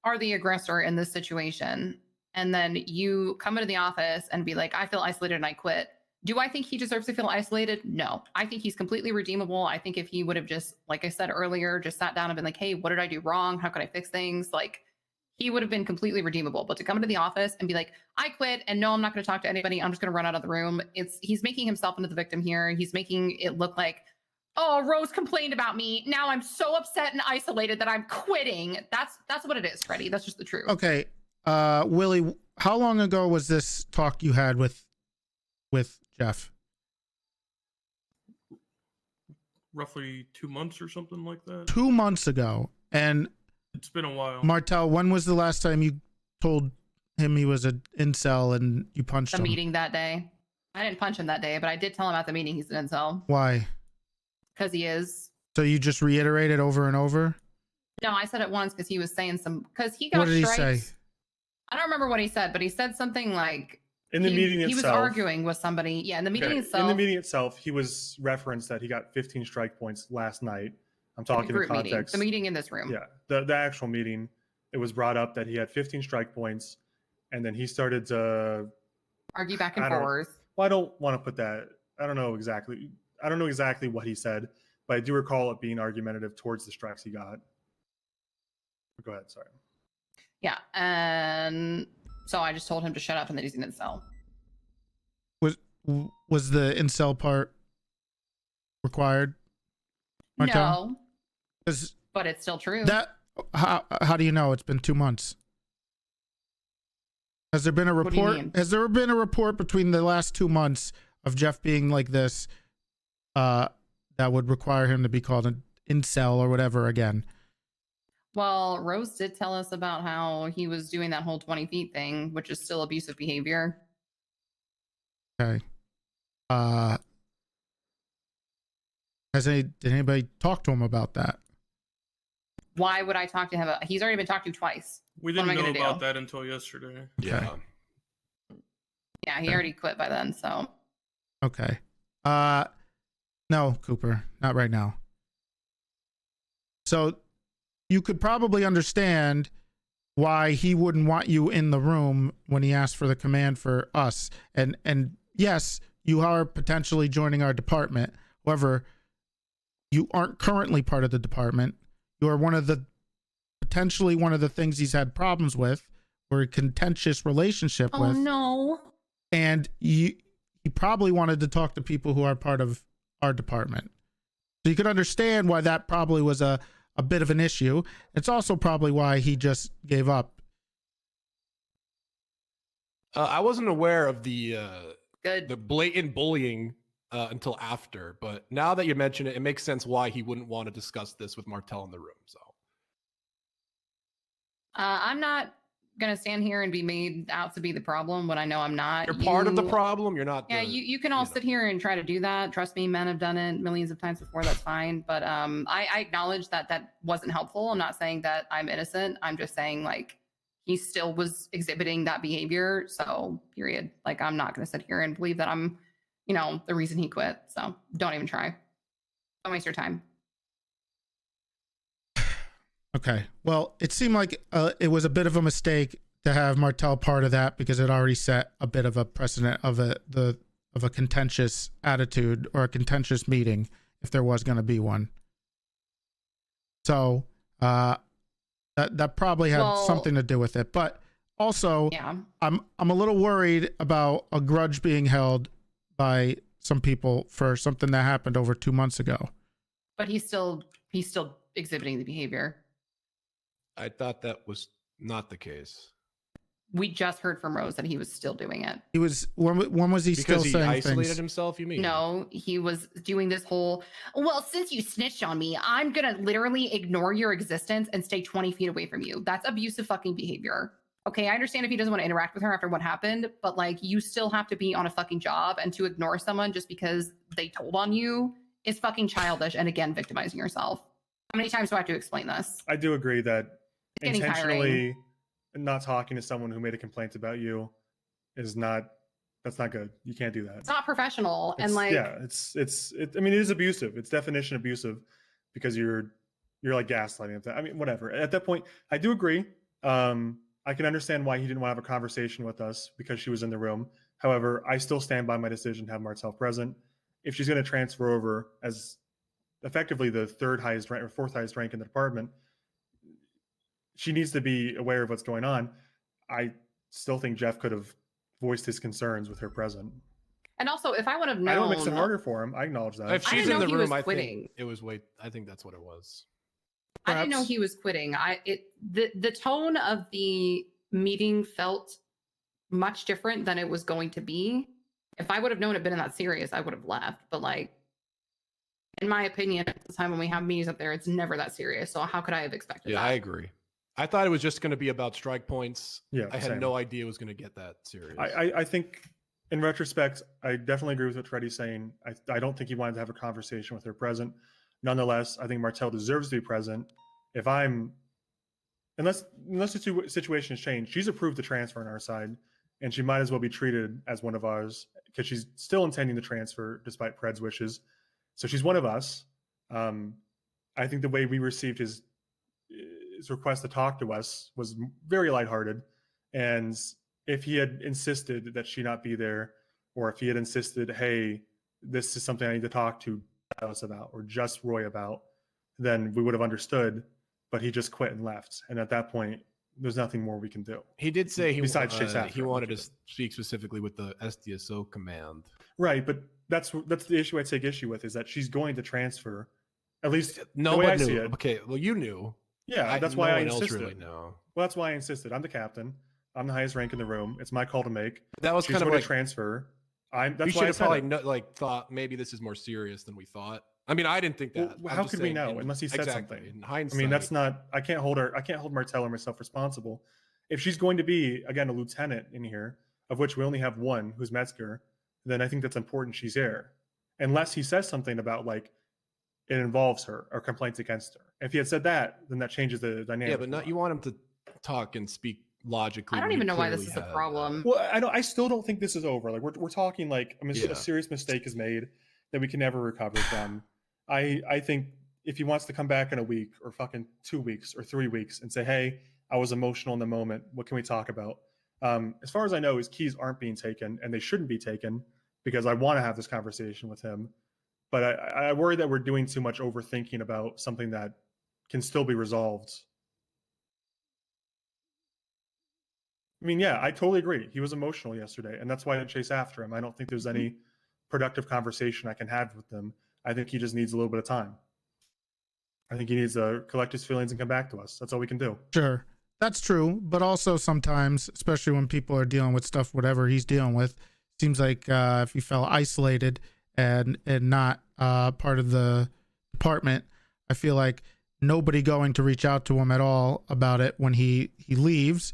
are the aggressor in this situation, and then you come into the office and be like, I feel isolated and I quit. Do I think he deserves to feel isolated? No. I think he's completely redeemable. I think if he would have just, like I said earlier, just sat down and been like, hey, what did I do wrong? How can I fix things? Like, he would have been completely redeemable. But to come into the office and be like, I quit, and no, I'm not going to talk to anybody. I'm just going to run out of the room. He's making himself into the victim here. He's making it look like, oh, Rose complained about me. Now I'm so upset and isolated that I'm quitting. That's what it is, Freddie. That's just the truth. Okay. Willie, how long ago was this talk you had with Jeff? Roughly 2 months or something like that. 2 months ago. And It's been a while. Martel, when was the last time you told him he was an incel and you punched The him? meeting that day. I didn't punch him that day, but I did tell him at the meeting he's an incel. Why? Because he is. So you just reiterated over and over? No, I said it once because he was saying because he got What did he strikes. say? I don't remember what he said, but he said something like In the meeting he was itself- arguing with somebody. Yeah, in the meeting itself. In the meeting itself, he was referenced that he got 15 strike points last night. I'm talking in group meeting. context. The meeting in this room. Yeah, the actual meeting. It was brought up that he had 15 strike points, and then he started to Argue back and I don't- forth. Well, I don't want to put that. I don't know exactly what he said, but I do recall it being argumentative towards the strikes he got. Go ahead. Sorry. Yeah, and so I just told him to shut up and that he's an incel. Was the incel part required? Martel? No, 'Cause but it's still true. how do you know it's been 2 months? Has there been a What do you report? mean? Has there been a report between the last 2 months of Jeff being like this that would require him to be called an incel or whatever again? Well, Rose did tell us about how he was doing that whole 20 feet thing, which is still abusive behavior. Okay. Did anybody talk to him about that? Why would I talk to him? He's already been talked to twice. We What am didn't I know gonna about do? that until yesterday. Yeah. Yeah, he already quit by then. So Okay. No, Cooper, not right now. So you could probably understand why he wouldn't want you in the room when he asked for the command for us. And yes, you are potentially joining our department. However, you aren't currently part of the department. You are potentially one of the things he's had problems with, or a contentious relationship with. Oh no. And he probably wanted to talk to people who are part of our department. So you could understand why that probably was a bit of an issue. It's also probably why he just gave up. I wasn't aware of the Good. the blatant bullying until after, but now that you mention it, it makes sense why he wouldn't want to discuss this with Martel in the room. So I'm not gonna stand here and be made out to be the problem when I know I'm not. you're part of the You- problem. You're not. Yeah, the, you can all sit here and try to do that. Trust me, men have done it millions of times before. That's fine. But I acknowledge that wasn't helpful. I'm not saying that I'm innocent. I'm just saying like he still was exhibiting that behavior. So period. Like I'm not going to sit here and believe that I'm, the reason he quit. So don't even try. Don't waste your time. Okay. Well, it seemed like it was a bit of a mistake to have Martel part of that, because it already set a bit of a precedent of a contentious attitude or a contentious meeting, if there was going to be one. So that probably had something to do with it. But also, yeah. I'm a little worried about a grudge being held by some people for something that happened over 2 months ago. But he's still exhibiting the behavior. I thought that was not the case. We just heard from Rose that he was still doing it. He was when was he Because still he saying isolated things? himself, you mean? No, he was doing this whole, well, since you snitched on me, I'm going to literally ignore your existence and stay 20 feet away from you. That's abusive fucking behavior. Okay, I understand if he doesn't want to interact with her after what happened, but like you still have to be on a fucking job, and to ignore someone just because they told on you is fucking childish and again, victimizing yourself. How many times do I have to explain this? I do agree that It's getting intentionally not talking to someone who made a complaint about you that's not good. You can't do that. It's not professional. And It's- like, yeah, I mean, it is abusive. It's definition abusive, because you're like gaslighting them. I mean, whatever. At that point, I do agree. I can understand why he didn't want to have a conversation with us because she was in the room. However, I still stand by my decision to have Martel present. If she's going to transfer over as effectively the third highest rank or fourth highest rank in the department, she needs to be aware of what's going on. I still think Jeff could have voiced his concerns with her present. and also if I would have known, I know it makes it harder for him. I acknowledge that. If I she's didn't in know the he was room, I quitting. think it was I think that's what it was. I didn't know he was quitting. The tone of the meeting felt much different than it was going to be. If I would have known it been that serious, I would have left. But like, in my opinion, at the time when we have meetings up there, it's never that serious. So how could I have expected Yeah, that? I agree. I thought it was just going to be about strike points. Yeah, I had same. no idea it was going to get that serious. I think in retrospect, I definitely agree with what Toretti's saying. I don't think he wanted to have a conversation with her present. Nonetheless, I think Martel deserves to be present. Unless the situation has changed, she's approved the transfer on our side, and she might as well be treated as one of ours because she's still intending to transfer despite Pred's wishes. So she's one of us. I think the way we received his request to talk to us was very lighthearted. And if he had insisted that she not be there, or if he had insisted, hey, this is something I need to talk to us about, or just Roy about, then we would have understood. But he just quit and left. And at that point, there's nothing more we can do. He did say he besides chase after he him, wanted which to speak specifically with the SDSO command. Right, but that's the issue I take issue with, is that she's going to transfer. At least No the way I one see knew. it. Okay, well you knew. Yeah, that's why I no one else insisted. really knew. Well, that's why I insisted. I'm the captain. I'm the highest rank in the room. It's my call to make. That was She's kind of going like to transfer. That's we why should I have said probably it. thought maybe this is more serious than we thought. I mean, I didn't think that. Well, I'm how just could we saying know unless he said exactly, something? In hindsight, I mean, that's not. I can't hold Martel or myself responsible. If she's going to be again a lieutenant in here, of which we only have one, who's Metzger, then I think that's important she's there. Unless he says something about like it involves her or complaints against her. If he had said that, then that changes the dynamic. Yeah, but not, you want him to talk and speak logically. I don't we even know why this clearly is a have problem. Well, I still don't think this is over. Like we're talking like Yeah. a serious mistake is made that we can never recover from. I think if he wants to come back in a week or fucking 2 weeks or 3 weeks and say, hey, I was emotional in the moment. What can we talk about? As far as I know, his keys aren't being taken, and they shouldn't be taken because I want to have this conversation with him. But I worry that we're doing too much overthinking about something that can still be resolved. I mean, yeah, I totally agree. He was emotional yesterday, and that's why I didn't chase after him. I don't think there's any productive conversation I can have with him. I think he just needs a little bit of time. I think he needs to collect his feelings and come back to us. That's all we can do. Sure. That's true. But also sometimes, especially when people are dealing with stuff, whatever he's dealing with, seems like if he felt isolated and not part of the department, I feel like nobody going to reach out to him at all about it when he leaves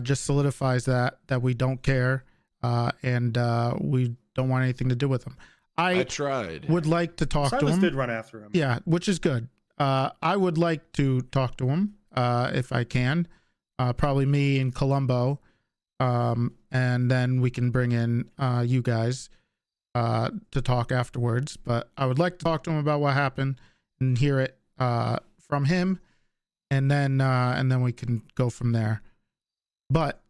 just solidifies that we don't care and we don't want anything to do with him. I tried. Would like to talk to Silas him. did run after him. Yeah, which is good. I would like to talk to him if I can. Probably me and Columbo, and then we can bring in you guys to talk afterwards. But I would like to talk to him about what happened and hear it from him, and then we can go from there. But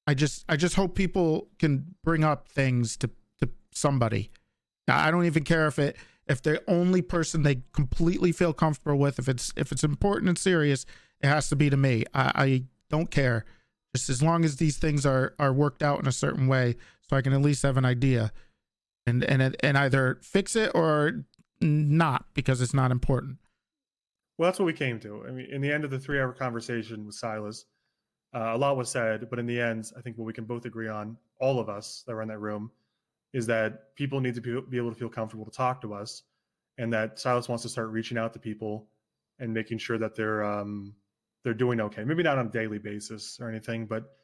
I just hope people can bring up things to somebody. Now, I don't even care if the only person they completely feel comfortable with, if it's important and serious, it has to be to me. I don't care. Just as long as these things are worked out in a certain way, so I can at least have an idea, and either fix it or not because it's not important. Well, that's what we came to. I mean, in the end of the 3-hour conversation with Silas, a lot was said, but in the end, I think what we can both agree on, all of us that were in that room, is that people need to be able to feel comfortable to talk to us, and that Silas wants to start reaching out to people and making sure that they're doing okay. Maybe not on a daily basis or anything, but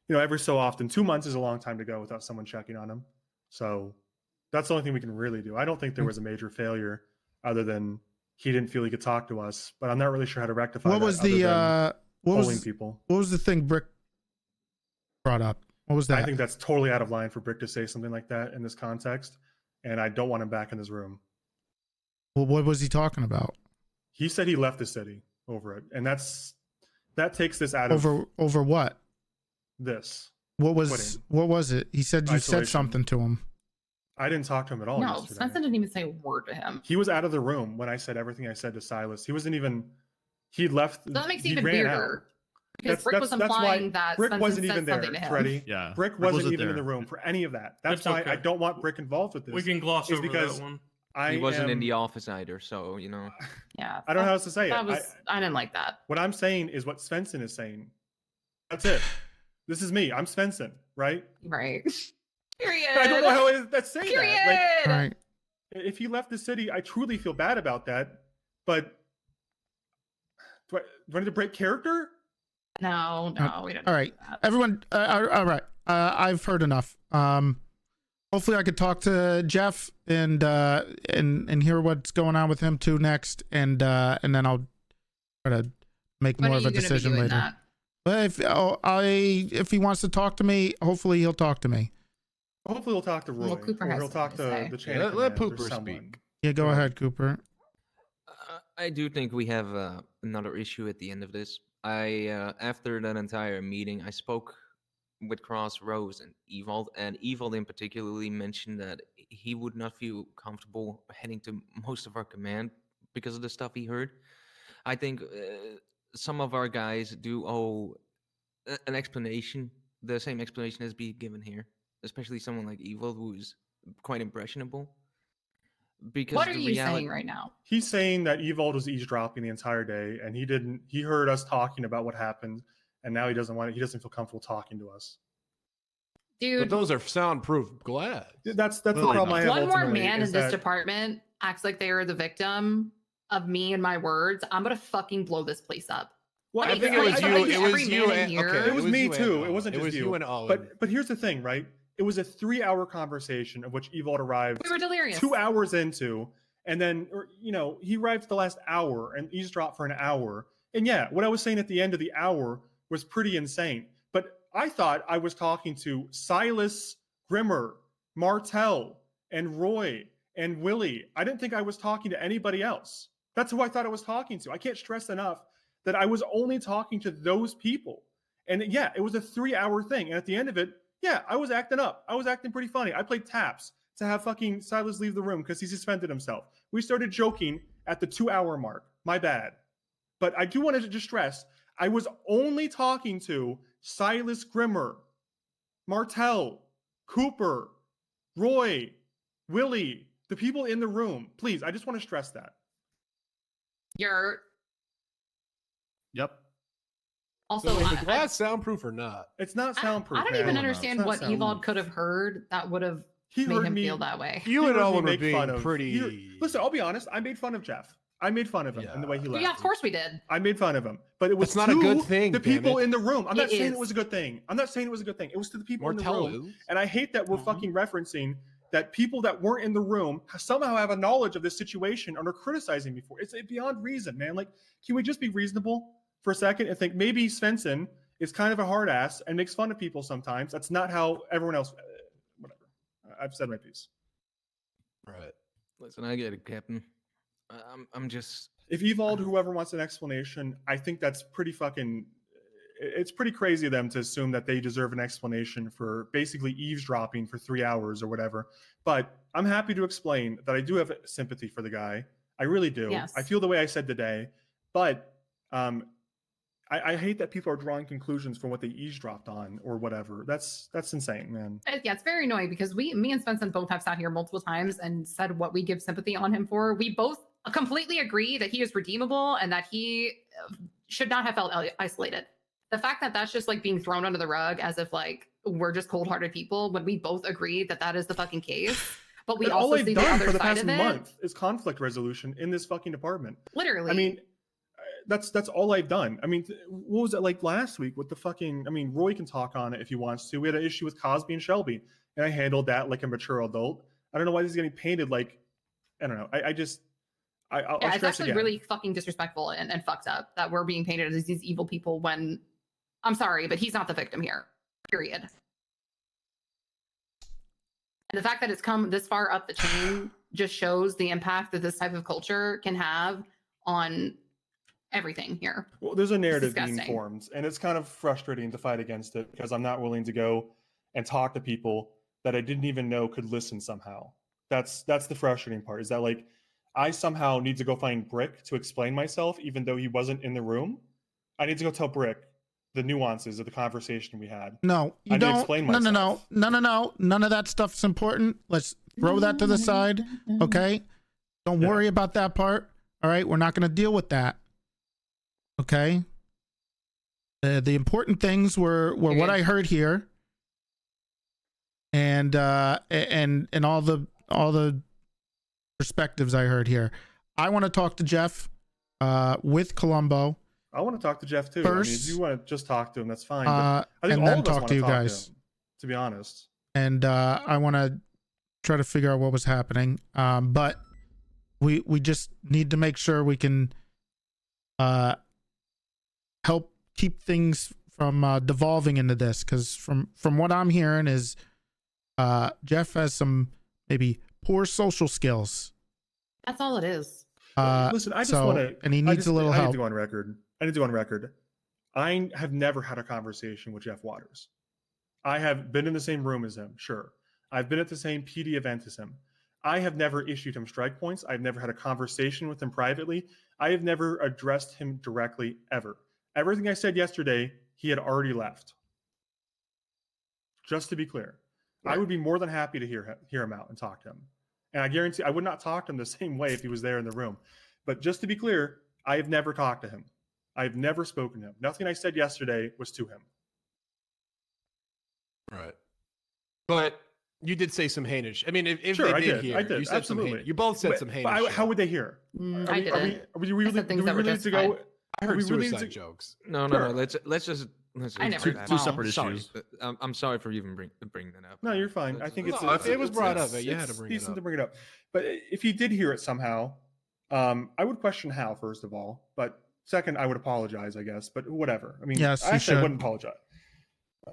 every so often. 2 months is a long time to go without someone checking on him. So that's the only thing we can really do. I don't think there was a major failure other than he didn't feel he could talk to us, but I'm not really sure how to rectify What that was other the than what polling was people. What was the thing Brick brought up? What was that? I think that's totally out of line for Brick to say something like that in this context, and I don't want him back in this room. Well, what was he talking about? He said he left the city over it, and that takes this out of Over what? this. What was quitting. it? He said you said Isolation. something to him. I didn't talk to him at all No, yesterday. Spencer didn't even say a word to him. He was out of the room when I said everything I said to Silas. He wasn't even. He left. So that makes it he even ran weirder. out. Because Brick was that's why implying that Brick Spencer wasn't said even there, something to him. Freddie. Yeah, Brick Brick wasn't wasn't even in there. the room for any of that. That's It's why okay. I don't want Brick involved with this. We can gloss is over because that one. I He wasn't in am- the office either, so Yeah. I don't know how else to say it. That was, I didn't like that. What I'm saying is what Svensson is saying. That's it. This is me. I'm Svensson, right? Right. Period. I don't know how that's saying Period. that. Like, Right. if he left the city, I truly feel bad about that. But do I need to break character? No, we don't. All right, everyone. All right. I've heard enough. Hopefully, I could talk to Jeff and hear what's going on with him too next, and then I'll try to make When more are of a you gonna be decision doing later. that? But if he wants to talk to me, hopefully he'll talk to me. Hopefully, he'll talk to Roy. Well, Cooper or has he'll talk to something to the say. chain. Let of command or Pooper someone. speak. Yeah, go ahead, Cooper. I do think we have another issue at the end of this. After that entire meeting, I spoke with Cross, Rose, and Ewald, and Ewald in particularly mentioned that he would not feel comfortable heading to most of our command because of the stuff he heard. I think some of our guys do owe an explanation, the same explanation as being given here, especially someone like Ewald, who is quite impressionable. Because What are the you reality- saying right now? He's saying that Ewald was eavesdropping the entire day, and he heard us talking about what happened, and now he doesn't feel comfortable talking to us. Dude, But those are soundproof glass. That's the problem I have. one more ultimately, man is in this that- department acts like they are the victim of me and my words. I'm gonna fucking blow this place up. Well, Let I me think tell it was you, you. like, It every was man you. in here- It was me you and too. It Owen. wasn't It just was you and Owen. But here's the thing, right? It was a 3-hour conversation of which Ewald arrived. We were delirious. 2 hours into, and then he arrived the last hour and eavesdropped for an hour. And yeah, what I was saying at the end of the hour was pretty insane. But I thought I was talking to Silas, Grimmer, Martel, and Roy and Willie. I didn't think I was talking to anybody else. That's who I thought I was talking to. I can't stress enough that I was only talking to those people. And yeah, it was a 3-hour thing. And at the end of it, yeah, I was acting up. I was acting pretty funny. I played taps to have fucking Silas leave the room because he suspended himself. We started joking at the 2-hour mark. My bad. But I do want to just stress, I was only talking to Silas Grimmer, Martel, Cooper, Roy, Willie, the people in the room. Please, I just want to stress that. Yep. Also, so is the glass soundproof or not? It's not soundproof. I don't even understand what Evald could have heard that would have made him feel that way. You and Owen were being fun of, pretty. Listen, I'll be honest. I made fun of Jeff. I made fun of him and the way he left. Yeah, of course we did. I made fun of him, but it was That's not a good thing, The damn people it. in the room. I'm not It saying is. it was a good thing. I'm not saying it was a good thing. It was to the people in Martell the room. is. And I hate that we're fucking referencing that people that weren't in the room somehow have a knowledge of this situation and are criticizing me for it. It's beyond reason, man. Like, can we just be reasonable for a second and think maybe Svensson is kind of a hard ass and makes fun of people sometimes? That's not how everyone else. Whatever. I've said my piece. Right. Listen, I get it, Captain. I'm just. If Evald, whoever wants an explanation, I think that's pretty fucking. It's pretty crazy of them to assume that they deserve an explanation for basically eavesdropping for 3 hours or whatever. But I'm happy to explain that I do have sympathy for the guy. I really do. Yes. I feel the way I said today. But I hate that people are drawing conclusions from what they eavesdropped on or whatever. That's insane, man. Yeah, it's very annoying because me and Svensson both have sat here multiple times and said what we give sympathy on him for. We both completely agree that he is redeemable and that he should not have felt isolated. The fact that that's just like being thrown under the rug as if like we're just cold-hearted people when we both agree that that is the fucking case. But we And also all I've see the done other for the side past of it. month is conflict resolution in this fucking department. Literally. I mean, that's all I've done. I mean, what was it like last week with the fucking? I mean, Roy can talk on it if he wants to. We had an issue with Cosby and Shelby, and I handled that like a mature adult. I don't know why this is getting painted like, I don't know. I'll yeah, it's stress actually again. really fucking disrespectful and fucked up that we're being painted as these evil people when I'm sorry, but he's not the victim here. Period. And the fact that it's come this far up the chain just shows the impact that this type of culture can have on everything here. Well, there's a narrative being disgusting. formed, and it's kind of frustrating to fight against it because I'm not willing to go and talk to people that I didn't even know could listen somehow. That's the frustrating part, is that like I somehow need to go find Brick to explain myself, even though he wasn't in the room. I need to go tell Brick the nuances of the conversation we had. No, I you need to don't. explain No, myself. no. None of that stuff's important. Let's throw that to the side. Okay. Don't worry about that part. All right. We're not going to deal with that. Okay. The important things were what I heard here, and all the perspectives I heard here. I want to talk to Jeff with Columbo. I want to talk to Jeff too. First, I mean, if you want to just talk to him, that's fine. But I think and all then of us talk want to you talk guys. him, to be honest. And I want to try to figure out what was happening. But we just need to make sure we can help keep things from devolving into this, because from what I'm hearing is Jeff has some maybe poor social skills. That's all it is. Listen, I just want to, and he needs a little I help. need to go on record. I have never had a conversation with Jeff Waters. I have been in the same room as him, sure. I've been at the same PD event as him. I have never issued him strike points. I've never had a conversation with him privately. I have never addressed him directly, ever. Everything I said yesterday, he had already left. Just to be clear, I would be more than happy to hear him out and talk to him. And I guarantee I would not talk to him the same way if he was there in the room. But just to be clear, I have never talked to him. I've never spoken to him. Nothing I said yesterday was to him. Right. But you did say some heinous. I mean, if Sure, they I did did. hear, I did. you said Absolutely. some heinous. You both said But- some but heinous. shit. how would they hear? I didn't. Are we really, I said things do we that were really need to go? justified. I heard do we really suicide need to- jokes. No. Sure. Let's just Listen, I never- two wow. separate sorry. issues. I'm sorry for even bringing that up. No, you're fine. I think it's No, if it was brought up, it's- you had to it's bring it decent up. to bring it up. But if he did hear it somehow, I would question how, first of all. But second, I would apologize, I guess. But whatever. I mean, Yes, you actually, I should. wouldn't apologize.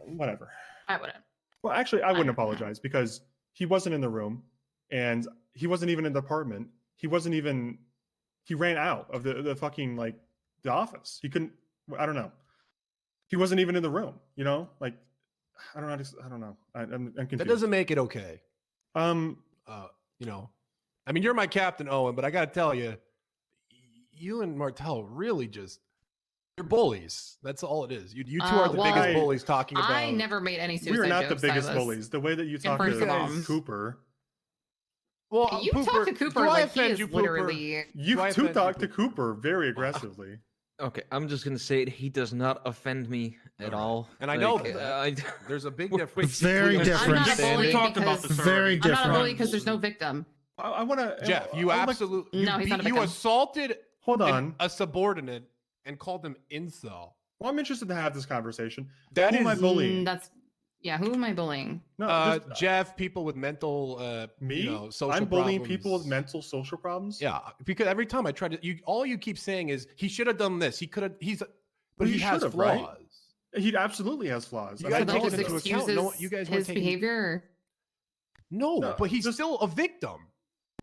Whatever. I wouldn't. Well, actually, I wouldn't apologize because he wasn't in the room, and he wasn't even in the apartment. He wasn't even. He ran out of the fucking like the office. He couldn't. I don't know. He wasn't even in the room. You know, like I don't know. I don't know. I'm confused. That doesn't make it okay. You know, I mean, you're my captain, Owen, but I got to tell you, you and Martel really just. You're bullies. That's all it is. You two are the biggest bullies talking about. I never made any suicide We are not jokes, the biggest Silas. bullies. The way that you talk first of all- to Cooper. Well, You talk to Cooper do I like he offend is you, Cooper? literally. You Do I two offend talk to Cooper very aggressively. Okay, I'm just gonna say it. He does not offend me at all. And I know that. There's a big difference. Very between different. I'm not a bully We talked about because this Very already. I'm not a different. bully because there's no victim. I want to. Jeff, you absolutely No, he's not a you victim. assaulted Hold on. a subordinate and called him incel. Well, I'm interested to have this conversation. That Who am I is- bullying? That's yeah. Who am I bullying? No, Jeff, people with mental me. you know, social I'm bullying problems. people with mental social problems. Yeah, because every time I try to all you keep saying is he should have done this. He could have but he has should've, flaws. right? He absolutely has flaws. You I gotta mean, take So it this into account. No, excuses you guys weren't his taking behavior. No, but he's still a victim.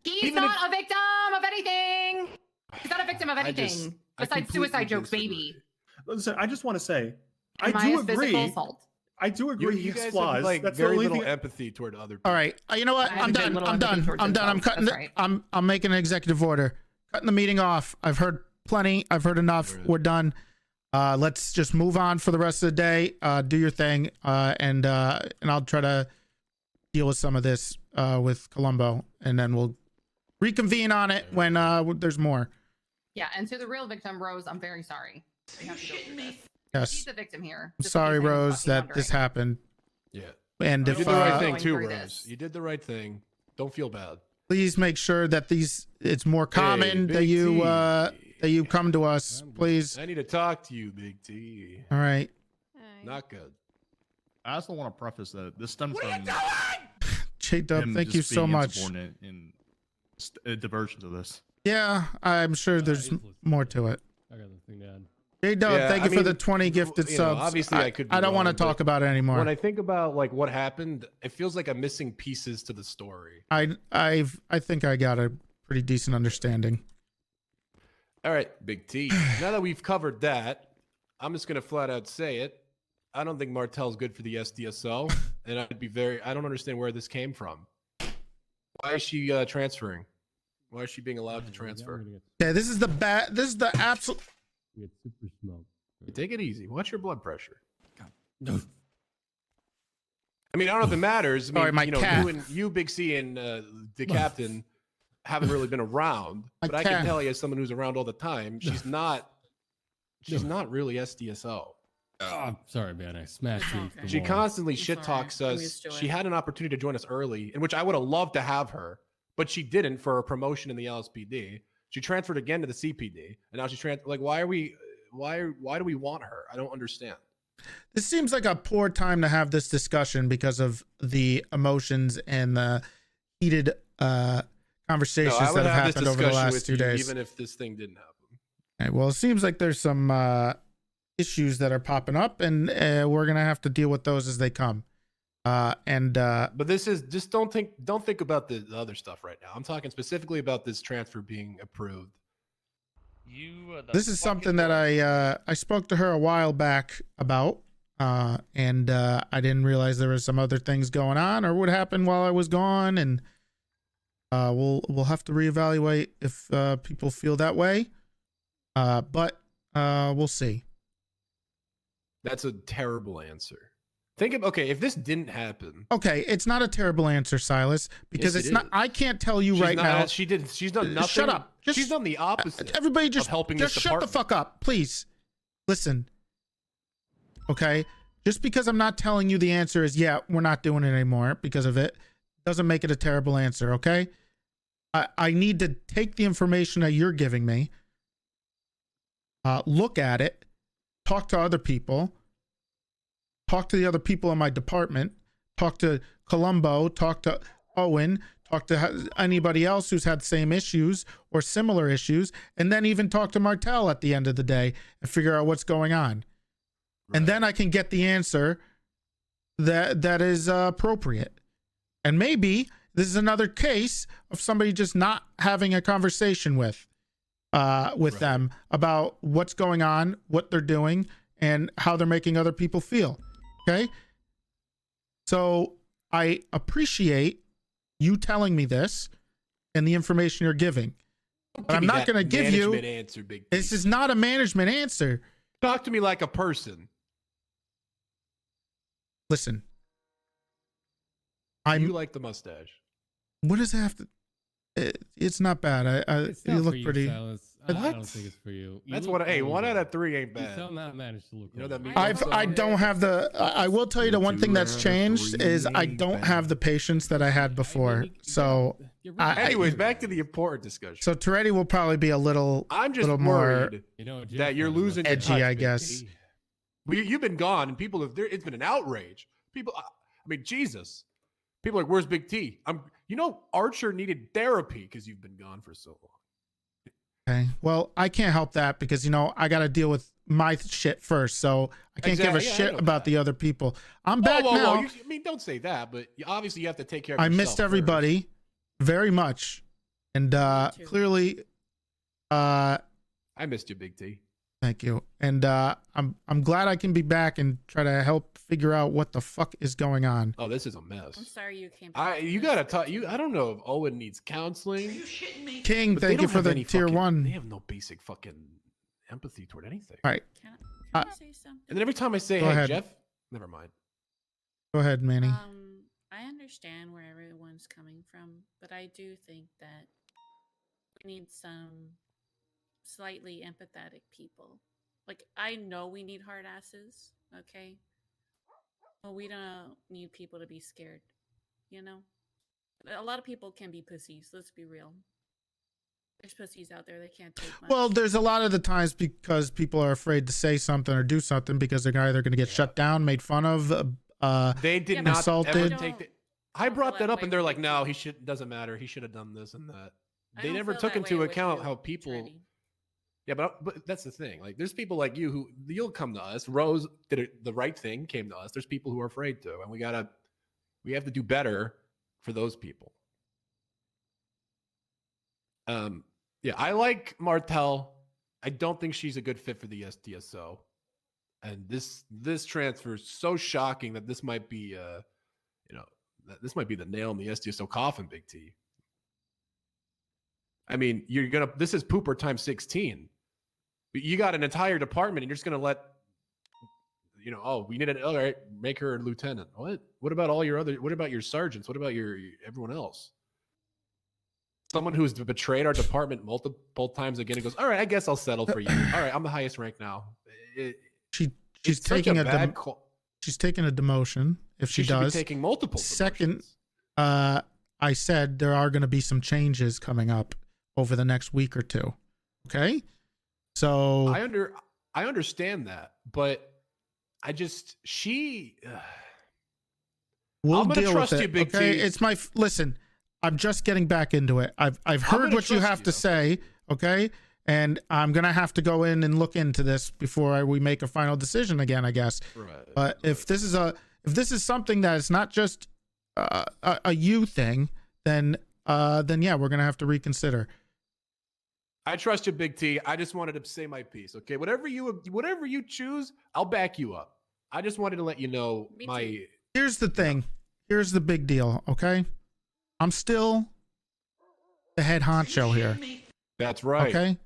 He's Even not a victim of anything. He's not a victim of anything I besides completely suicide jokes, disagree. baby. Listen, I just want to say, I And do Maya's physical agree. assault. I do agree. You He guys has flaws. have like That's the very only little thing. empathy toward other people. All right. You know what? I have I'm a good done. little I'm empathy done. towards I'm done. I'm themselves. cutting. That's right. I'm making an executive order. Cutting the meeting off. I've heard plenty. I've heard enough. We're done. Let's just move on for the rest of the day. Do your thing, and I'll try to deal with some of this with Columbo, and then we'll reconvene on it when there's more. Yeah, and to the real victim, Rose, I'm very sorry. You have to go through this. Yes. She's the victim here. I'm just in sorry, case anyone's Rose, fucking that this wondering. happened. Yeah. And You if did the right thing going too, through Rose. this. You did the right thing. Don't feel bad. please make sure that it's more common that Big you T. that you come to us, please. I need to talk to you, Big T. All right. Not good. I also want to preface that this stems from J-Dub, him thank you just so being much. insubordinate in diversions of this. Yeah, I'm sure there's more to it. I got nothing to add. J-Dub, Yeah, thank I you for mean, the 20 gifted you know, subs. obviously, I could be don't want to wrong, talk but about it anymore. When I think about like what happened, it feels like I'm missing pieces to the story. I think I got a pretty decent understanding. All right, Big T. Now that we've covered that, I'm just gonna flat out say it. I don't think Martel's good for the SDSO, and I don't understand where this came from. Why is she transferring? Why is she being allowed to transfer? Okay, this is the absolute. Get super smoke. Take it easy. Watch your blood pressure. I mean, I don't know if it matters. I mean, Sorry, my cat. you, Big C, and the captain haven't really been around, My but I cat. can tell you, as someone who's around all the time, she's not really SDSO. Oh, sorry, man. I smashed you. into the She wall. constantly I'm shit sorry. talks I'm us. used to She it. had an opportunity to join us early, in which I would have loved to have her, but she didn't for a promotion in the LSPD. She transferred again to the CPD, and now she's like, why do we want her? I don't understand. This seems like a poor time to have this discussion because of the emotions and the heated conversations No, I would that have have this happened over the discussion last with 2 you, days. even if this thing didn't happen. Okay, well, it seems like there's some issues that are popping up, and we're gonna have to deal with those as they come. But this is just don't think about the other stuff right now. I'm talking specifically about this transfer being approved. This is something that I spoke to her a while back about, and I didn't realize there was some other things going on or what happened while I was gone, and we'll have to reevaluate if people feel that way, but we'll see. That's a terrible answer. Okay, if this didn't happen, Okay, it's not a terrible answer, Silas, because Yes, it's it not. is. I can't tell you she's right not, now. She's done nothing. Shut up. She's done the opposite. Everybody just of helping just this shut the department. fuck up, please. Listen. Okay? Just because I'm not telling you the answer is yeah, we're not doing it anymore because of it, doesn't make it a terrible answer, okay? I need to take the information that you're giving me, look at it, talk to other people, talk to the other people in my department, talk to Columbo, talk to Owen, talk to anybody else who's had the same issues or similar issues, and then even talk to Martel at the end of the day and figure out what's going on. Right. And then I can get the answer that is appropriate. And maybe this is another case of somebody just not having a conversation with them about what's going on, what they're doing, and how they're making other people feel. Okay? So I appreciate you telling me this and the information you're giving. But I'm not going to give you answer, Big T. This is not a management answer. Talk to me like a person. Listen. You like the mustache. What does it have to? It's not bad. You look pretty. I don't think it's for you. That's what. Hey, 1 out of 3 ain't bad. You still not managed to look. You know that means I don't have the. I will tell you the one thing that's changed is I don't have the patience that I had before. So, anyways, back to the important discussion. So Toretti will probably be a little. I'm just little worried more that you're losing edgy, your touch, I guess. You've been gone, and people have. It's been an outrage. People, I mean, Jesus. People are like, "Where's Big T?" Archer needed therapy because you've been gone for so long. Okay. Well, I can't help that because I got to deal with my shit first, so I can't give a shit about the other people. I'm back now. I mean, don't say that, but obviously you have to take care of yourself. I missed everybody very much, and clearly, I missed you, Big T. Thank you, and I'm glad I can be back and try to help figure out what the fuck is going on. Oh, this is a mess. I'm sorry you came back. You gotta talk. I don't know if Owen needs counseling. Are you shitting me? King, thank you for the tier 1. They have no basic fucking empathy toward anything. All right. Can I say something? And then every time I say, Go "Hey, ahead. Jeff," never mind. Go ahead, Manny. I understand where everyone's coming from, but I do think that we need some slightly empathetic people. Like, I know we need hard asses, okay? But we don't need people to be scared, A lot of people can be pussies, let's be real. There's pussies out there that can't take much. Well, there's a lot of the times because people are afraid to say something or do something because they're either going to get shut down, made fun of, they did not insulted. ever take I brought that up, and they're like, "No, doesn't matter. He should have done this and that." They never took into account how people. Yeah, but that's the thing. Like, there's people like you who you'll come to us. Rose did the right thing, came to us. There's people who are afraid to, and we have to do better for those people. Yeah, I like Martel. I don't think she's a good fit for the SDSO, and this transfer is so shocking that this might be, this might be the nail in the SDSO coffin, Big T. I mean, this is pooper times 16. You got an entire department and you're just going to let, we need all right, make her a lieutenant. What about what about your sergeants? What about everyone else? Someone who's betrayed our department multiple times again and goes, all right, I guess I'll settle for you. All right, I'm the highest rank now. She's taking she's taking a demotion if she does. Should be taking multiple. Second, I said there are going to be some changes coming up over the next week or two. Okay, so I understand that, but I just we'll I'm gonna deal trust with it. you, Big okay, T. it's listen. I'm just getting back into it. I've heard what you have to say. Okay, and I'm gonna have to go in and look into this before we make a final decision again, I guess. Right. But if this is something that is not just a you thing, then yeah, we're gonna have to reconsider. I trust you, Big T. I just wanted to say my piece. Okay, whatever you choose, I'll back you up. I just wanted to let you know Here's the thing. Here's the big deal. Okay, I'm still the head honcho here. That's right. Okay.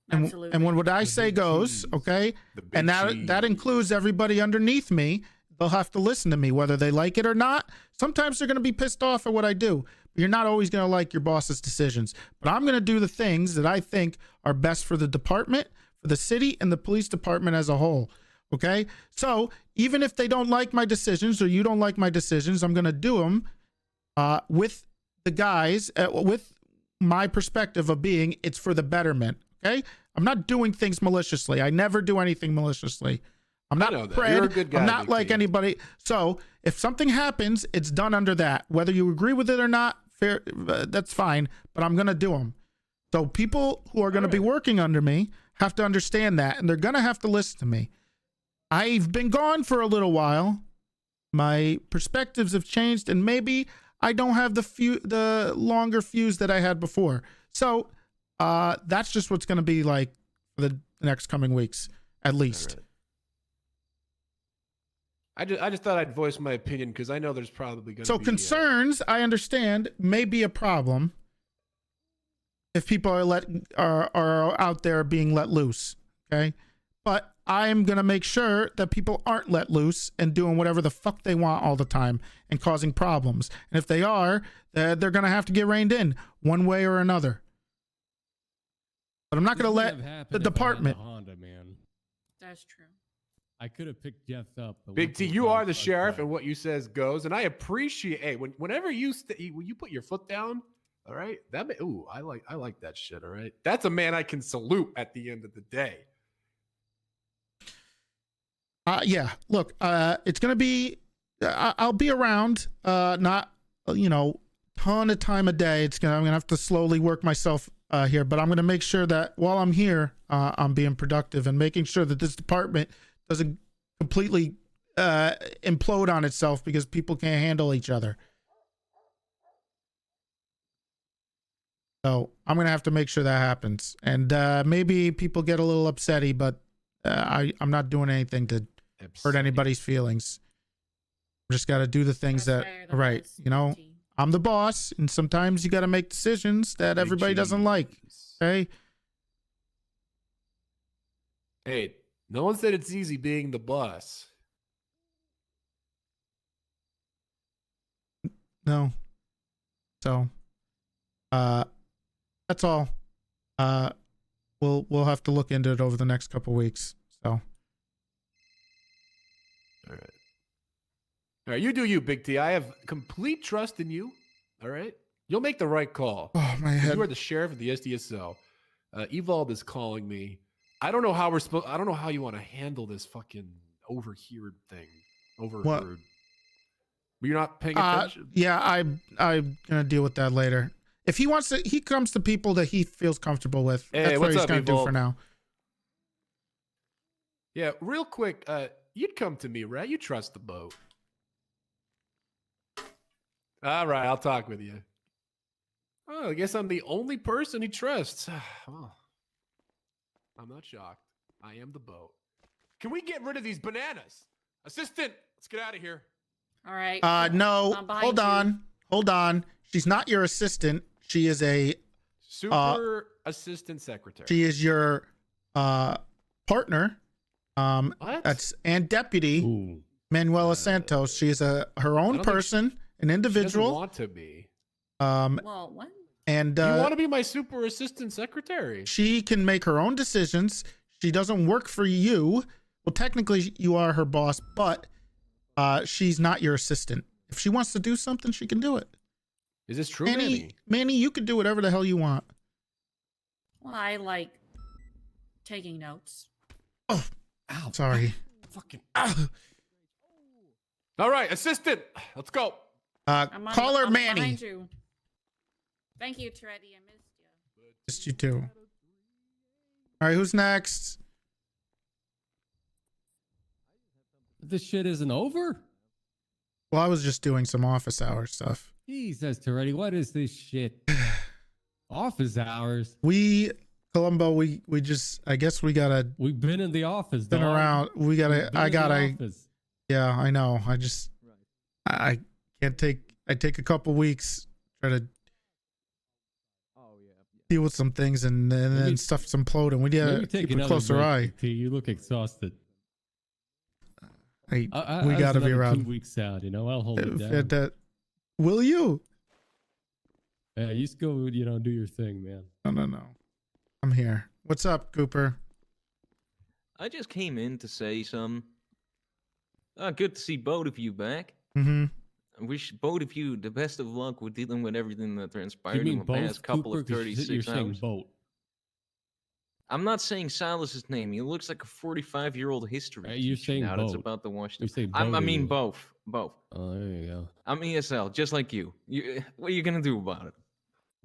And when what I say goes, okay, and that includes everybody underneath me. They'll have to listen to me, whether they like it or not. Sometimes they're going to be pissed off at what I do. But you're not always going to like your boss's decisions. But I'm going to do the things that I think are best for the department, for the city, and the police department as a whole. Okay? So even if they don't like my decisions or you don't like my decisions, I'm going to do them with the guys, with my perspective of being it's for the betterment. Okay? I'm not doing things maliciously. I never do anything maliciously. I'm I not know that. Fred. You're a good guy, I'm not Big like T. anybody. So if something happens, it's done under that. Whether you agree with it or not, fair. That's fine. But I'm gonna do them. So people who are gonna be working under me have to understand that, and they're gonna have to listen to me. I've been gone for a little while. My perspectives have changed, and maybe I don't have the longer fuse that I had before. So that's just what's going to be like for the next coming weeks, at least. I just thought I'd voice my opinion because I know there's probably going to So be concerns, I understand, may be a problem if people are out there being let loose. Okay, but I'm gonna make sure that people aren't let loose and doing whatever the fuck they want all the time and causing problems. And if they are, they're gonna have to get reined in one way or another. But I'm not gonna let the department. Honda, man. That's true. I could have picked Jeff up. but Big went T, to you the are the front sheriff, side. and what you says goes. And I appreciate. Hey, whenever when you put your foot down, all right. I like that shit. All right, that's a man I can salute at the end of the day. Yeah, look, it's gonna be. I'll be around. Not ton of time a day. I'm gonna have to slowly work myself here, but I'm gonna make sure that while I'm here, I'm being productive and making sure that this department doesn't completely implode on itself because people can't handle each other. So I'm gonna have to make sure that happens, and maybe people get a little upsetty, but I'm not doing anything to hurt anybody's feelings. I just got to do the things that are right. I'm the boss, and sometimes you got to make decisions that everybody doesn't like. Okay. Hey, no one said it's easy being the boss. No. So, that's all. We'll have to look into it over the next couple weeks. So. All right, you do you, Big T. I have complete trust in you. All right, you'll make the right call. Oh, my head. You are the sheriff of the SDSO. Evolve is calling me. I don't know how I don't know how you want to handle this fucking overheard thing. Overheard. But you're not paying attention. Yeah, I'm gonna deal with that later. If he wants to, he comes to people that he feels comfortable with. Hey, That's what what's he's up, gonna do Evolve? for now. Yeah, real quick. You'd come to me, right? You trust the boat. All right, I'll talk with you. Oh, I guess I'm the only person he trusts. Oh, I'm not shocked. I am the boat. Can we get rid of these bananas? Assistant, let's get out of here. All right. No, I'm behind hold you. hold on. She's not your assistant. She is a Super assistant secretary. She is your partner. What? That's and deputy Manuela Santos. She is her own person, an individual. She doesn't want to be. Well, what? And you want to be my super assistant secretary? She can make her own decisions. She doesn't work for you. Well, technically, you are her boss, but she's not your assistant. If she wants to do something, she can do it. Is this true, Manny? Manny, you can do whatever the hell you want. Well, I like taking notes. Oh, ow! Sorry. Fucking. All right, assistant, let's go. Call her I'm Manny. behind you. Thank you, Toretti. I missed you. Just you two. All right, who's next? This shit isn't over? Well, I was just doing some office hour stuff. Jesus, Toretti, what is this shit? Office hours? Columbo, we just, I guess we gotta. We've been in the office, Been dog. around. We gotta, We've been I in the gotta. office. Yeah, I know. I can't I take a couple weeks, try to deal with some things and then stuff's imploding. We gotta Maybe take keep a another closer break, eye. T. You look exhausted. We I gotta be another around. 2 weeks out, I'll hold it If down. will you? Yeah, you just go, do your thing, man. No. I'm here. What's up, Cooper? I just came in to say some. Good to see both of you back. Mm-hmm. I wish both of you the best of luck with dealing with everything that You transpired mean in the past both, couple Cooper? of 'Cause you're 36 saying hours. boat. I'm not saying Silas's name. He looks like a 45-year-old history You're teacher saying now that's both. about to watch You them. say I both. mean both. Both. Oh, there you go. I'm ESL, just like you. What are you gonna do about it?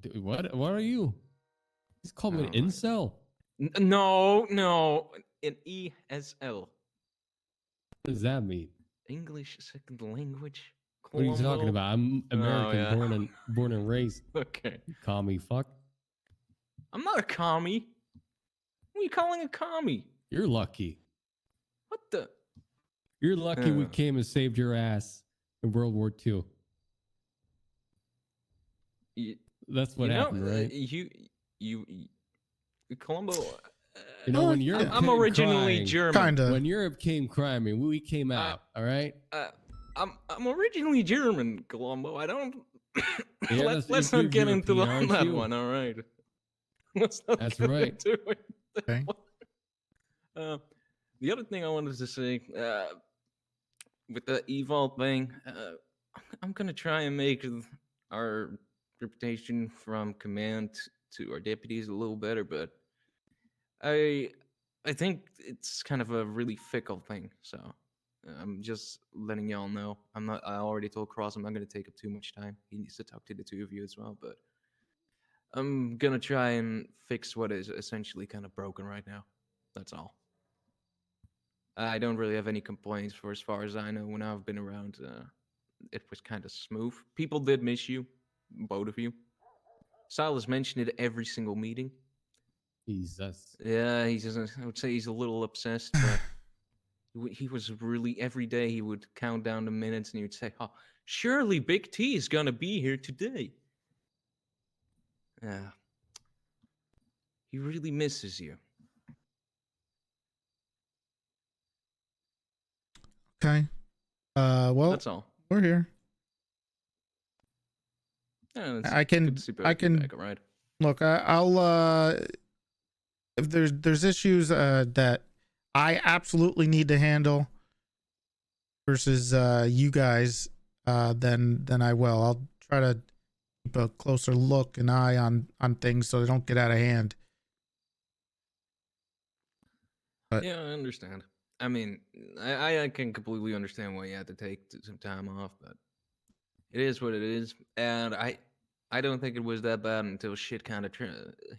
Dude, what are you? He's called me an Oh my incel. No, an ESL. What does that mean? English second language. What are you talking Colombo? about? I'm American, Oh, yeah. born and raised. Okay. You commie fuck. I'm not a commie. What are you calling a commie? You're lucky. What the? You're lucky we came and saved your ass in World War II. That's what happened, right? Colombo. You know, when Europe I'm came originally crying, German. When Europe came crying, I mean, we came out, all right? I'm originally German, Colombo. I don't. Yeah, let's you're not get into European, aren't that you? one. All right. Let's not That's get right. into it. Okay. The other thing I wanted to say, with the evolve thing, I'm gonna try and make our reputation from command to our deputies a little better, but I think it's kind of a really fickle thing. So I'm just letting y'all know. I already told Cross I'm not gonna take up too much time. He needs to talk to the two of you as well, but I'm gonna try and fix what is essentially kind of broken right now. That's all. I don't really have any complaints for as far as I know. When I've been around, it was kind of smooth. People did miss you, both of you. Silas mentioned it every single meeting. Jesus. Yeah, I would say he's a little obsessed, but he was really, every day he would count down the minutes and he would say, oh, surely Big T is going to be here today. Yeah. He really misses you. Okay. Well, That's all. We're here. Yeah, it's I good to see both I of you can back, all right? look. I'll if there's issues that I absolutely need to handle versus you guys, then I will. I'll try to keep a closer look and eye on things so they don't get out of hand. But Yeah, I understand. I mean, I can completely understand why you had to take some time off, but it is what it is. And I don't think it was that bad until shit kind of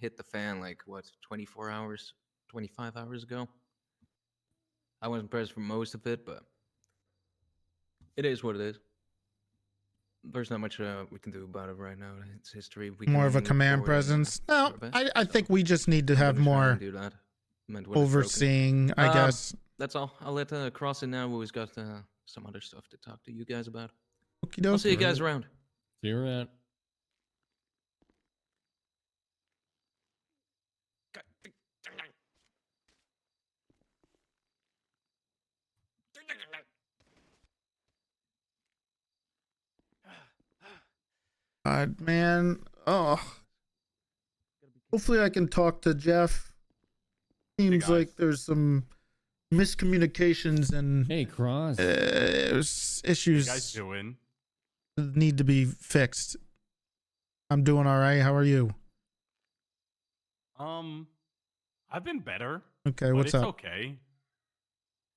hit the fan, like, what, 24 hours, 25 hours ago? I wasn't present for most of it, but it is what it is. There's not much we can do about it right now. It's history. We can more of a only look command forward and, presence. do No, our best. I think we just need to I'm have gonna try more and do that. Meant what is broken. overseeing, I guess. That's all. I'll let Cross in now. We've got some other stuff to talk to you guys about. Okie I'll see you dokie. guys around. See you around. Man, hopefully I can talk to Jeff. Seems like there's some miscommunications and hey, Cross, issues What you guys doing? that need to be fixed. I'm doing all right. How are you? I've been better. Okay, but what's it's up? okay.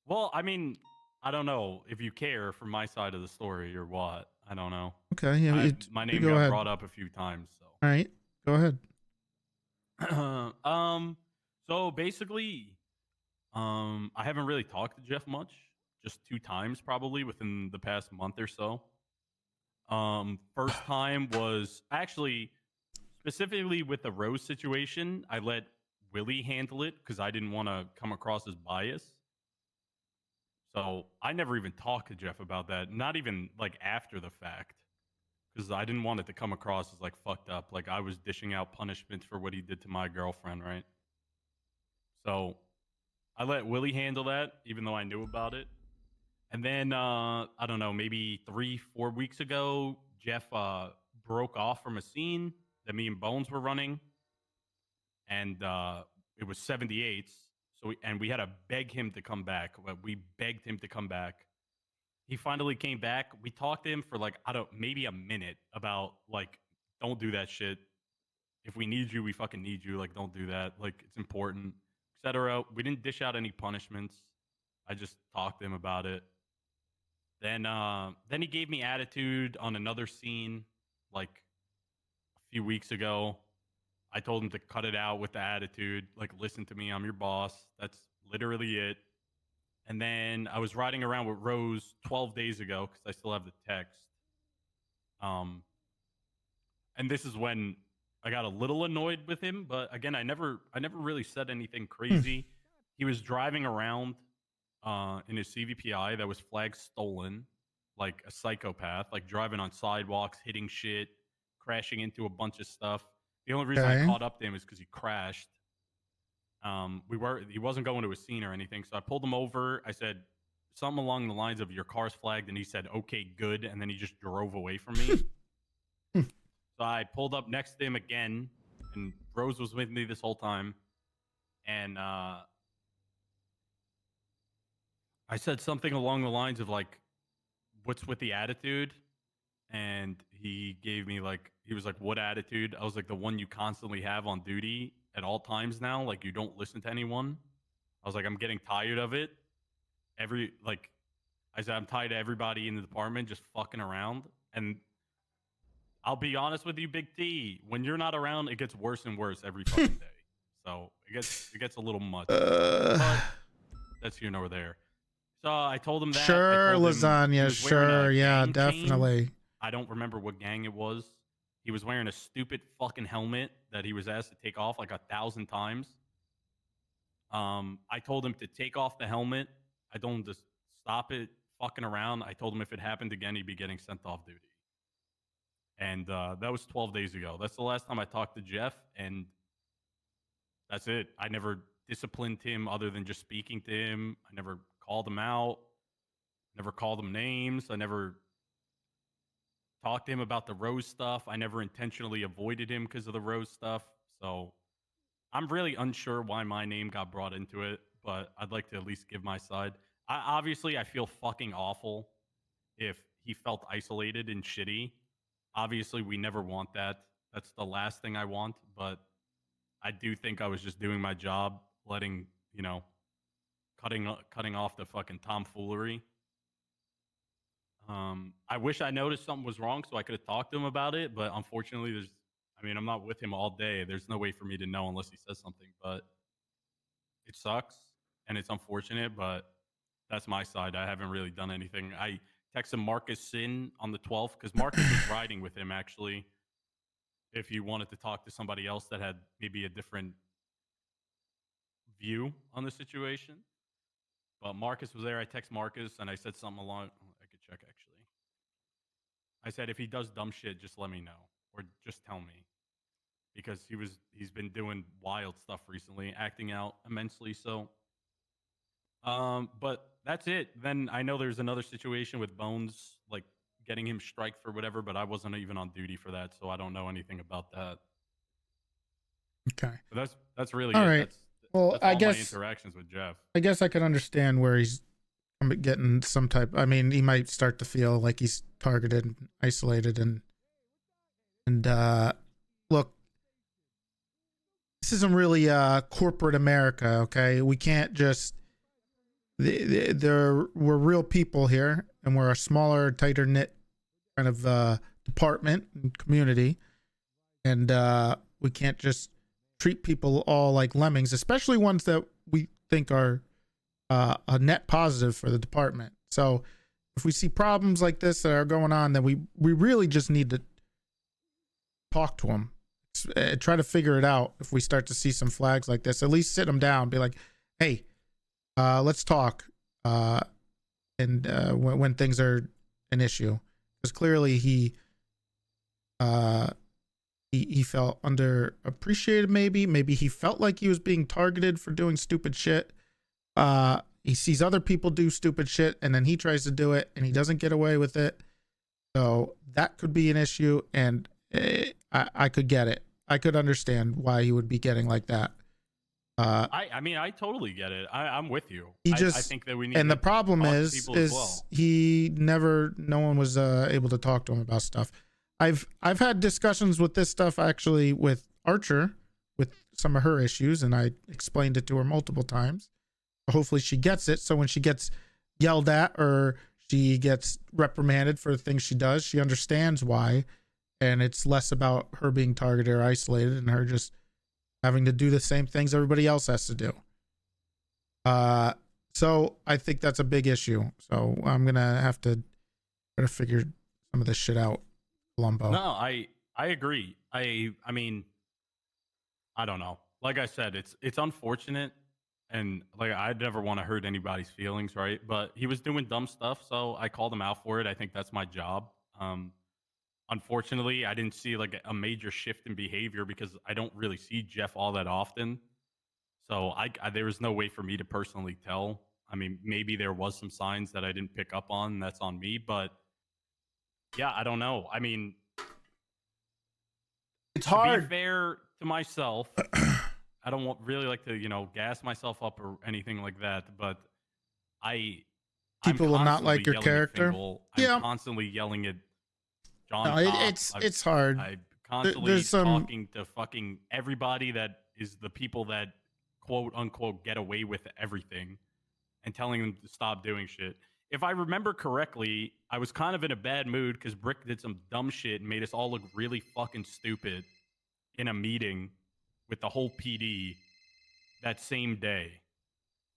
Well, I mean, I don't know if you care for my side of the story or what. I don't know. Okay, yeah, My you name go got ahead. brought up a few times. All right, go ahead. So basically, I haven't really talked to Jeff much. Just 2 times probably within the past month or so. First time was actually specifically with the Rose situation. I let Willie handle it because I didn't want to come across as biased. So I never even talked to Jeff about that. Not even like after the fact, because I didn't want it to come across as like fucked up. Like I was dishing out punishment for what he did to my girlfriend, right? So I let Willie handle that, even though I knew about it. And then I don't know, maybe 3-4 weeks ago, Jeff broke off from a scene that me and Bones were running, and it was 78s. So we had to beg him to come back. We begged him to come back. He finally came back. We talked to him for like maybe a minute about like, don't do that shit. if we need you, we fucking need you. Like, don't do that. Like, it's important, etc. We didn't dish out any punishments. I just talked to him about it. Then he gave me attitude on another scene, like a few weeks ago. I told him to cut it out with the attitude. Like, listen to me, I'm your boss. That's literally it. And then I was riding around with Rose 12 days ago because I still have the text. And this is when I got a little annoyed with him, but again, I never really said anything crazy. He was driving around in his CVPI that was flagged stolen, like a psychopath, like driving on sidewalks, hitting shit, crashing into a bunch of stuff. The only reason I Okay. caught up to him is because he crashed. He wasn't going to a scene or anything, so I pulled him over. I said something along the lines of "Your car's flagged," and he said, "Okay, good," and then he just drove away from me. So I pulled up next to him again, and Rose was with me this whole time, and I said something along the lines of like, "What's with the attitude?" And he gave me like, he was like, "What attitude?" I was like, "The one you constantly have on duty at all times now. Like, you don't listen to anyone." I was like, "I'm getting tired of it. I said, I'm tired of everybody in the department just fucking around." And I'll be honest with you, Big T, when you're not around, it gets worse and worse every fucking day. So it gets a little much. But that's here nor there. So I told him that. Sure, I told him he lasagna. was wearing a Sure, yeah, gang chain. definitely. I don't remember what gang it was. He was wearing a stupid fucking helmet that he was asked to take off like 1,000 times. I told him to take off the helmet. I told him to stop it fucking around. I told him if it happened again, he'd be getting sent off duty. And that was 12 days ago. That's the last time I talked to Jeff, and that's it. I never disciplined him other than just speaking to him. I never called him out. Never called him names. I never talked to him about the Rose stuff. I never intentionally avoided him because of the Rose stuff. So I'm really unsure why my name got brought into it, but I'd like to at least give my side. Obviously, I feel fucking awful if he felt isolated and shitty. Obviously, we never want that. That's the last thing I want, but I do think I was just doing my job, letting, cutting off the fucking tomfoolery. I wish I noticed something was wrong so I could have talked to him about it, but unfortunately, I'm not with him all day. There's no way for me to know unless he says something, but it sucks and it's unfortunate, but that's my side. I haven't really done anything. I texted Marcus Sin on the 12th because Marcus was riding with him, actually, if you wanted to talk to somebody else that had maybe a different view on the situation. But Marcus was there. I text Marcus and I said something along, I could check actually. I said, if he does dumb shit, just let me know or just tell me, because he's been doing wild stuff recently, acting out immensely. So, but that's it. Then I know there's another situation with Bones, like getting him striked for whatever, but I wasn't even on duty for that, so I don't know anything about that. Okay. But that's really all it. right. That's Well, all I guess my interactions with Jeff. I guess I could understand where he's getting some type. I mean, he might start to feel like he's targeted, and isolated, and look, this isn't really corporate America. Okay, we can't just. We're real people here, and we're a smaller, tighter knit kind of department and community, and we can't just treat people all like lemmings, especially ones that we think are a net positive for the department. So if we see problems like this that are going on, then we really just need to talk to them, try to figure it out. If we start to see some flags like this, at least sit them down, be like, hey, let's talk. And when things are an issue, because clearly he felt underappreciated. Maybe he felt like he was being targeted for doing stupid shit. He sees other people do stupid shit, and then he tries to do it, and he doesn't get away with it. So that could be an issue, and I could get it. I could understand why he would be getting like that. I totally get it. I'm with you. He I just think that we need. and the to problem talk to is people as well. no one was able to talk to him about stuff. I've had discussions with this stuff actually with Archer with some of her issues, and I explained it to her multiple times. Hopefully she gets it, so when she gets yelled at or she gets reprimanded for the things she does, she understands why, and it's less about her being targeted or isolated and her just having to do the same things everybody else has to do. So I think that's a big issue. So I'm gonna have to try to figure some of this shit out, Columbo. No, I agree. I mean, I don't know. Like I said, it's unfortunate, and like I'd never want to hurt anybody's feelings, right? But he was doing dumb stuff, so I called him out for it. I think that's my job. Unfortunately, I didn't see like a major shift in behavior because I don't really see Jeff all that often. So I there was no way for me to personally tell. I mean, maybe there was some signs that I didn't pick up on, and that's on me. But yeah, I don't know. I mean, it's to hard. be fair to myself, I don't really like to, gas myself up or anything like that. But People will not like your I'm character. Yeah. constantly yelling at John. No, Cobb. it's hard. I'm constantly There's some talking to fucking everybody that is the people that quote unquote get away with everything and telling them to stop doing shit. If I remember correctly, I was kind of in a bad mood because Brick did some dumb shit and made us all look really fucking stupid in a meeting with the whole PD that same day.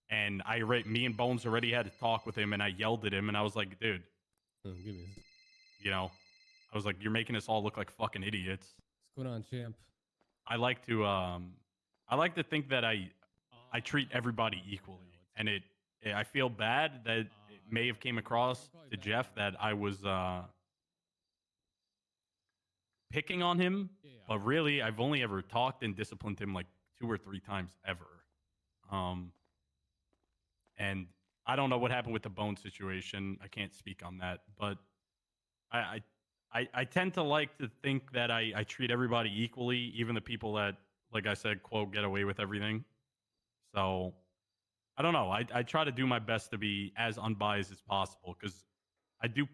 And me and Bones already had to talk with him, and I yelled at him, and I was like, dude, I was like, you're making us all look like fucking idiots. What's going on, champ? I like to think that I treat everybody equally, and I feel bad that it may have came across to Jeff that I was picking on him, but really I've only ever talked and disciplined him like 2 or 3 times ever. And I don't know what happened with the Bone situation. I can't speak on that, but I tend to like to think that I treat everybody equally, even the people that, like I said, quote, get away with everything. So I don't know. I try to do my best to be as unbiased as possible because I do,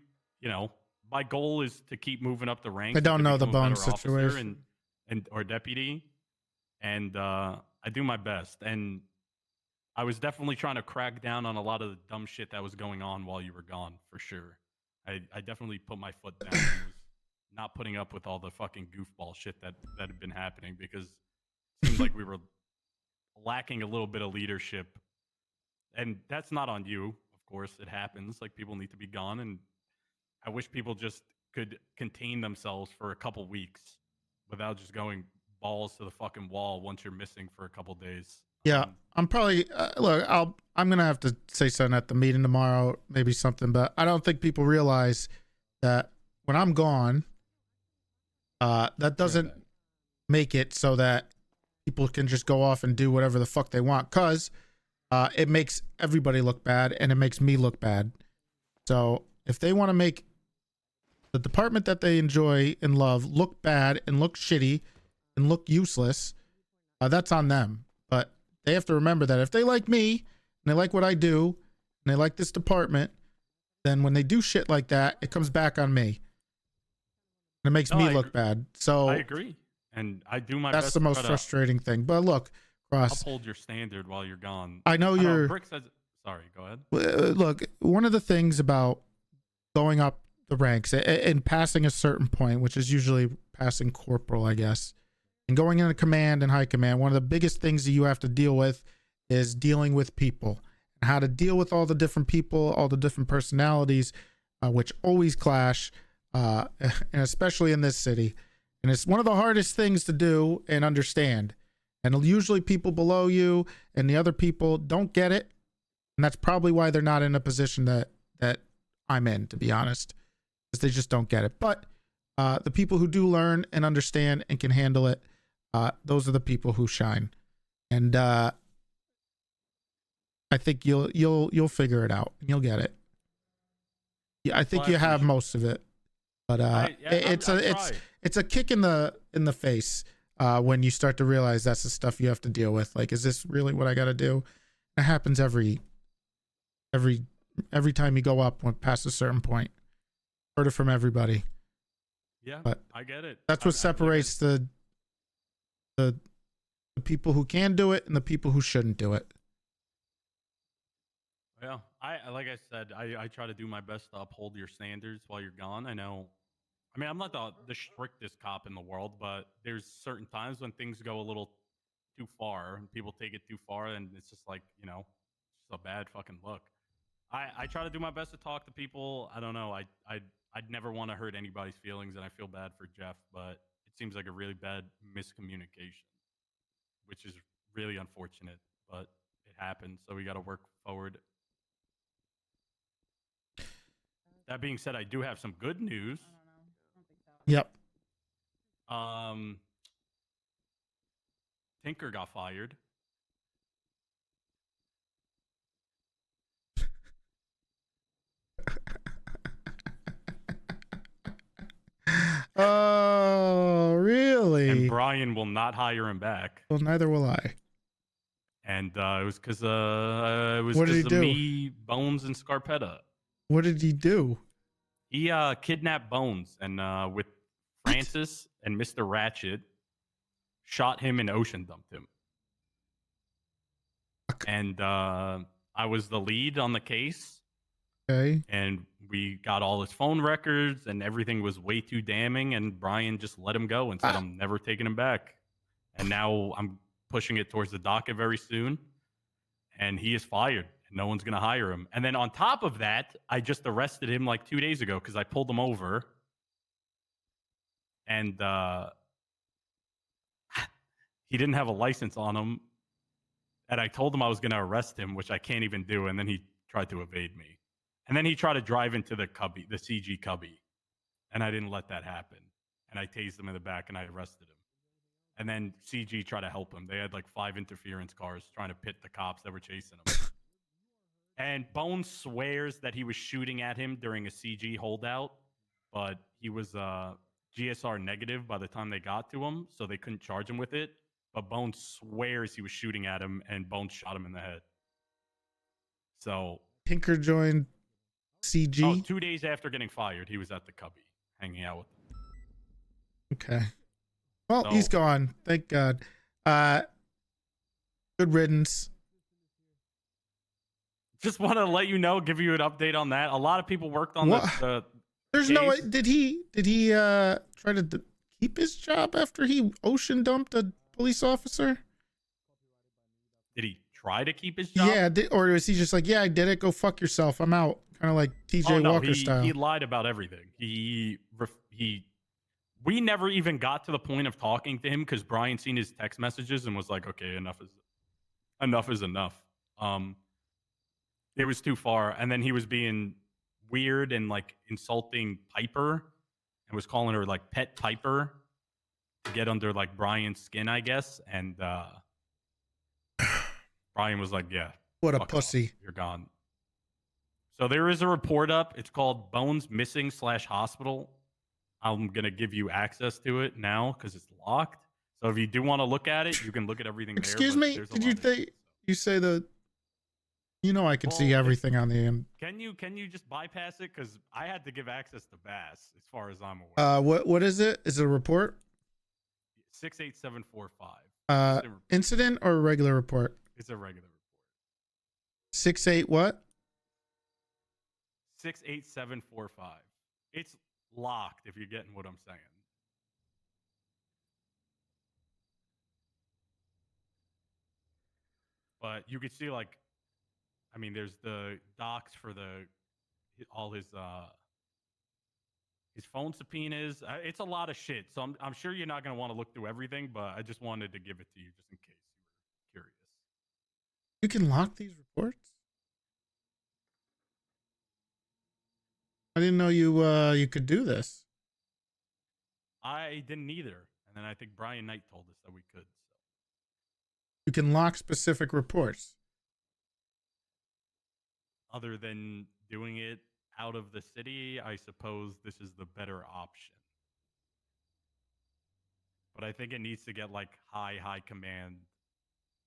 my goal is to keep moving up the ranks. I don't know the become a Bone better officer situation. or deputy. And I do my best. And I was definitely trying to crack down on a lot of the dumb shit that was going on while you were gone, for sure. I definitely put my foot down and was not putting up with all the fucking goofball shit that had been happening because it seemed like we were lacking a little bit of leadership. And that's not on you, of course. It happens. Like, people need to be gone, and I wish people just could contain themselves for a couple weeks without just going balls to the fucking wall once you're missing for a couple days. Yeah, I'm probably look. I'm gonna have to say something at the meeting tomorrow, maybe something. But I don't think people realize that when I'm gone, that doesn't make it so that people can just go off and do whatever the fuck they want. Cause it makes everybody look bad, and it makes me look bad. So if they want to make the department that they enjoy and love look bad and look shitty and look useless, that's on them. But they have to remember that if they like me and they like what I do and they like this department, then when they do shit like that, it comes back on me. And it makes me look bad. So I agree. And I do my best. That's the most frustrating thing. But look, Cross, uphold your standard while you're gone. I know you're. Brick says, sorry, go ahead. Look, one of the things about going up the ranks and passing a certain point, which is usually passing corporal, I guess, and going into command and high command, one of the biggest things that you have to deal with is dealing with people and how to deal with all the different people, all the different personalities, which always clash, and especially in this city. And it's one of the hardest things to do and understand. And usually people below you and the other people don't get it. And that's probably why they're not in a position that I'm in, to be honest, because they just don't get it. But the people who do learn and understand and can handle it, those are the people who shine. And I think you'll figure it out and you'll get it. Yeah, I think you have most of it. But it's a kick in the face when you start to realize that's the stuff you have to deal with. Like, is this really what I got to do? It happens every time you go up past a certain point. Heard it from everybody. Yeah, but I get it. That's what separates the the people who can do it and the people who shouldn't do it. Yeah, like I said, I try to do my best to uphold your standards while you're gone. I mean, I'm not the strictest cop in the world, but there's certain times when things go a little too far and people take it too far, and it's just like, you know, it's just a bad fucking look. I try to do my best to talk to people. I don't know. I'd never want to hurt anybody's feelings, and I feel bad for Jeff, but it seems like a really bad miscommunication, which is really unfortunate, but it happened, so we got to work forward. That being said, I do have some good news. Yep. Tinker got fired. Oh, really? And Brian will not hire him back. Well, neither will I. And it was because of What did he do? me, Bones, and Scarpetta. What did he do? He kidnapped Bones and with Francis and Mr. Ratchet, shot him and ocean dumped him. And I was the lead on the case. Okay. And we got all his phone records, and everything was way too damning. And Brian just let him go and said, I'm never taking him back. And now I'm pushing it towards the docket very soon. And he is fired. And no one's going to hire him. And then on top of that, I just arrested him like 2 days ago because I pulled him over. And he didn't have a license on him. And I told him I was going to arrest him, which I can't even do. And then he tried to evade me. And then he tried to drive into the cubby, the CG cubby. And I didn't let that happen. And I tased him in the back and I arrested him. And then CG tried to help him. They had like 5 interference cars trying to pit the cops that were chasing him. And Bones swears that he was shooting at him during a CG holdout, but he was GSR negative by the time they got to him, so they couldn't charge him with it. But Bones swears he was shooting at him, and Bones shot him in the head. So Tinker joined CG. Oh, 2 days after getting fired, he was at the cubby hanging out with them. Okay. Well, he's gone. Thank God. Good riddance. Just want to let you know, give you an update on that. A lot of people worked on the There's case. no way. Did he try to keep his job after he ocean dumped a police officer? Did he try to keep his job? Yeah, or was he just like, yeah, I did it. Go fuck yourself. I'm out. Kind of like TJ Walker style. He lied about everything. We never even got to the point of talking to him because Brian seen his text messages and was like, okay, enough is enough. It was too far. And then he was being weird and like insulting Piper and was calling her like pet Piper to get under like Brian's skin, I guess. And Brian was like, yeah. What a fuck pussy. off. You're gone. So there is a report up. It's called Bones Missing /Hospital. I'm going to give you access to it now because it's locked. So if you do want to look at it, you can look at everything Excuse there. me. Did you think you say I can see everything on the end. Can you just bypass it? Because I had to give access to Bass, as far as I'm aware. What is it? Is it a report? 68745. Incident or a regular report? It's a regular report. 68 what? 68745. It's locked, if you're getting what I'm saying. But you could see, like, I mean, there's the docs for all his phone subpoenas. It's a lot of shit. So I'm sure you're not going to want to look through everything, but I just wanted to give it to you just in case you were curious. You can lock these reports? I didn't know you could do this. I didn't either. And then I think Brian Knight told us that we could. You can lock specific reports. Other than doing it out of the city, I suppose this is the better option. But I think it needs to get like high command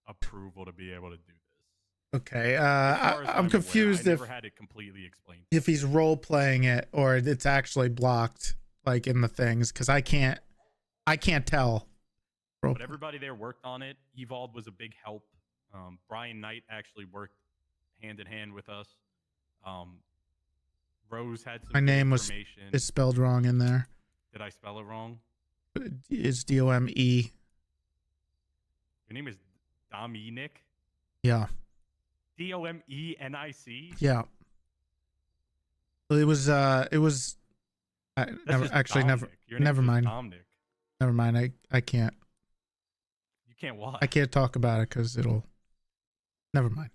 approval to be able to do this. Okay, As far as I'm confused aware, I if never had it completely explained. if he's role playing it or it's actually blocked, like in the things, because I can't tell. But everybody there worked on it. Evald was a big help. Brian Knight actually worked hand in hand with us. Rose had some My good name is information. spelled wrong in there. Did I spell it wrong? It's D-O-M-E. Your name is Dominic? Yeah. D-O-M-E-N-I-C? Yeah. Well, it was That's just Dominic. Your name's never just mind. Dominic. Never mind. I can't. You can't what? I can't talk about it because it'll. Never mind.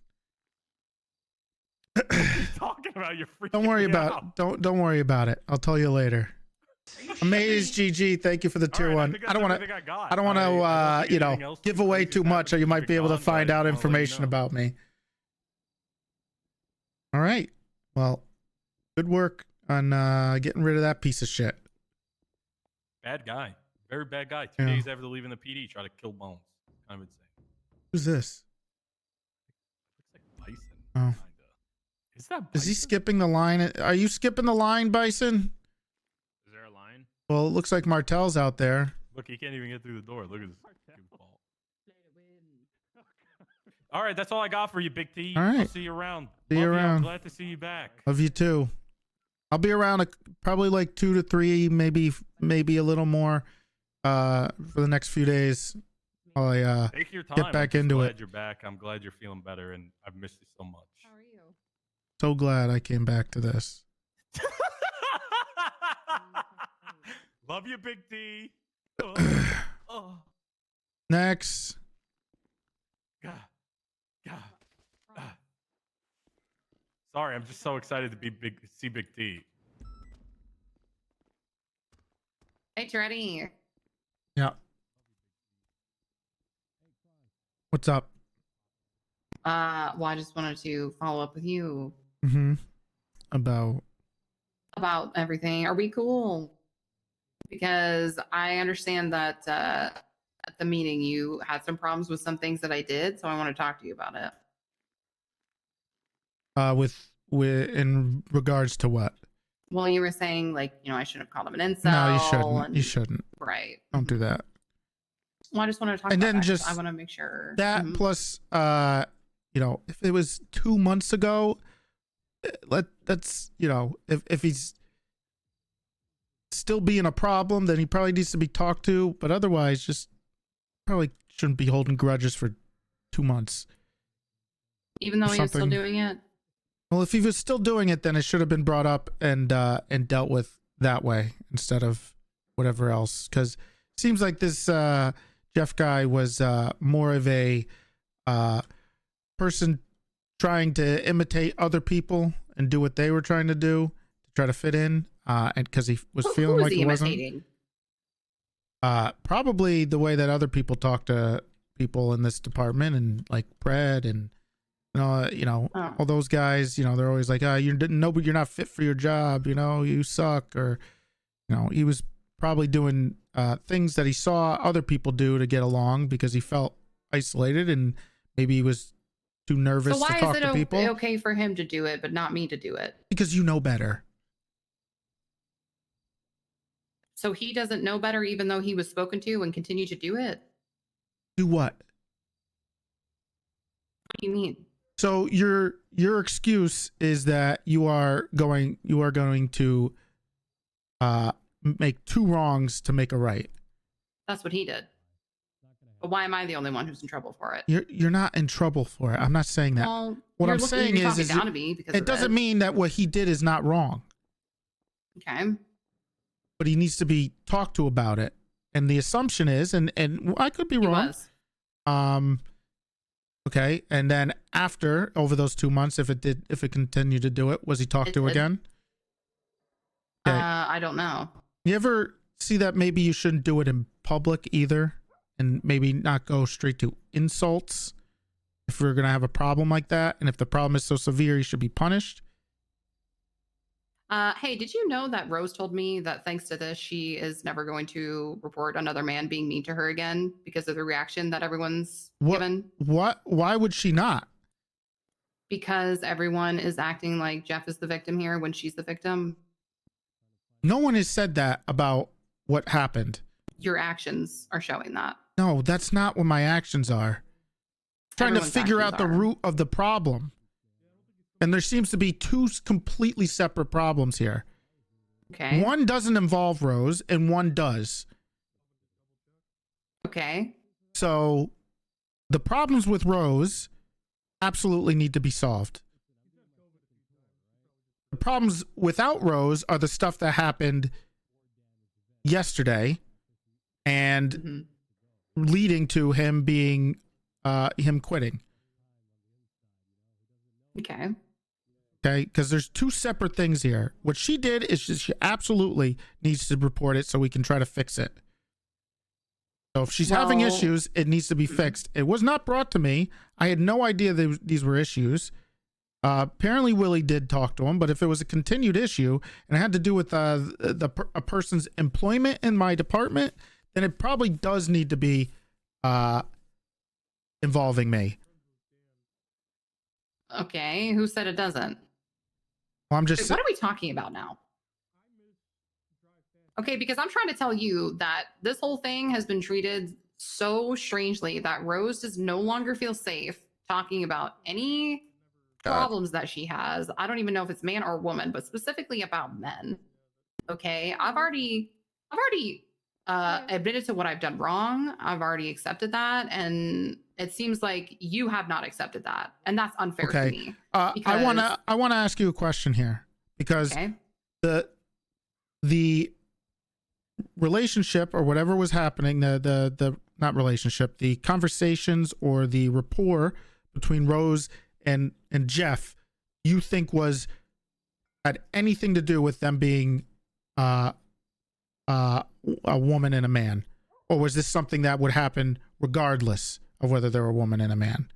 What are you talking about? You're freaking Don't worry me about out. don't worry about it. I'll tell you later. Amazed GG, thank you for the tier All right, I one. think I don't that's want everything I to. got. I don't want I don't to. see anything else Give away too much, or you might be able to gone, but I find just out wanna let you information know. about me. All right. Well, good work on getting rid of that piece of shit. Bad guy. Very bad guy. 2 Yeah. days after leaving the PD, try to kill Bones. Kind of insane. Who's this? Looks like Bison. Oh. Is that Is he skipping the line? Are you skipping the line, Bison? Is there a line? Well, it looks like Martel's out there. Look, he can't even get through the door. Look at this. goofball. All right, that's all I got for you, Big T. All right. I'll see you around. See you Love around. I'm glad to see you back. Love you too. I'll be around probably like 2 to 3, maybe a little more for the next few days. While I Take your time. get back I'm into glad it. you're back. I'm glad you're feeling better, and I've missed you so much. How are you? So glad I came back to this. Love you, Big T. Oh. Next. Sorry, I'm just so excited to see Big T. Hey, Toretti. Yeah. What's up? Well, I just wanted to follow up with you Mm-hmm. About everything. Are we cool? Because I understand that at the meeting you had some problems with some things that I did, so I want to talk to you about it. With in regards to what? Well, you were saying like, I shouldn't have called him an incel. No, you shouldn't. and- You shouldn't. Right. Don't do that. Well, I just want to talk And about then that 'cause just I want to make sure. That Mhm. plus, if it was 2 months ago, that's if he's still being a problem, then he probably needs to be talked to. But otherwise, just probably shouldn't be holding grudges for 2 months. Even though he was still something- doing it. Well, if he was still doing it, then it should have been brought up and dealt with that way instead of whatever else. Because it seems like this Jeff guy was more of a person trying to imitate other people and do what they were trying to do to try to fit in, and because he was Who feeling was like he it wasn't. imitating? Probably the way that other people talk to people in this department, and like Pred and all those guys. They're always like, you're not fit for your job. You suck, or he was probably doing things that he saw other people do to get along because he felt isolated and maybe he was too nervous So why to talk is to it people. okay for him to do it, but not me to do it? Because you know better. So he doesn't know better, even though he was spoken to, and continue to do it. Do what? What do you mean? So your excuse is that you are going to make 2 wrongs to make a right. That's what he did. But why am I the only one who's in trouble for it? You're not in trouble for it. I'm not saying that. Well, what you're I'm looking- saying you're is talking down to me because it of doesn't it. mean that what he did is not wrong. Okay. But he needs to be talked to about it. And the assumption is, and I could be wrong. Okay, and then over those 2 months, if it continued to do it, was he talked to again? Okay. I don't know. You ever see that maybe you shouldn't do it in public either, and maybe not go straight to insults if we're gonna have a problem like that, and if the problem is so severe, he should be punished. Hey, did you know that Rose told me that thanks to this, she is never going to report another man being mean to her again because of the reaction that everyone's given? Why would she not? Because everyone is acting like Jeff is the victim here when she's the victim. No one has said that about what happened. Your actions are showing that. No, that's not what my actions are. Trying to Everyone's figure out actions the are. root of the problem. And there seems to be two completely separate problems here. Okay. One doesn't involve Rose and one does. Okay. So the problems with Rose absolutely need to be solved. The problems without Rose are the stuff that happened yesterday and leading to him being him quitting. Okay. Okay, because there's two separate things here. What she did is she absolutely needs to report it so we can try to fix it. So if she's having Well- issues, it needs to be fixed. It was not brought to me. I had no idea these were issues. Apparently Willie did talk to him, but if it was a continued issue and it had to do with a person's employment in my department, then it probably does need to be involving me. Okay. Who said it doesn't? Well, I'm Wait, just what are we talking about now? Okay, because I'm trying to tell you that this whole thing has been treated so strangely that Rose does no longer feel safe talking about any problems that she has. I don't even know if it's man or woman, but specifically about men. Okay, I've already admitted to what I've done wrong. I've already accepted that, and it seems like you have not accepted that, and that's unfair to me. I want to ask you a question here because the relationship or whatever was happening, the not relationship, the conversations or the rapport between Rose and Jeff, you think had anything to do with them being a woman and a man, or was this something that would happen regardless of whether they're a woman and a man?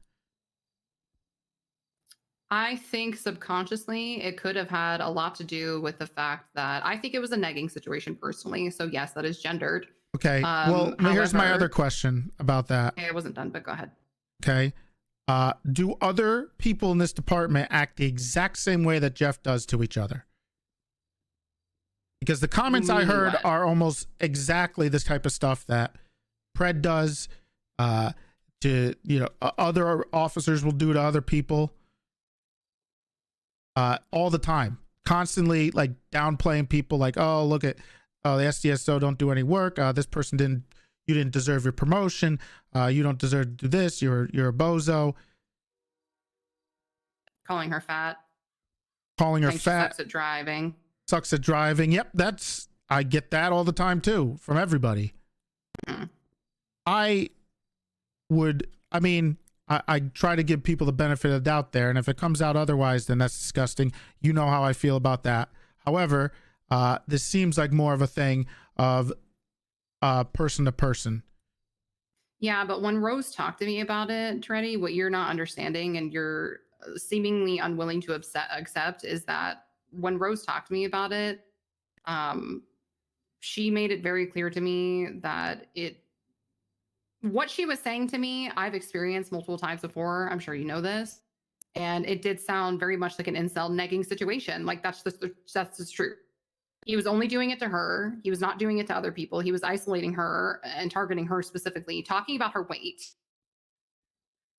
I think subconsciously it could have had a lot to do with the fact that I think it was a negging situation personally. So yes, that is gendered. Okay. Well, here's my other question about that. Okay, I wasn't done, but go ahead. Okay. Do other people in this department act the exact same way that Jeff does to each other? Because the comments I heard are almost exactly this type of stuff that Pred does, other officers will do to other people. All the time, constantly like downplaying people, like, oh, look at the SDSO don't do any work. This person you didn't deserve your promotion. You don't deserve to do this. You're a bozo. Calling her fat. Calling her Saying she fat. sucks at driving. Sucks at driving. Yep, I get that all the time too from everybody. I try to give people the benefit of the doubt there, and if it comes out otherwise, then that's disgusting. You know how I feel about that. However, this seems like more of a thing of person to person. Yeah, but when Rose talked to me about it, Toretti, what you're not understanding and you're seemingly unwilling to accept is that when Rose talked to me about it, she made it very clear to me that what she was saying to me, I've experienced multiple times before. I'm sure you know this. And it did sound very much like an incel negging situation. Like that's just true. He was only doing it to her. He was not doing it to other people. He was isolating her and targeting her specifically, talking about her weight.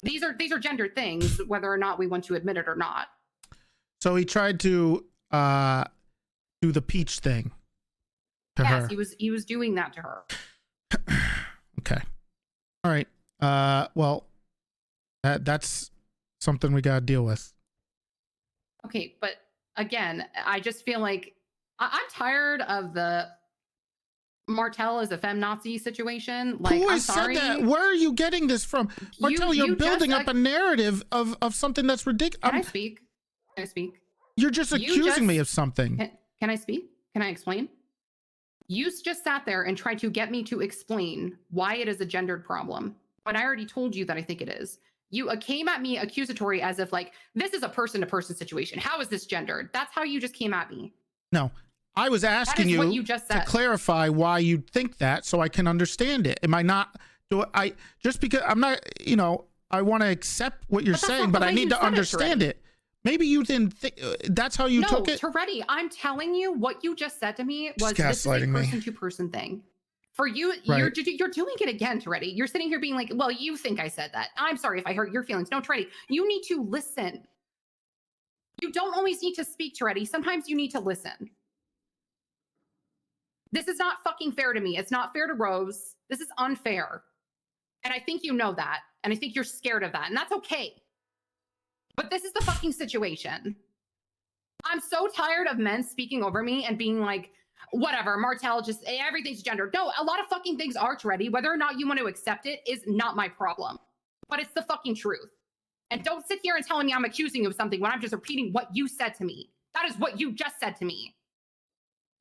These are gendered things, whether or not we want to admit it or not. So he tried to do the peach thing to her. Yes, he was doing that to her. Okay. All right. Well, that's something we got to deal with. Okay, but again, I just feel like I'm tired of the Martel is a feminazi situation. Like, Who I'm has sorry. said that? Where are you getting this from? Martel, you're building up a narrative of something that's ridiculous. Can I speak? Can I speak? You're just accusing me of something. Can I speak? Can I explain? You just sat there and tried to get me to explain why it is a gendered problem, but I already told you that I think it is. You came at me accusatory as if like, this is a person-to-person situation. How is this gendered? That's how you just came at me. No, I was asking what you you just to said. clarify why you think that so I can understand it. Am I not, just because I'm not, I want to accept what you're But that's saying, not but the I way need you to said it, understand Toretti. it. Maybe you didn't think that's how you took it. Toretti, I'm telling you what you just said to me was Just this is a gaslighting me. person-to-person thing. For you, Right. you're doing it again, Toretti. You're sitting here being like, well, you think I said that. I'm sorry if I hurt your feelings. No, Toretti, you need to listen. You don't always need to speak, Toretti. Sometimes you need to listen. This is not fucking fair to me. It's not fair to Rose. This is unfair. And I think you know that. And I think you're scared of that. And that's okay. But this is the fucking situation. I'm so tired of men speaking over me and being like, whatever, Martel, just everything's gendered. No, a lot of fucking things are Toretti. Whether or not you want to accept it is not my problem. But it's the fucking truth. And don't sit here and telling me I'm accusing you of something when I'm just repeating what you said to me. That is what you just said to me.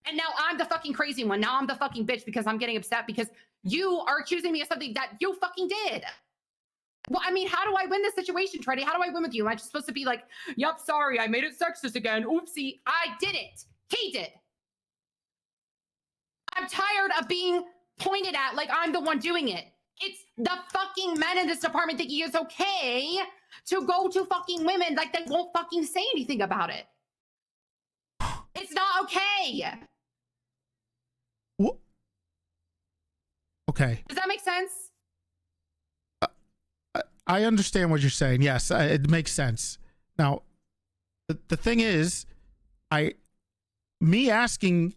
And now I'm the fucking crazy one. Now I'm the fucking bitch because I'm getting upset because you are accusing me of something that you fucking did. Well, I mean, how do I win this situation, Toretti? How do I win with you? Am I just supposed to be like, yep, sorry, I made it sexist again. Oopsie, I didn't. He did. I'm tired of being pointed at like I'm the one doing it. It's the fucking men in this department thinking it's okay to go to fucking women like they won't fucking say anything about it. It's not okay. What? Okay. Does that make sense? I understand what you're saying. Yes, it makes sense. Now, the thing is, me asking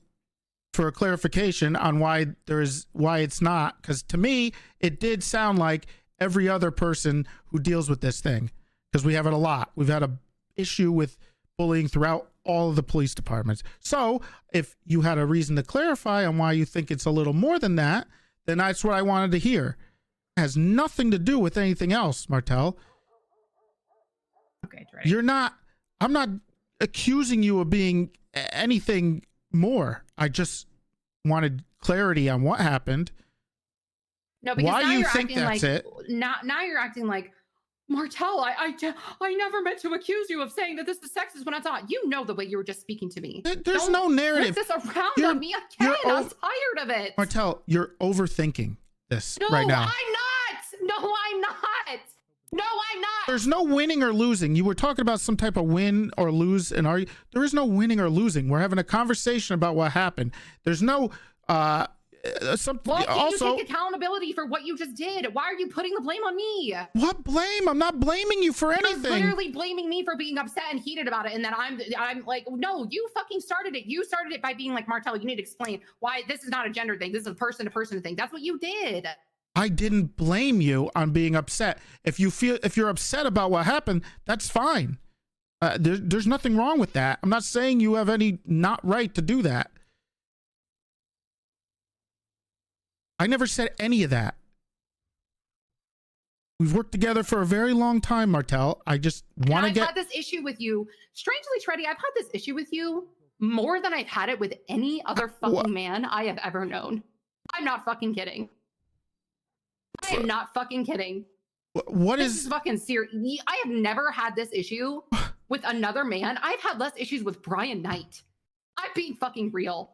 for a clarification on why it's not, because to me, it did sound like every other person who deals with this thing, because we have it a lot. We've had a issue with bullying throughout all of the police departments. So if you had a reason to clarify on why you think it's a little more than that, then that's what I wanted to hear. It has nothing to do with anything else, Martel. Okay, Toretti. I'm not accusing you of being anything more. I just wanted clarity on what happened. No, because why now you you're think acting that's like it. now you're acting like Martel. I never meant to accuse you of saying that this is sexist when I thought you know the way you were just speaking to me. There's no narrative. Flip this around on me again. I'm tired of it. Martel, you're overthinking this No, right now. I'm not. No, I'm not. No, I'm not. There's no winning or losing. You were talking about some type of win or lose, and there is no winning or losing. We're having a conversation about what happened. There's no Well, can also you take accountability for what you just did? Why are you putting the blame on me? What blame? I'm not blaming you for anything. You're literally blaming me for being upset and heated about it, and then I'm like, no, you fucking started it. You started it by being like, Martel, you need to explain why this is not a gender thing. This is a person-to-person thing. That's what you did. I didn't blame you on being upset. If you're upset about what happened, that's fine. There's nothing wrong with that. I'm not saying you have any not right to do that. I never said any of that. We've worked together for a very long time, Martel. I just want to I've had this issue with you. Strangely, Toretti, I've had this issue with you more than I've had it with any other fucking man I have ever known. I'm not fucking kidding. I am not fucking kidding. This is fucking serious. I have never had this issue with another man. I've had less issues with Brian Knight. I'm being fucking real.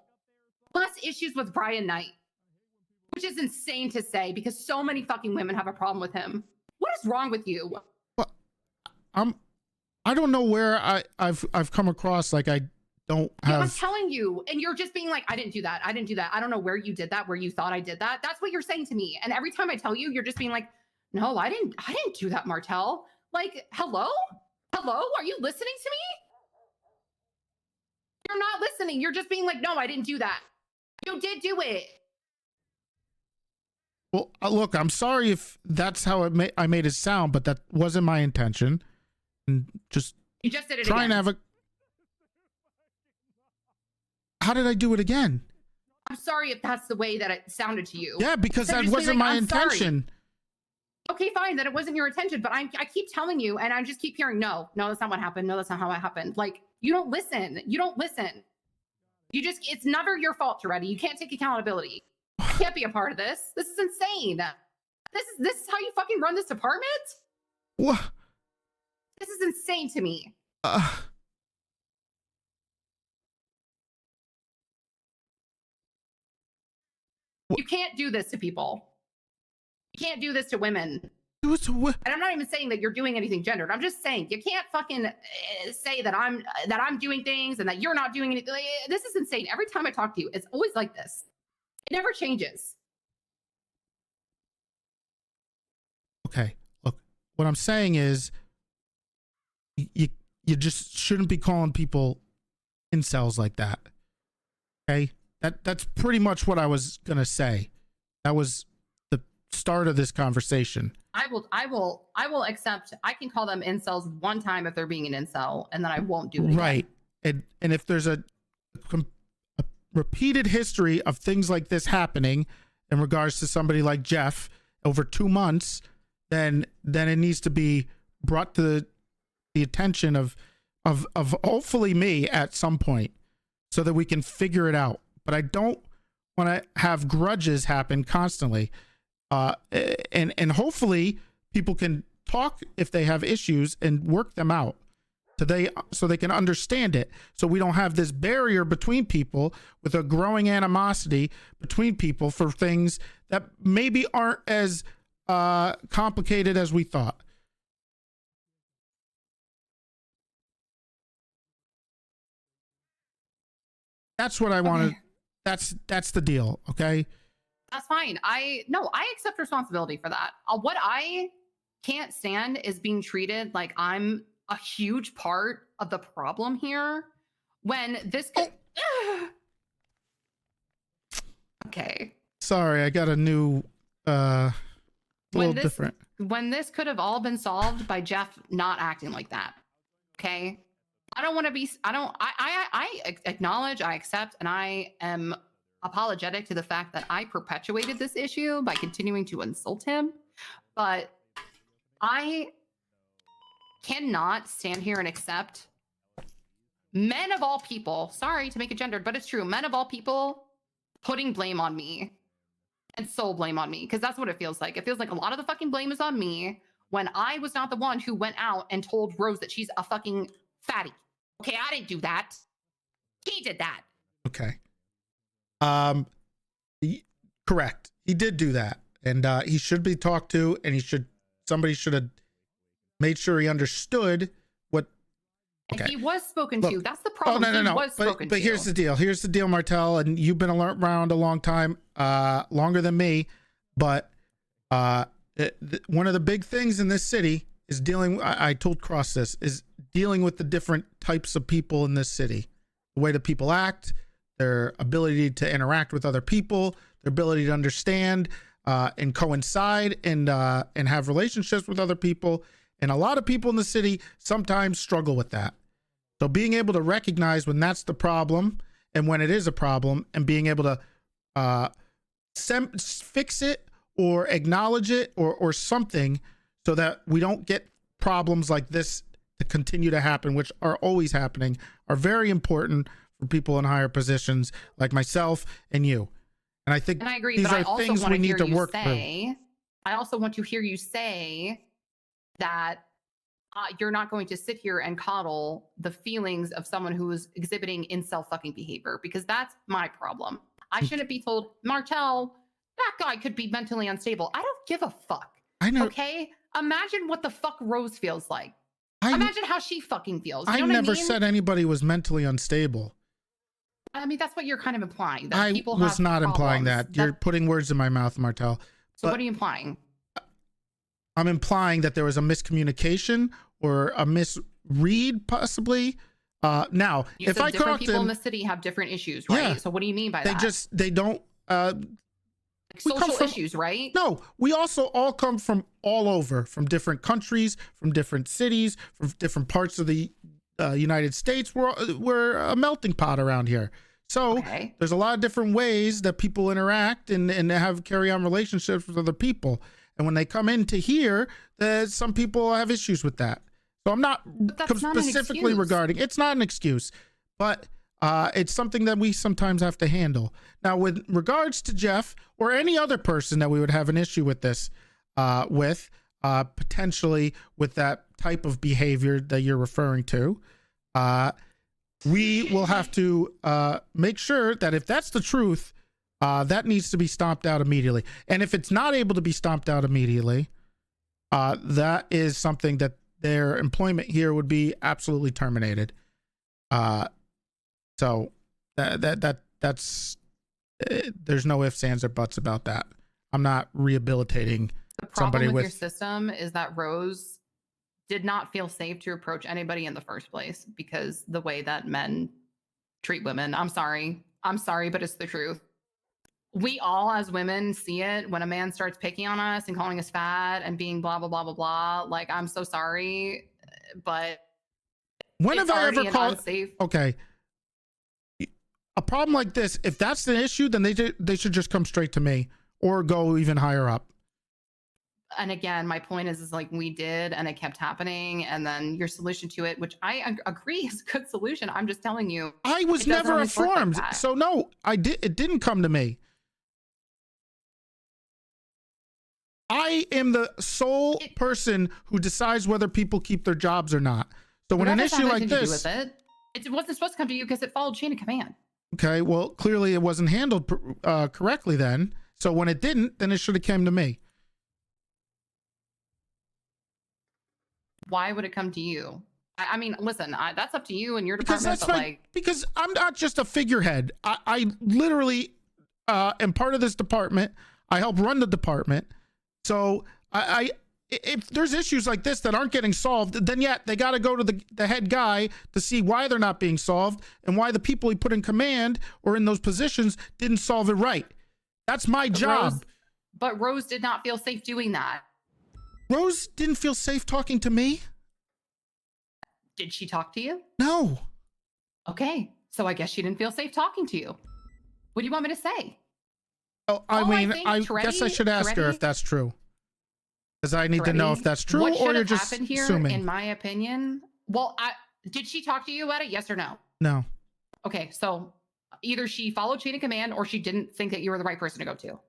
Less issues with Brian Knight. Which is insane to say because so many fucking women have a problem with him. What is wrong with you? I don't know where I've come across like I don't have. I'm telling you, and you're just being like, I didn't do that. I didn't do that. I don't know where you did that, where you thought I did that. That's what you're saying to me. And every time I tell you, you're just being like, no, I didn't do that, Martel. Like, hello? Are you listening to me? You're not listening. You're just being like, no, I didn't do that. You did do it. Well, look, I'm sorry if that's how I made it sound, but that wasn't my intention. And You just did it trying again. to have a. How did I do it again? I'm sorry if that's the way that it sounded to you. Yeah, because So that just be wasn't like, my "I'm sorry." intention. Okay, fine. Then it wasn't your intention, but I keep telling you, and I just keep hearing, no, that's not what happened. No, that's not how it happened. Like, you don't listen. You don't listen. It's never your fault, Toretti. You can't take accountability. You can't be a part of this. This is insane. This is how you fucking run this department? What? This is insane to me. You can't do this to people. You can't do this to women. And I'm not even saying that you're doing anything gendered. I'm just saying you can't fucking say that I'm doing things and that you're not doing anything. This is insane. Every time I talk to you, it's always like this. It never changes. Okay, look, what I'm saying is you just shouldn't be calling people incels like that. Okay, that's pretty much what I was gonna say. That was the start of this conversation. I will accept. I can call them incels one time if they're being an incel, and then I won't do it again. Right, and if there's a repeated history of things like this happening in regards to somebody like Jeff over 2 months, then it needs to be brought to the attention of hopefully me at some point, so that we can figure it out. But I don't want to have grudges happen constantly. And hopefully people can talk if they have issues and work them out so they can understand it. So we don't have this barrier between people with a growing animosity between people for things that maybe aren't as complicated as we thought. That's what I wanted. That's the deal. Okay. That's fine. I accept responsibility for that. What I can't stand is being treated like I'm a huge part of the problem here when this could... Okay. Sorry, I got a new a little different. When this could have all been solved by Jeff not acting like that. Okay? I don't want to be I acknowledge, I accept, and I am apologetic to the fact that I perpetuated this issue by continuing to insult him, but I cannot stand here and accept men of all people, sorry to make it gendered, but it's true, men of all people putting blame on me and sole blame on me, because that's what it feels like. It feels like a lot of the fucking blame is on me when I was not the one who went out and told Rose that she's a fucking fatty. Okay, I didn't do that. He did that. Okay. Correct. He did do that, and he should be talked to, and somebody should have made sure he understood what. Okay. And he was spoken to. That's the problem. Oh, no. He was spoken But to. here's the deal, Martel, and you've been around a long time, longer than me. But one of the big things in this city is dealing. I told Cross this is dealing with the different types of people in this city, the way that people act, their ability to interact with other people, their ability to understand and coincide and have relationships with other people. And a lot of people in the city sometimes struggle with that. So being able to recognize when that's the problem and when it is a problem, and being able to fix it or acknowledge it or something, so that we don't get problems like this to continue to happen, which are always happening, are very important for people in higher positions like myself and you. And I think and I agree, these but I are also things want we to need hear to you work say, through. I also want to hear you say that you're not going to sit here and coddle the feelings of someone who is exhibiting incel fucking behavior, because that's my problem. I shouldn't be told, Martel, that guy could be mentally unstable. I don't give a fuck. I know. Okay? Imagine what the fuck Rose feels like. Imagine how she fucking feels. You know I what never I mean? said anybody was mentally unstable. I mean, that's what you're kind of implying. That I people was have not implying problems. that. You're putting words in my mouth, Martel. So what are you implying? I'm implying that there was a miscommunication or a misread, possibly. Now, You if said I different correct people in him, the city have different issues, right? Yeah. So what do you mean by that? they don't. We come Social from- issues, right? No, we also all come from all over, from different countries, from different cities, from different parts of the United States. We're a melting pot around here. So there's a lot of different ways that people interact and carry on relationships with other people. And when they come into here, some people have issues with that. So I'm not that's not an specifically excuse. regarding. It's not an excuse, but it's something that we sometimes have to handle. Now, with regards to Jeff or any other person that we would have an issue with this, potentially with that type of behavior that you're referring to, we will have to make sure that if that's the truth, that needs to be stomped out immediately. And if it's not able to be stomped out immediately, that is something that their employment here would be absolutely terminated. So that's there's no ifs, ands, or buts about that. I'm not rehabilitating The somebody problem with with your system is that Rose did not feel safe to approach anybody in the first place because the way that men treat women. I'm sorry, but it's the truth. We all, as women, see it when a man starts picking on us and calling us fat and being blah blah blah blah blah. Like, I'm so sorry, but when it's have I already ever an called? unsafe. Okay, a problem like this, if that's the issue, then they should just come straight to me or go even higher up. And again, my point is like we did, and it kept happening. And then your solution to it, which I agree is a good solution. I'm just telling you, I was it doesn't never always work like informed, that. so no, it didn't come to me. I am the sole person who decides whether people keep their jobs or not. So when That an doesn't issue have like anything to do this, with it wasn't supposed to come to you because it followed chain of command. okay, well, clearly it wasn't handled correctly then. So when it didn't, then it should have came to me. Why would it come to you? I mean, listen, that's up to you and your Because department. that's But my, like, because I'm not just a figurehead. I literally am part of this department. I help run the department. So if there's issues like this that aren't getting solved, then yeah, they got to go to the head guy to see why they're not being solved and why the people he put in command or in those positions didn't solve it right. That's my job. but Rose did not feel safe doing that. Rose didn't feel safe talking to me. Did she talk to you? No. Okay, so I guess she didn't feel safe talking to you. What do you want me to say? Oh, I guess I should ask her if that's true. Because I need to know if that's true, what or should you're have just happened here, assuming. in my opinion. Well, did she talk to you about it? Yes or no? No. Okay, so either she followed chain of command or she didn't think that you were the right person to go to.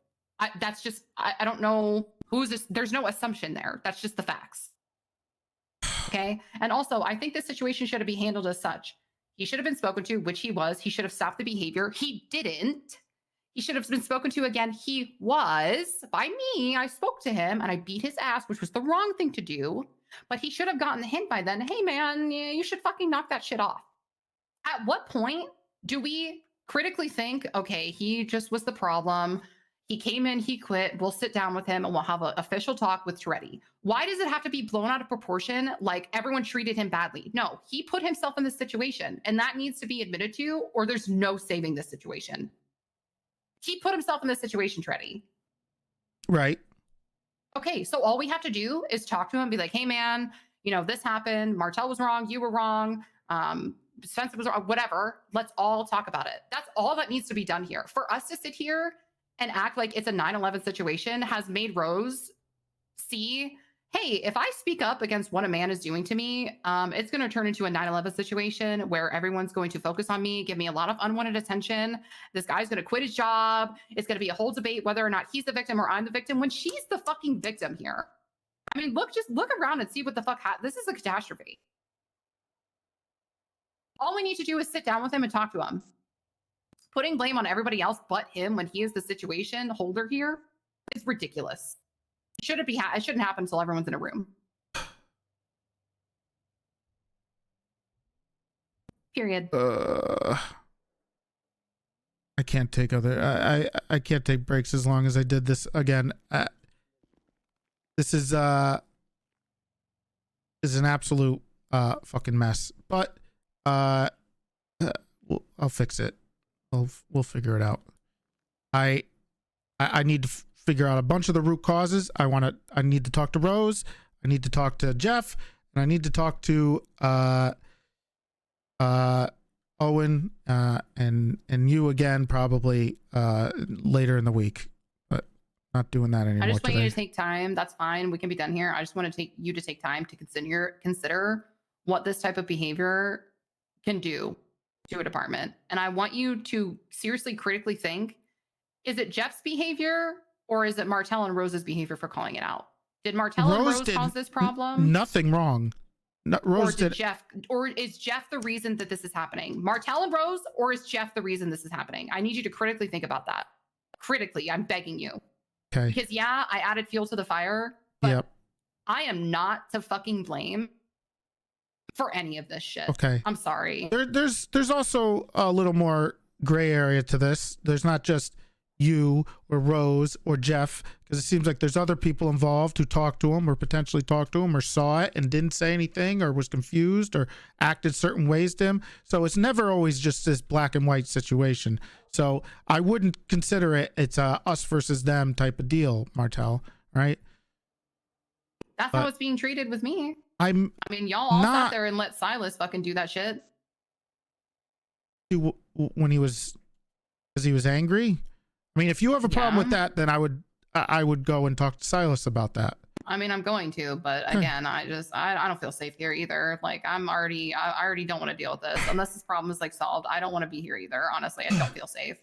That's just, I don't know who's this. There's no assumption there. That's just the facts. Okay. And also, I think this situation should have been handled as such. He should have been spoken to, which he was. He should have stopped the behavior. He didn't. He should have been spoken to again. He was by me. I spoke to him and I beat his ass, which was the wrong thing to do. But he should have gotten the hint by then. Hey, man, you should fucking knock that shit off. At what point do we critically think, okay, he just was the problem. He came in, he quit. We'll sit down with him and we'll have an official talk with Toretti. Why does it have to be blown out of proportion like everyone treated him badly? No, he put himself in this situation and that needs to be admitted to, or there's no saving this situation. He put himself in this situation, Toretti. Right. Okay, so all we have to do is talk to him and be like, hey, man, this happened. Martel was wrong. You were wrong. Spencer was wrong. Whatever. Let's all talk about it. That's all that needs to be done here. For us to sit here and act like it's a 9/11 situation has made Rose see, hey, if I speak up against what a man is doing to me, it's going to turn into a 9/11 situation where everyone's going to focus on me, give me a lot of unwanted attention. This guy's going to quit his job. It's going to be a whole debate whether or not he's the victim or I'm the victim when she's the fucking victim here. I mean, just look around and see what the fuck this is a catastrophe. All we need to do is sit down with him and talk to him. Putting blame on everybody else but him when he is the situation holder here is ridiculous. It shouldn't happen until everyone's in a room. Period. I can't take I can't take breaks as long as I did this again. This is an absolute fucking mess. But I'll fix it. We'll figure it out. I need to figure out a bunch of the root causes. I need to talk to Rose. I need to talk to Jeff, and I need to talk to Owen and you again probably later in the week. But not doing that anymore. I just want today. you to take time. That's fine. We can be done here. I just want to take time to consider what this type of behavior can do to a department. And I want you to seriously critically think, is it Jeff's behavior or is it Martel and Rose's behavior for calling it out? Did Martel and Rose cause this problem? Nothing wrong. Rose did Jeff, or is Jeff the reason that this is happening? Martel and Rose, or is Jeff the reason this is happening? I need you to critically think about that. Critically, I'm begging you. Okay. Because yeah, I added fuel to the fire, but I am not to fucking blame for any of this shit. Okay. I'm sorry. There's also a little more gray area to this. There's not just you or Rose or Jeff, because it seems like there's other people involved who talked to him or potentially talked to him or saw it and didn't say anything or was confused or acted certain ways to him. So it's never always just this black and white situation. So I wouldn't consider it's a us versus them type of deal, Martel, right? That's how it's being treated with me. I mean, y'all all not- sat there and let Silas fucking do that shit. When he was, because he was angry. I mean, if you have a problem with Yeah. that, then I would go and talk to Silas about that. I mean, I'm going to, but again, I don't feel safe here either. Like I already don't want to deal with this unless this problem is like solved. I don't want to be here either. Honestly, I don't feel safe.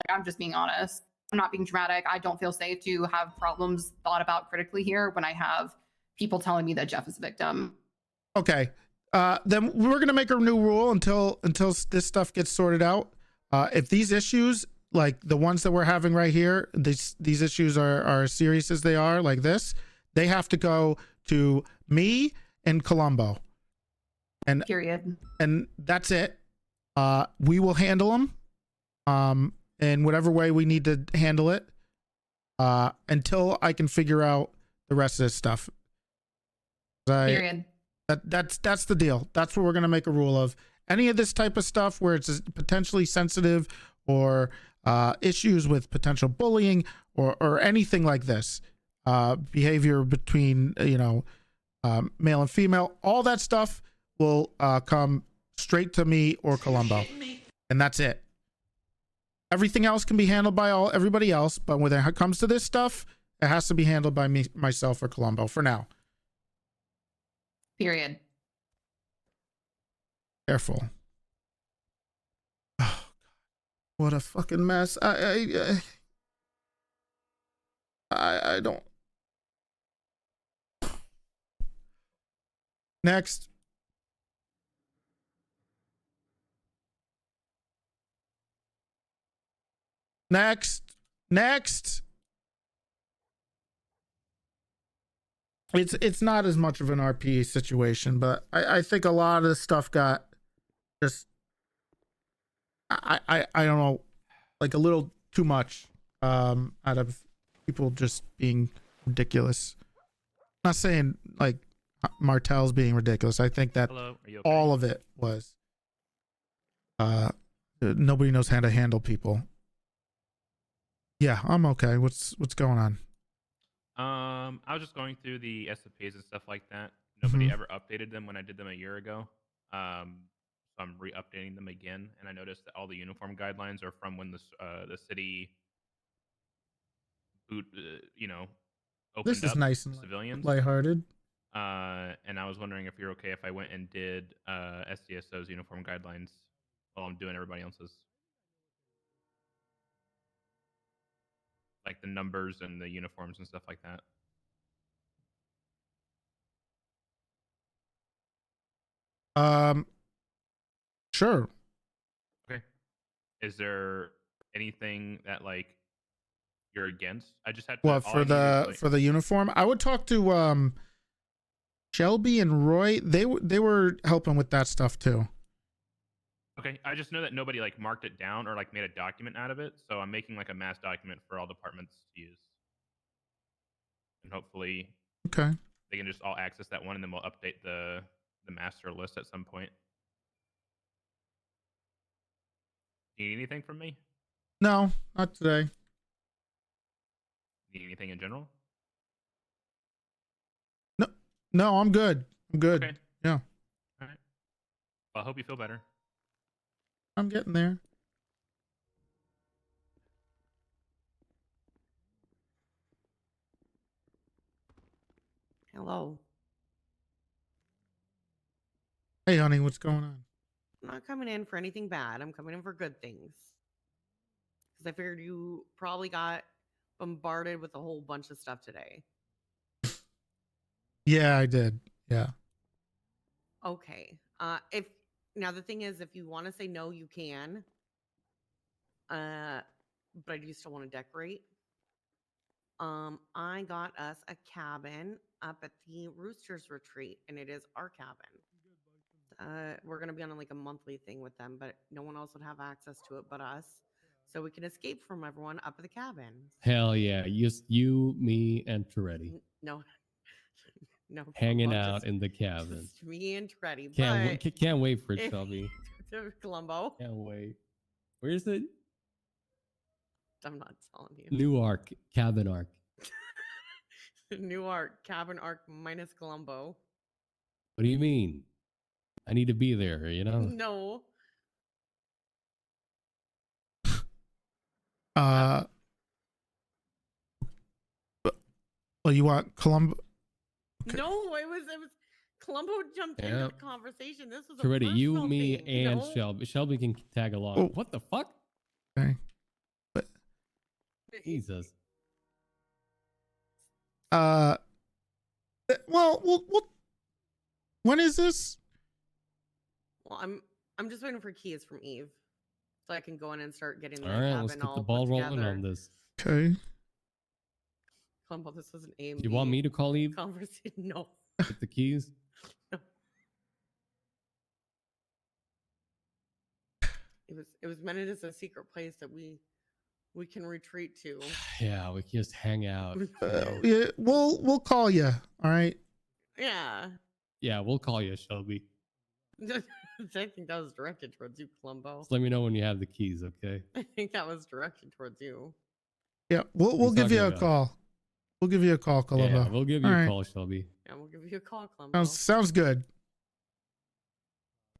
Like, I'm just being honest. I'm not being dramatic. I don't feel safe to have problems thought about critically here when I have people telling me that Jeff is a victim. Okay. Then we're gonna make a new rule until this stuff gets sorted out. If these issues, like the ones that we're having right here, these issues are as serious as they are, like this, they have to go to me and Columbo. And period. And that's it. We will handle them in whatever way we need to handle it until I can figure out the rest of this stuff. Period. That's the deal. That's what we're going to make a rule of. Any of this type of stuff where it's potentially sensitive or issues with potential bullying or anything like this, behavior between, male and female, all that stuff will come straight to me or Columbo. And that's it. Everything else can be handled by everybody else, but when it comes to this stuff, it has to be handled by me, myself, or Columbo for now. Period. Careful. Oh, what a fucking mess. I don't. Next. Next. It's not as much of an RP situation, but I think a lot of this stuff got just I don't know, like a little too much out of people just being ridiculous. I'm not saying like Martel's being ridiculous. I think that Hello, are you okay? all of it was nobody knows how to handle people. Yeah, I'm okay. What's going on? I was just going through the SFPs and stuff like that. Nobody Mhm. ever updated them when I did them a year ago. So I'm re-updating them again, and I noticed that all the uniform guidelines are from when the city opened This is up nice to and civilians. lighthearted. And I was wondering if you're okay if I went and did SDSO's uniform guidelines while I'm doing everybody else's. Like the numbers and the uniforms and stuff like that. Sure. Okay. Is there anything that like you're against? I just had to. Well, all I for needed the is, like- for the uniform, I would talk to Shelby and Roy. They were helping with that stuff too. Okay, I just know that nobody like marked it down or like made a document out of it, so I'm making like a mass document for all departments to use, and hopefully, Okay. they can just all access that one, and then we'll update the master list at some point. Need anything from me? No, not today. Need anything in general? No, I'm good. I'm good. Okay. Yeah, All right. Well, I hope you feel better. I'm getting there. Hello. Hey, honey, what's going on? I'm not coming in for anything bad. I'm coming in for good things. Because I figured you probably got bombarded with a whole bunch of stuff today. Yeah, I did. Yeah. Okay. If now the thing is, if you want to say no, you can. But I do still want to decorate. I got us a cabin up at the Roosters Retreat, and it is our cabin. We're gonna be on like a monthly thing with them, but no one else would have access to it but us. so we can escape from everyone up at the cabin. Hell yeah. Just you, me, and Toretti No, no, hanging Columbo, out in the cabin. just me and Toretti. Can't wait for it, if- Shelby. Columbo. Can't wait. Where is it? I'm not telling you. New arc, cabin arc. New arc, cabin arc minus Columbo. What do you mean? I need to be there, you know? No. Well, you want Columbo? No, it was Columbo jumped into Yep. the conversation. This was a Toretti, you, personal me, thing. and No. Shelby. Shelby can tag along. Oh. What the fuck? Okay. Jesus. Well, we'll when is this? Well, I'm just waiting for keys from Eve, so I can go in and start getting the All right, cabin let's get all the put ball rolling together. on this. Okay. Columbo, this was an aim. Do you want me to call Eve? Conversation? No. Get the keys? It was meant as a secret place that we can retreat to. Yeah, we can just hang out. Yeah, we'll call you. All right. Yeah. Yeah, we'll call you, Shelby. I think that was directed towards you, Columbo. Just let me know when you have the keys, okay? I think that was directed towards you. Yeah, we'll What are you give you a talking about? call. We'll give you a call, Columbo. Yeah, we'll give you All a right. call, Shelby. Yeah, we'll give you a call, Columbo. Sounds good.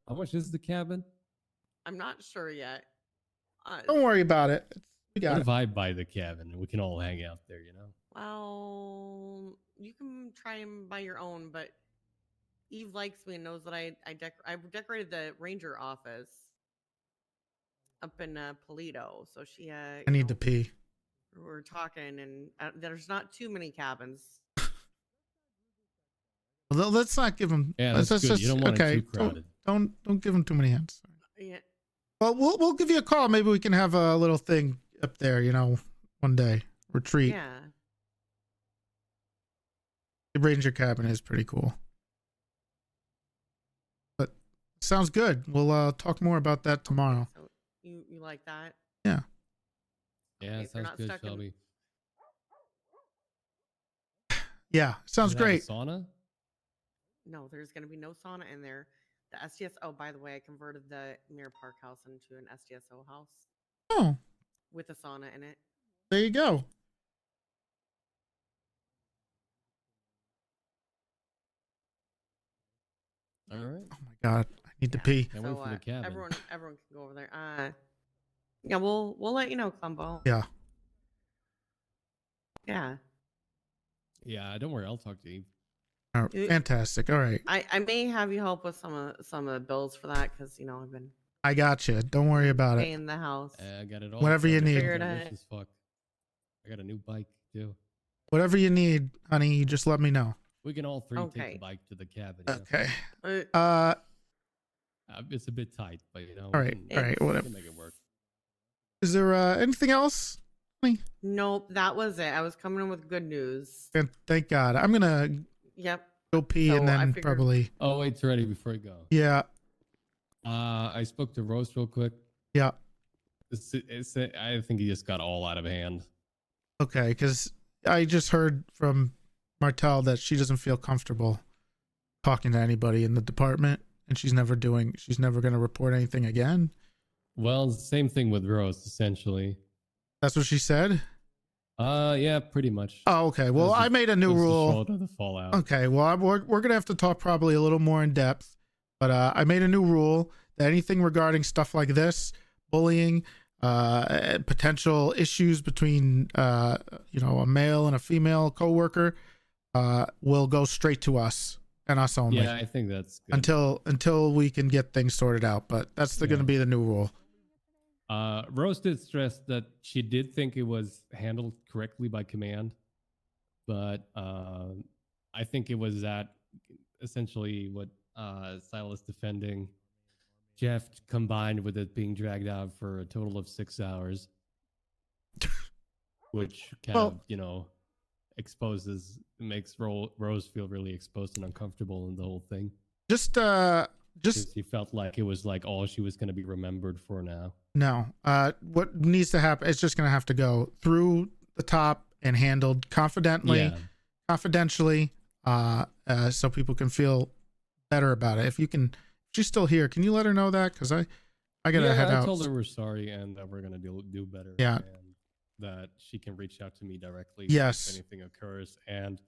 How much is the cabin? I'm not sure yet. Don't worry about it. We got What it. if I buy the cabin and we can all hang out there, you know? Well, you can try and buy your own, but Eve likes me and knows that I decorated the ranger office up in Polito, so she. I need to pee. We're talking, and there's not too many cabins. Well, let's not give them. Yeah, that's good. You don't want it too crowded. Don't give them too many hints. Yeah. Well, we'll give you a call. Maybe we can have a little thing up there. You know, one day retreat. Yeah. The ranger cabin is pretty cool. But sounds good. We'll talk more about that tomorrow. So you like that? Yeah. Yeah, Okay, it if you're sounds not good, stuck in- Shelby. Yeah, sounds Does it have a great. sauna? No, there's going to be no sauna in there. The STS. Oh, by the way, I converted the Mirror Park house into an STSO house Oh, with a sauna in it. there you go. All right. Oh my God, I need to pee. Can't wait for the cabin. Everyone can go over there. Yeah, we'll let you know, Columbo. Yeah. Yeah. Yeah, don't worry. I'll talk to Eve. All right, fantastic. All right, I may have you help with some of the bills for that because I've been I got you. Don't worry about it. paying the house. I got it all. Whatever you covered. need. Figured I'm I- rich as fuck. I got a new bike too. Whatever you need, honey, you just let me know. We can all three take Okay. the bike to the cabin. you know? Okay. It's a bit tight, but All right. All right. we Whatever. can make it work. Is there anything else? Nope, that was it. I was coming in with good news. Thank God. I'm gonna Yep. go pee So and I then figured- probably. Oh wait, it's ready before you go. Yeah. I spoke to Rose real quick. Yeah. I think he just got all out of hand. Okay. Because I just heard from Martel that she doesn't feel comfortable talking to anybody in the department, and she's never going to report anything again. Well, it's the same thing with Rose, essentially. That's what she said. Yeah, pretty much. Oh, okay. Well, That's I made a new that's the rule. shoulder, the fallout. Okay, well, we're gonna have to talk probably a little more in depth, but I made a new rule that anything regarding stuff like this, bullying, potential issues between a male and a female coworker, will go straight to us and us only. Yeah, I think that's good. until we can get things sorted out. But that's going to be the new rule. Rose did stress that she did think it was handled correctly by command, but I think it was that essentially what Silas defending Jeff combined with it being dragged out for a total of 6 hours, which kind of, makes Rose feel really exposed and uncomfortable in the whole thing. Just just She felt like it was like all she was going to be remembered for now. no. What needs to happen? It's just going to have to go through the top and handled confidentially, so people can feel better about it. If if she's still here, can you let her know that? Because I gotta head out. I told her we're sorry and that we're gonna do better. Yeah. And that she can reach out to me directly. Yes. If anything occurs, and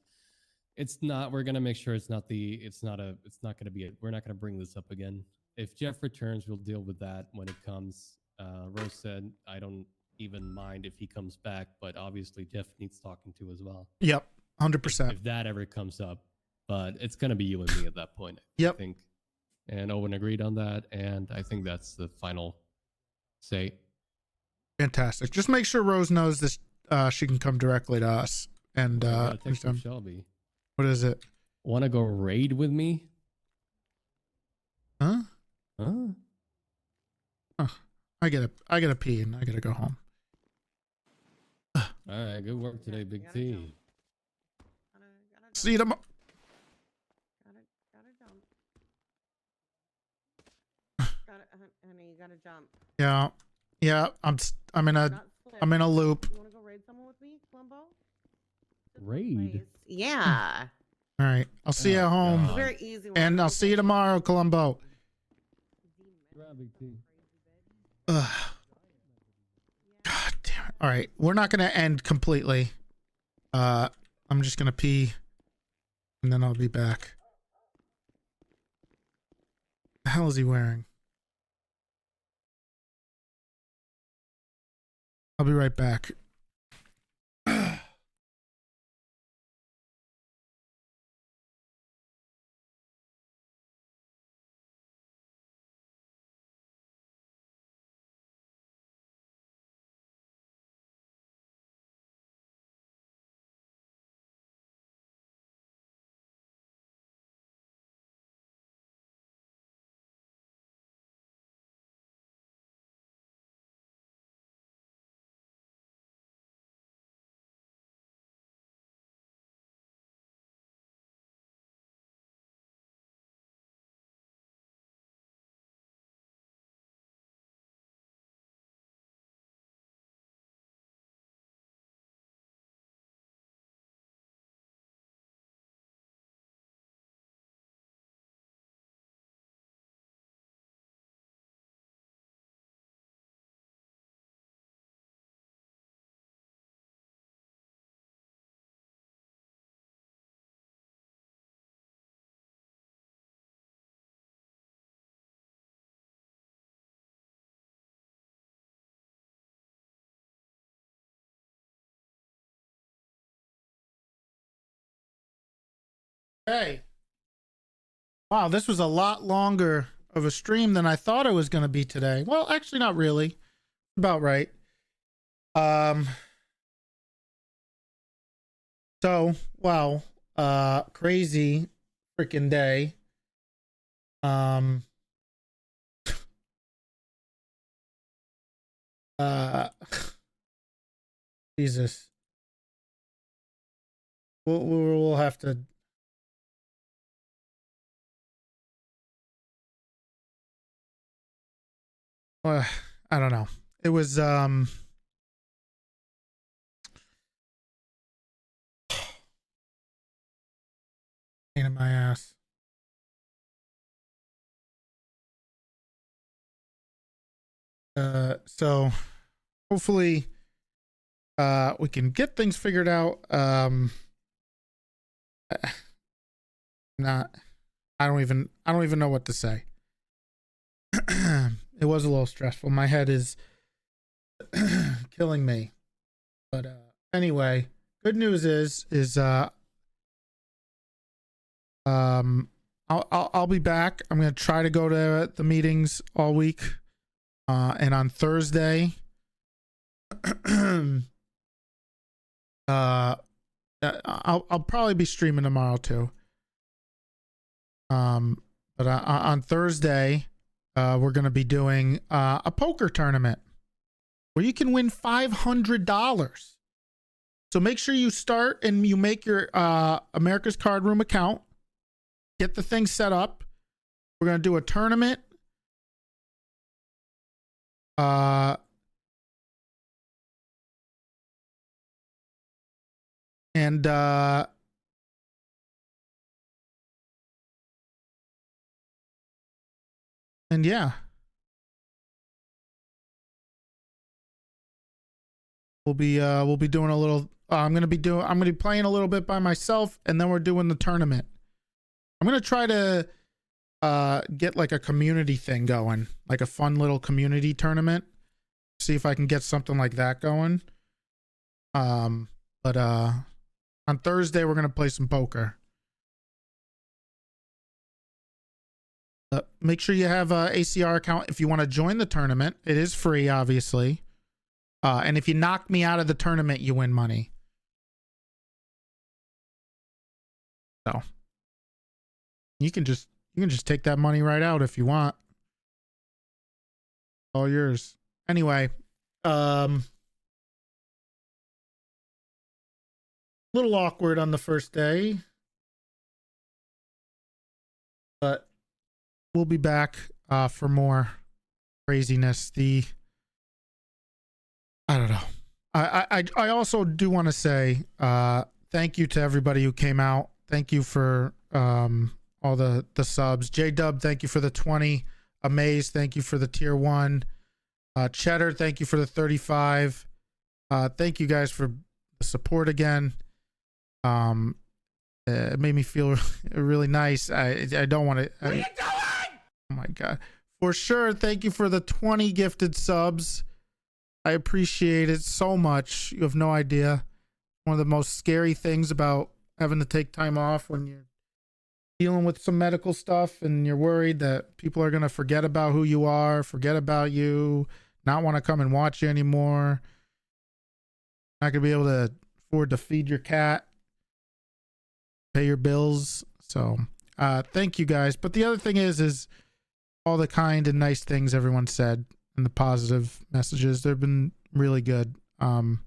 it's not. We're gonna make sure it's not gonna be. We're not gonna bring this up again. If Jeff returns, we'll deal with that when it comes. Rose said, I don't even mind if he comes back, but obviously Jeff needs talking to as well. Yep, 100%. If that ever comes up, but it's gonna be you and me at that point. Yep. I think. And Owen agreed on that, and I think that's the final say. Fantastic. Just make sure Rose knows this. She can come directly to us. And I gotta text from Shelby. what is it? Want to go raid with me? Huh? Huh? I gotta pee and I gotta go home. All right, good work today, Big T. See you tomorrow. Honey, you gotta jump. Yeah. I'm in a loop. You wanna go raid someone with me, Columbo? Raid? Yeah. All right. I'll see you at home. It's a very easy one. And I'll see you tomorrow, Columbo. Ugh. God damn it. All right. We're not going to end completely. I'm just going to pee and then I'll be back. The hell is he wearing? I'll be right back. Hey. Wow, this was a lot longer of a stream than I thought it was going to be today. Well, actually not really. About right. So, wow, crazy freaking day. Jesus. We'll have to I don't know. It was pain in my ass. So hopefully we can get things figured out. I don't even know what to say. It was a little stressful. My head is killing me. But anyway, good news is I'll be back. I'm gonna try to go to the meetings all week. And on Thursday, I'll probably be streaming tomorrow too. But on Thursday, we're going to be doing a poker tournament where you can win $500. So make sure you start and you make your America's Card Room account, get the thing set up. We're gonna do a tournament. And yeah. We'll be doing a little I'm gonna be playing a little bit by myself, and then we're doing the tournament. I'm gonna try to get like a community thing going, like a fun little community tournament. See if I can get something like that going. But on Thursday we're gonna play some poker. Make sure you have a ACR account if you want to join the tournament. It is free, obviously. And if you knock me out of the tournament, you win money. So you can just take that money right out if you want. All yours. Anyway, little awkward on the first day, but we'll be back for more craziness. I don't know. I also do want to say thank you to everybody who came out. Thank you for all the subs. J-Dub, thank you for the 20. Amaze, thank you for the tier 1. Cheddar, thank you for the 35. Thank you guys for the support again. It made me feel really nice. I don't want to. What are you doing? Oh my god! For sure. Thank you for the 20 gifted subs. I appreciate it so much. You have no idea. One of the most scary things about having to take time off when you're dealing with some medical stuff and you're worried that people are going to forget about who you are, forget about you, not want to come and watch you anymore, not going to be able to afford to feed your cat, pay your bills. So thank you guys. But the other thing is all the kind and nice things everyone said and the positive messages. They've been really good. And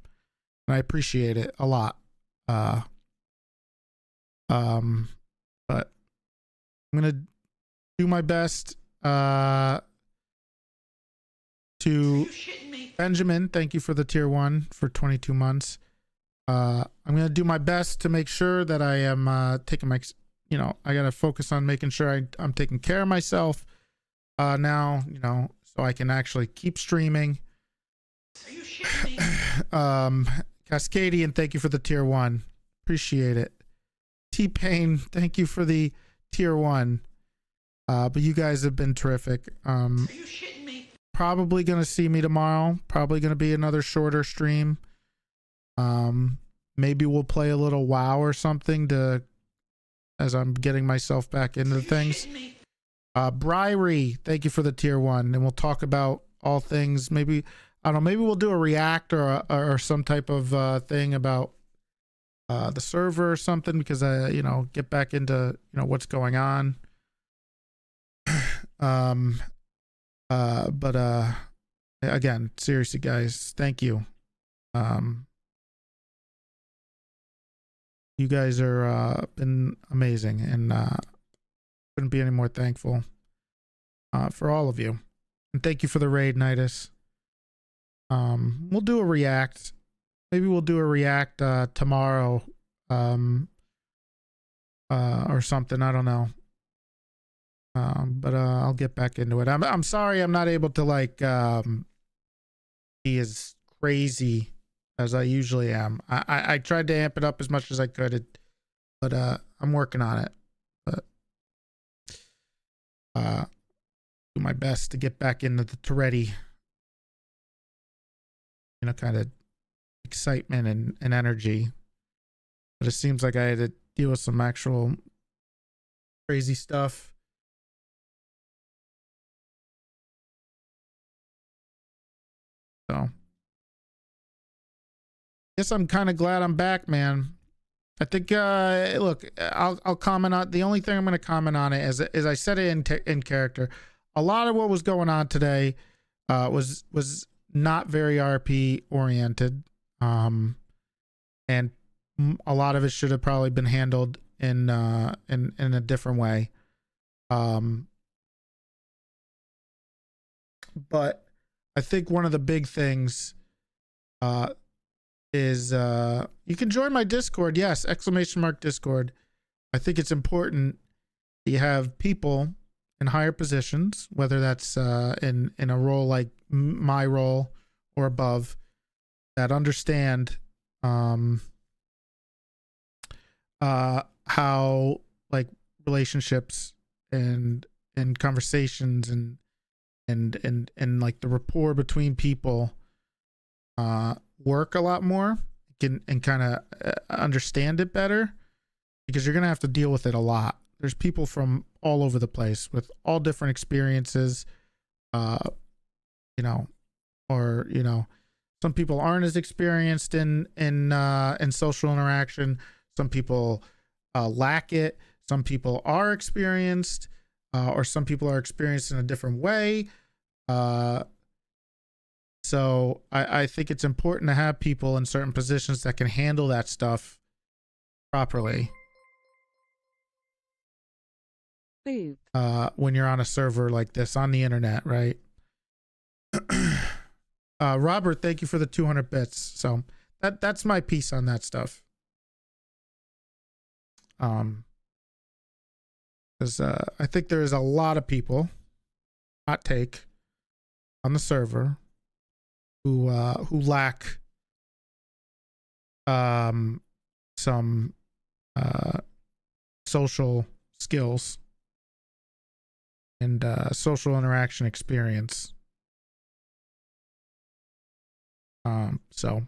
I appreciate it a lot. But I'm gonna do my best to Benjamin, thank you for the tier 1 for 22 months. I'm gonna do my best to make sure that I am taking my, I gotta focus on making sure I'm taking care of myself now, so I can actually keep streaming. Are you shitting me? Cascadian, thank you for the tier 1. Appreciate it. T-Pain, thank you for the tier 1. But you guys have been terrific. Are you shitting me? Probably gonna see me tomorrow. Probably gonna be another shorter stream. Maybe we'll play a little WoW or something as I'm getting myself back into things. Briary, thank you for the tier 1, and we'll talk about all things. Maybe I don't know. Maybe we'll do a react or some type of thing about the server or something, because I get back into what's going on. But again, seriously, guys, thank you. You guys are been amazing, and couldn't be any more thankful for all of you. And thank you for the raid, Nidus. We'll do a react. Maybe we'll do a react tomorrow or something. I don't know. But I'll get back into it. I'm sorry I'm not able to be as crazy as I usually am. I tried to amp it up as much as I could, but I'm working on it. But do my best to get back into the Toretti, kind of excitement and energy. But it seems like I had to deal with some actual crazy stuff. So guess I'm kind of glad I'm back, man. I think look, I'll comment on the only thing I'm going to comment on it is I said it in character. A lot of what was going on today was not very RP oriented, and a lot of it should have probably been handled in a different way. But I think one of the big things is you can join my Discord. Yes, !Discord. I think it's important you have people in higher positions, whether that's in a role like my role or above, that understand how like relationships and conversations and like the rapport between people work a lot more, and kind of understand it better, because you're gonna have to deal with it a lot. There's people from all over the place with all different experiences, some people aren't as experienced in social interaction. Some people lack it. Some people are experienced, or some people are experienced in a different way. So I think it's important to have people in certain positions that can handle that stuff properly. When you're on a server like this on the internet, right? Robert, thank you for the 200 bits. So that's my piece on that stuff. Because I think there is a lot of people, hot take, on the server who lack some social skills and social interaction experience. So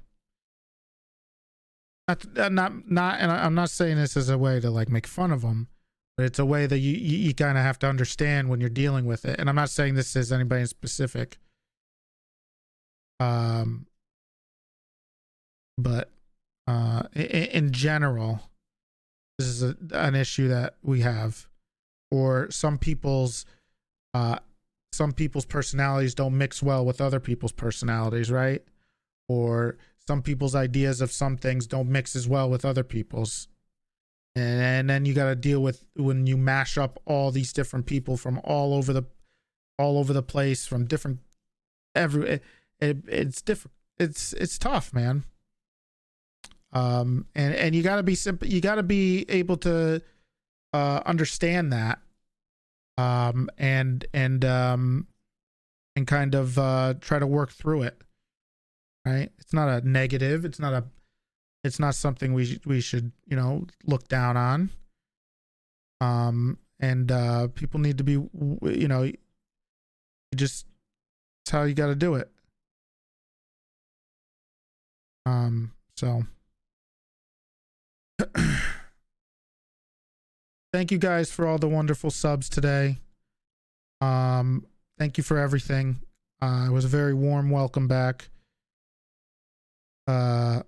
not, and I'm not saying this as a way to like make fun of them, but it's a way that you kind of have to understand when you're dealing with it. And I'm not saying this is anybody in specific. But in general, this is an issue that we have, or some people's personalities don't mix well with other people's personalities, right? Or some people's ideas of some things don't mix as well with other people's. And then you got to deal with when you mash up all these different people from all over the place, from different it's different. It's tough, man. And you got to be simple. You got to be able to understand that, and kind of try to work through it. Right? It's not a negative. It's not something we should look down on. And people need to be it's how you got to do it. So thank you guys for all the wonderful subs today. Thank you for everything. It was a very warm welcome back. I'm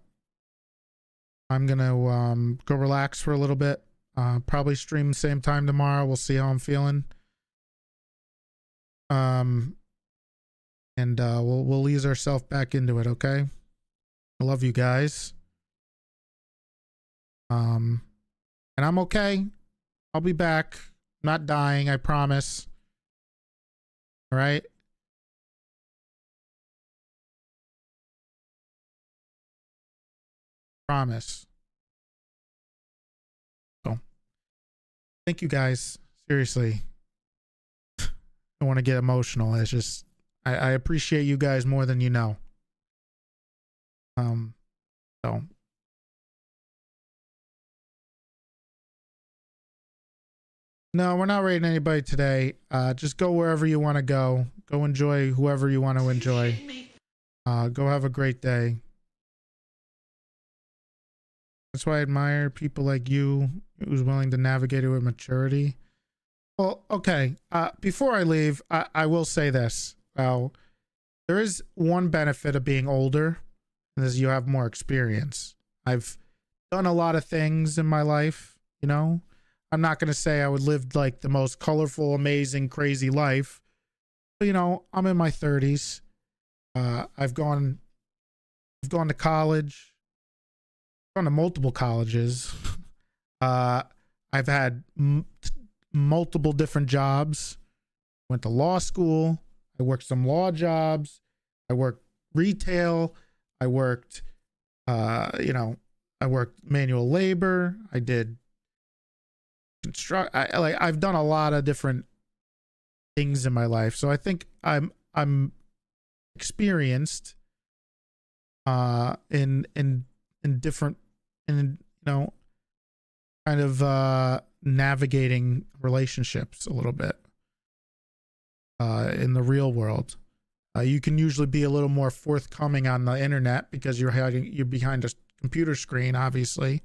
gonna go relax for a little bit. Probably stream the same time tomorrow. We'll see how I'm feeling. And we'll ease ourselves back into it, okay? I love you guys. And I'm okay. I'll be back. I'm not dying, I promise. All right? Promise. So, thank you guys. Seriously. I don't want to get emotional. It's just, I appreciate you guys more than you know. So. No, we're not rating anybody today. Just go wherever you want to go. Go enjoy whoever you want to enjoy. Go have a great day. That's why I admire people like you who's willing to navigate it with maturity. Well, okay. Before I leave, I will say this. Well, there is one benefit of being older, and is you have more experience. I've done a lot of things in my life, I'm not going to say I would live like the most colorful, amazing, crazy life. But, I'm in my 30s. I've gone to college. I've gone to multiple colleges. I've had multiple different jobs. Went to law school. I worked some law jobs. I worked retail. I worked, I worked manual labor. I did I've done a lot of different things in my life. So I think I'm experienced in different, kind of navigating relationships a little bit in the real world. You can usually be a little more forthcoming on the internet because you're behind a computer screen, obviously.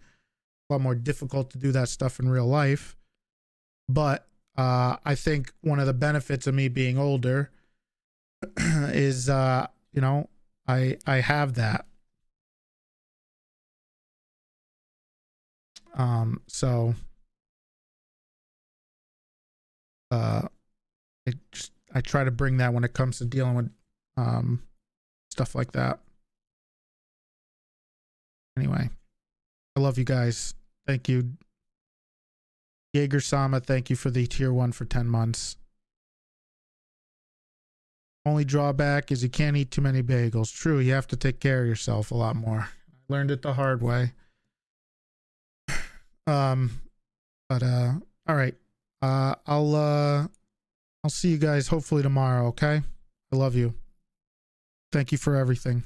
A lot more difficult to do that stuff in real life. But I think one of the benefits of me being older is, I have that. So I try to bring that when it comes to dealing with stuff like that. Anyway, I love you guys. Thank you. Jaeger Sama, thank you for the tier 1 for 10 months. Only drawback is you can't eat too many bagels. True, you have to take care of yourself a lot more. I learned it the hard way. All right. I'll see you guys hopefully tomorrow, okay? I love you. Thank you for everything.